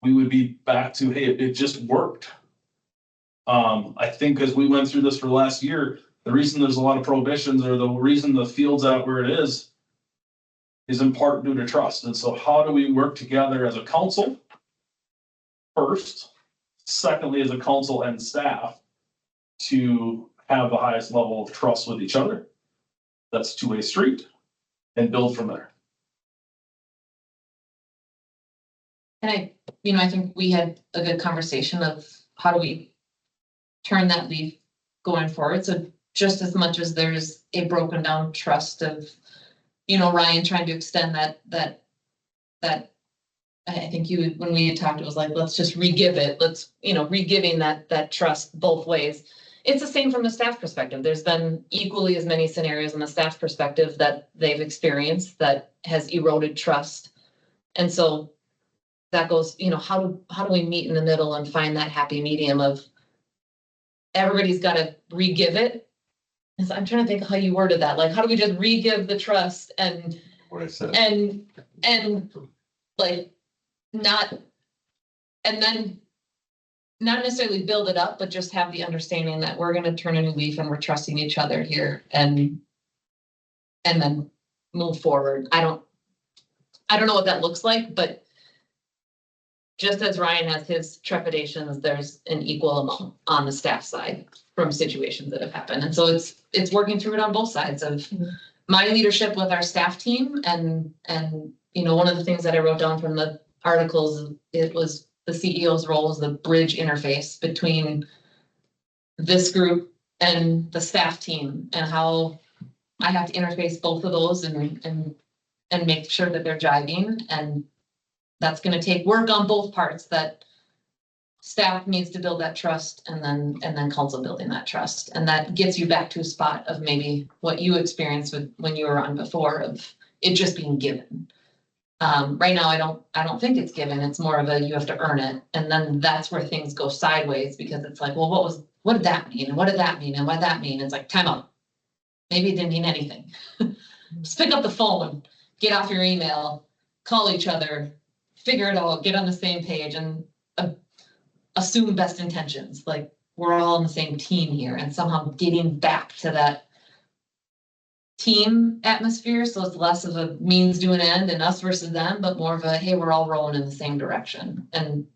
we would be back to, hey, it just worked. I think as we went through this for the last year, the reason there's a lot of prohibitions, or the reason the field's out where it is in part due to trust. And so how do we work together as a council first, secondly, as a council and staff, to have the highest level of trust with each other? That's a two-way street, and build from there. And I think we had a good conversation of how do we turn that leaf going forward. So just as much as there's a broken down trust of, Ryan trying to extend that I think when we had talked, it was like, let's just re-give it. Let's, re-giving that trust both ways. It's the same from the staff perspective. There's been equally as many scenarios in the staff perspective that they've experienced that has eroded trust. And so that goes, how do we meet in the middle and find that happy medium of everybody's got to re-give it? So I'm trying to think how you worded that. Like, how do we just re-give the trust and What I said. and like not, and then not necessarily build it up, but just have the understanding that we're going to turn a new leaf and we're trusting each other here and then move forward. I don't know what that looks like, but just as Ryan has his trepidations, there's an equal amount on the staff side from situations that have happened. And so it's working through it on both sides of my leadership with our staff team. And one of the things that I wrote down from the articles, it was the CEO's role as the bridge interface between this group and the staff team, and how I have to interface both of those and make sure that they're jiving. And that's going to take work on both parts, that staff needs to build that trust and then council building that trust. And that gets you back to a spot of maybe what you experienced with when you were on before, of it just being given. Right now, I don't think it's given. It's more of a, you have to earn it. And then that's where things go sideways, because it's like, well, what did that mean? And what did that mean? And what did that mean? It's like, time out. Maybe it didn't mean anything. Just pick up the phone, get off your email, call each other, figure it out, get on the same page, and assume best intentions. Like, we're all on the same team here, and somehow getting back to that team atmosphere. So it's less of a means to an end and us versus them, but more of a, hey, we're all rolling in the same direction. And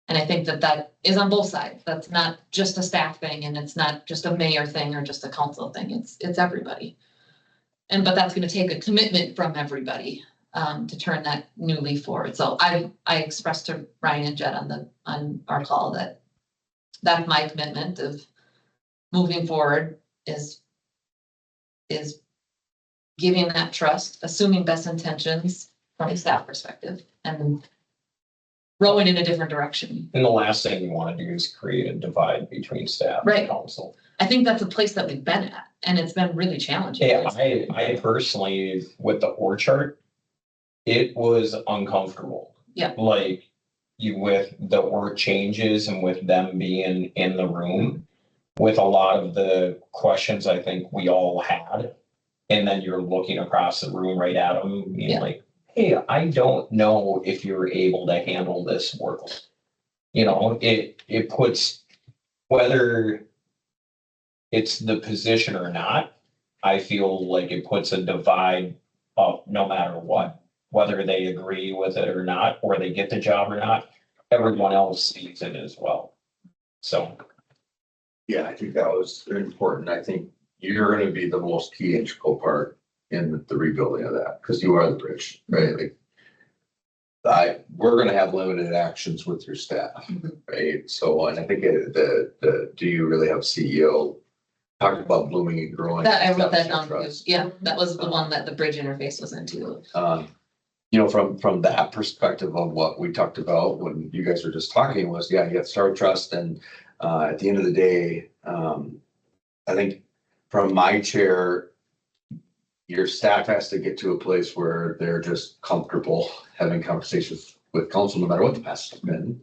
I think that is on both sides. That's not just a staff thing, and it's not just a mayor thing or just a council thing. It's everybody. But that's going to take a commitment from everybody to turn that new leaf forward. So I expressed to Ryan and Jed on our call that that's my commitment of moving forward is giving that trust, assuming best intentions from a staff perspective, and rowing in a different direction. And the last thing you want to do is create a divide between staff Right. and council. I think that's a place that we've been at, and it's been really challenging. Yeah, I personally, with the org chart, it was uncomfortable. Yeah. Like, with the org changes and with them being in the room, with a lot of the questions I think we all had. And then you're looking across the room right at them, being like, hey, I don't know if you're able to handle this work. It puts, whether it's the position or not, I feel like it puts a divide up no matter what, whether they agree with it or not, or they get the job or not, everyone else sees it as well. So Yeah, I think that was important. I think you're gonna be the most key integral part in the rebuilding of that, because you are the bridge, right? Like, we're gonna have limited actions with your staff, right? So, and I think do you really have CEO? Talk about blooming and growing. That, I wrote that down too. Trust. Yeah, that was the one that the bridge interface was into. You know, from that perspective of what we talked about when you guys were just talking was, yeah, you have Star Trust, and at the end of the day, I think from my chair, your staff has to get to a place where they're just comfortable having conversations with council, no matter what the past has been,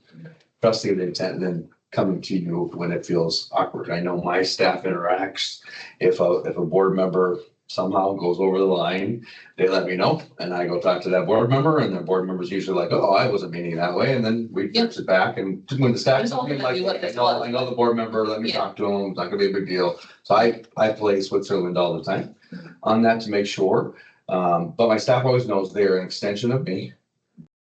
trusting the intent, and then coming to you when it feels awkward. I know my staff interacts. If a board member somehow goes over the line, they let me know, and I go talk to that board member, and the board member's usually like, "Oh, I wasn't meaning that way," and then we fix it back. And when the staff, It's ultimately like, what this was. I know the board member, let me Yeah. talk to him, it's not gonna be a big deal. So I play Switzerland all the time on that to make sure. But my staff always knows they're an extension of me,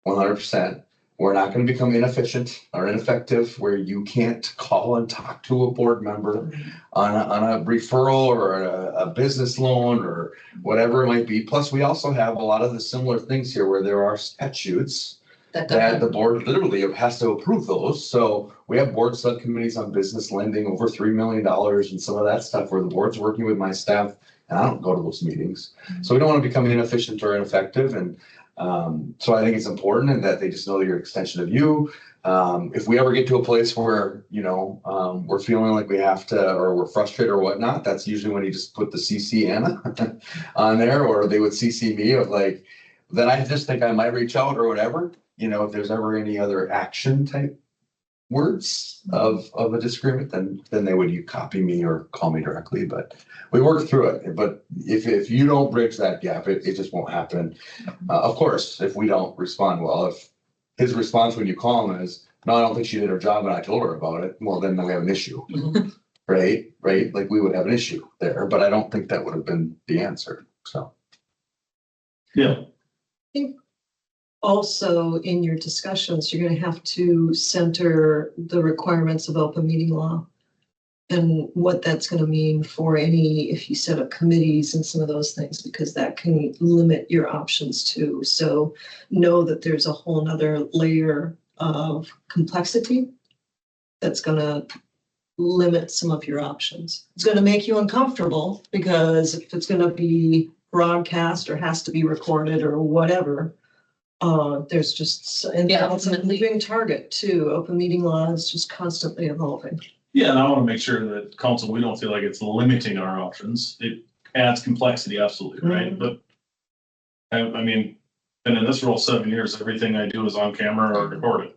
100%. We're not gonna become inefficient or ineffective where you can't call and talk to a board member on a referral or a business loan or whatever it might be. Plus, we also have a lot of the similar things here where there are statutes that the board literally has to approve those. So we have board subcommittees on business lending, over $3 million and some of that stuff where the board's working with my staff, and I don't go to those meetings. So we don't want to become inefficient or ineffective. And so I think it's important and that they just know that you're an extension of you. If we ever get to a place where, you know, we're feeling like we have to, or we're frustrated or whatnot, that's usually when you just put the CC Anna on there, or they would CC me of like, then I just think I might reach out or whatever, you know, if there's ever any other action type words of a disagreement, then they would, you copy me or call me directly, but we work through it. But if you don't bridge that gap, it just won't happen. Of course, if we don't respond well, if his response when you call him is, "No, I don't think she did her job and I told her about it," well, then we have an issue. Right? Like we would have an issue there, but I don't think that would have been the answer, so. Yeah. Also, in your discussions, you're gonna have to center the requirements of open meeting law and what that's gonna mean for any, if you set up committees and some of those things, because that can limit your options too. So know that there's a whole nother layer of complexity that's gonna limit some of your options. It's gonna make you uncomfortable because if it's gonna be broadcast or has to be recorded or whatever, there's just, and Yeah, it's a ultimately. moving target too. Open meeting law is just constantly evolving. Yeah, and I want to make sure that council, we don't feel like it's limiting our options. It adds complexity, absolutely, right? But I mean, been in this role 7 years, everything I do is on camera or recorded.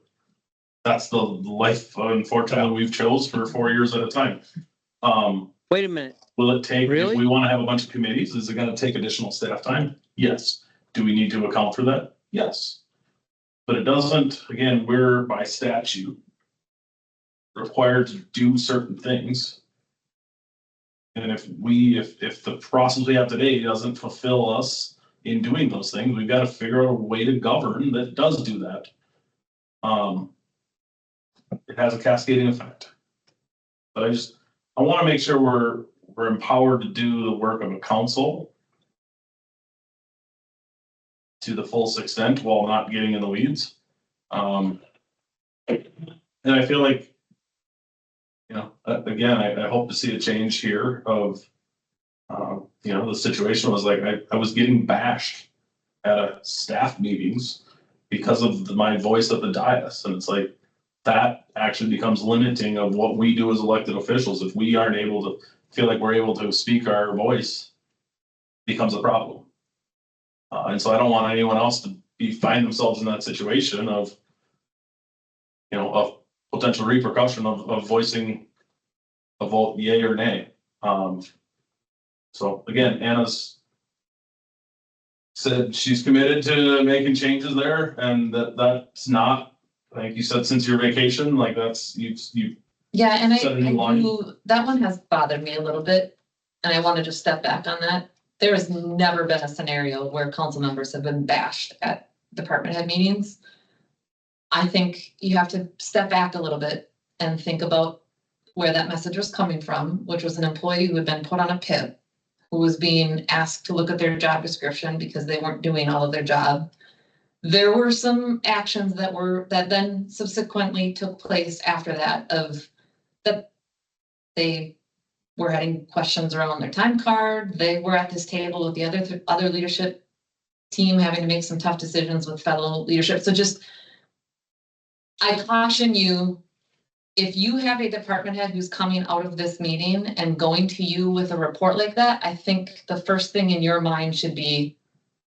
That's the life, unfortunately, we've chose for 4 years at a time. Wait a minute. Will it take, if Really? we want to have a bunch of committees, is it going to take additional staff time? Yes. Do we need to account for that? Yes. But it doesn't, again, we're by statute required to do certain things. And if the process we have today doesn't fulfill us in doing those things, we've got to figure out a way to govern that does do that. It has a cascading effect. But I want to make sure we're empowered to do the work of a council to the fullest extent while not getting in the weeds. And I feel like, you know, again, I hope to see a change here of, you know, the situation was like, I was getting bashed at a staff meetings because of my voice at the dais. And it's like, that actually becomes limiting of what we do as elected officials. If we aren't able to feel like we're able to speak our voice, becomes a problem. And so I don't want anyone else to find themselves in that situation of, you know, of potential repercussion of voicing a vote yay or nay. So again, Anna's said she's committed to making changes there, and that's not, I think you said since your vacation, like that's, you Yeah, and Set a new line. that one has bothered me a little bit, and I want to just step back on that. There has never been a scenario where council members have been bashed at department head meetings. I think you have to step back a little bit and think about where that message was coming from, which was an employee who had been put on a PIP, who was being asked to look at their job description because they weren't doing all of their job. There were some actions that then subsequently took place after that that they were having questions around their time card. They were at this table with the other leadership team having to make some tough decisions with fellow leadership. So I caution you, if you have a department head who's coming out of this meeting and going to you with a report like that, I think the first thing in your mind should be,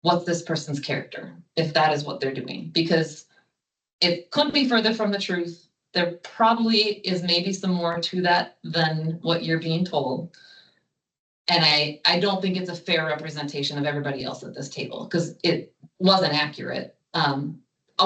what's this person's character, if that is what they're doing? Because it couldn't be further from the truth. There probably is maybe some more to that than what you're being told. And I don't think it's a fair representation of everybody else at this table, because it wasn't accurate.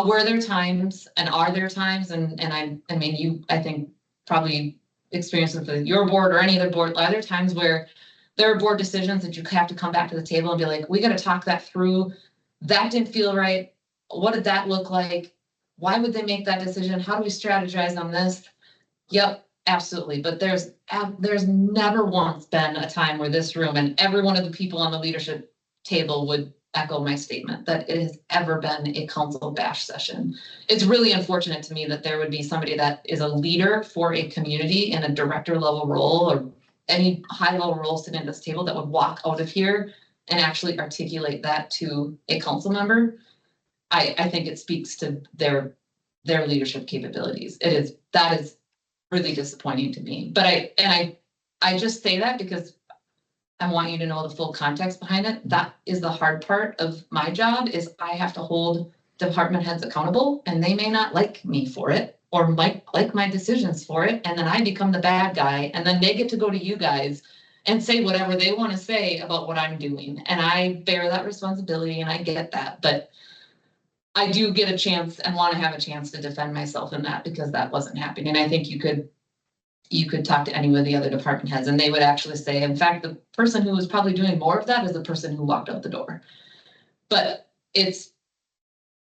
Were there times, and are there times, and I mean, you, I think, probably experienced with your board or any other board, are there times where there are board decisions that you have to come back to the table and be like, we got to talk that through. That didn't feel right. What did that look like? Why would they make that decision? How do we strategize on this? Yep, absolutely. But there's never once been a time where this room and every one of the people on the leadership table would echo my statement that it has ever been a council bash session. It's really unfortunate to me that there would be somebody that is a leader for a community in a director level role or any high level role sitting at this table that would walk out of here and actually articulate that to a council member. I think it speaks to their leadership capabilities. That is really disappointing to me. But I just say that because I want you to know the full context behind it. That is the hard part of my job, is I have to hold department heads accountable, and they may not like me for it or might like my decisions for it. And then I become the bad guy, and then they get to go to you guys and say whatever they want to say about what I'm doing. And I bear that responsibility, and I get that. But I do get a chance and want to have a chance to defend myself in that, because that wasn't happening. And I think you could talk to any of the other department heads, and they would actually say, in fact, the person who was probably doing more of that is the person who walked out the door. But it's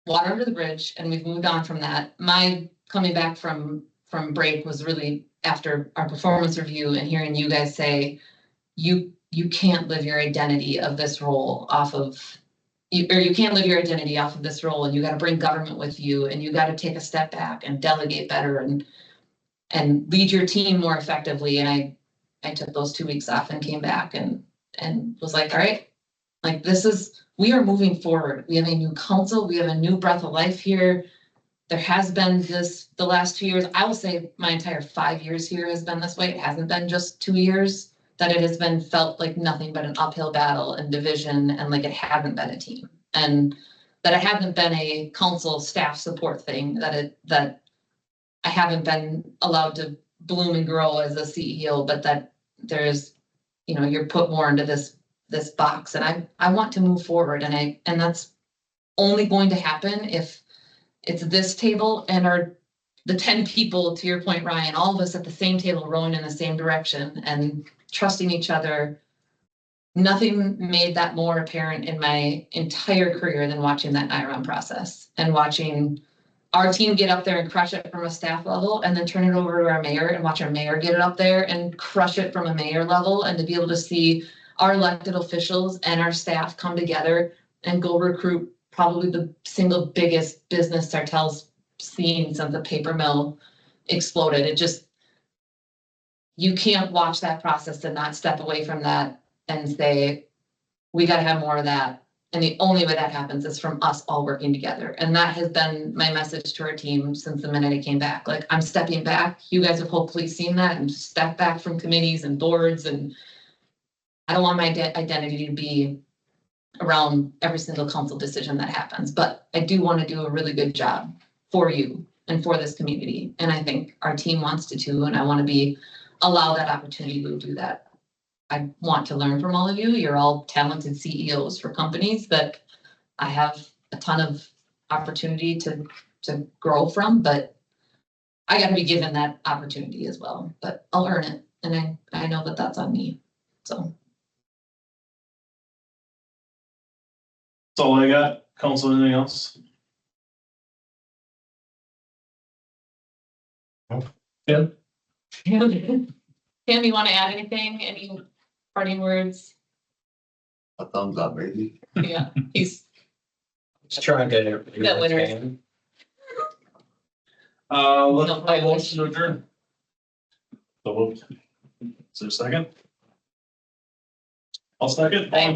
water under the bridge, and we've moved on from that. My coming back from break was really after our performance review and hearing you guys say, you can't live your identity of this role off of, or you can't live your identity off of this role, and you got to bring government with you, and you got to take a step back and delegate better and lead your team more effectively. And I took those 2 weeks off and came back and was like, all right, like we are moving forward. We have a new council. We have a new breath of life here. There has been the last 2 years, I will say my entire 5 years here has been this way. It hasn't been just 2 years, that it has been felt like nothing but an uphill battle and division, and like it hasn't been a team, and that it hasn't been a council staff support thing, that I haven't been allowed to bloom and grow as a CEO, but that there's, you're put more into this box, and I want to move forward, and that's only going to happen if it's this table and the 10 people, to your point, Ryan, all of us at the same table rowing in the same direction and trusting each other. Nothing made that more apparent in my entire career than watching that NIROM process and watching our team get up there and crush it from a staff level, and then turn it over to our mayor and watch our mayor get it up there and crush it from a mayor level, and to be able to see our elected officials and our staff come together and go recruit probably the single biggest business Sartell's seen since the paper mill exploded. You can't watch that process and not step away from that and say, we got to have more of that. And the only way that happens is from us all working together. And that has been my message to our team since the minute I came back. Like, I'm stepping back. You guys have hopefully seen that, and step back from committees and boards. And I don't want my identity to be around every single council decision that happens, but I do want to do a really good job for you and for this community. And I think our team wants to too, and I want to allow that opportunity to do that. I want to learn from all of you. You're all talented CEOs for companies that I have a ton of opportunity to grow from, but I got to be given that opportunity as well. But I'll earn it, and I know that that's on me. So. That's all I got. Council, anything else? Tim? Tim, you want to add anything? Any parting words? A thumbs up, maybe. Yeah, he's, Just trying to. That winners. Let's No, have a motion to adjourn. So moved. Is there a second? I'll second. All in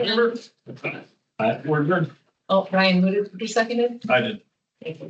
favor? We're adjourned. oh, Ryan, who seconded? I did. Thank you.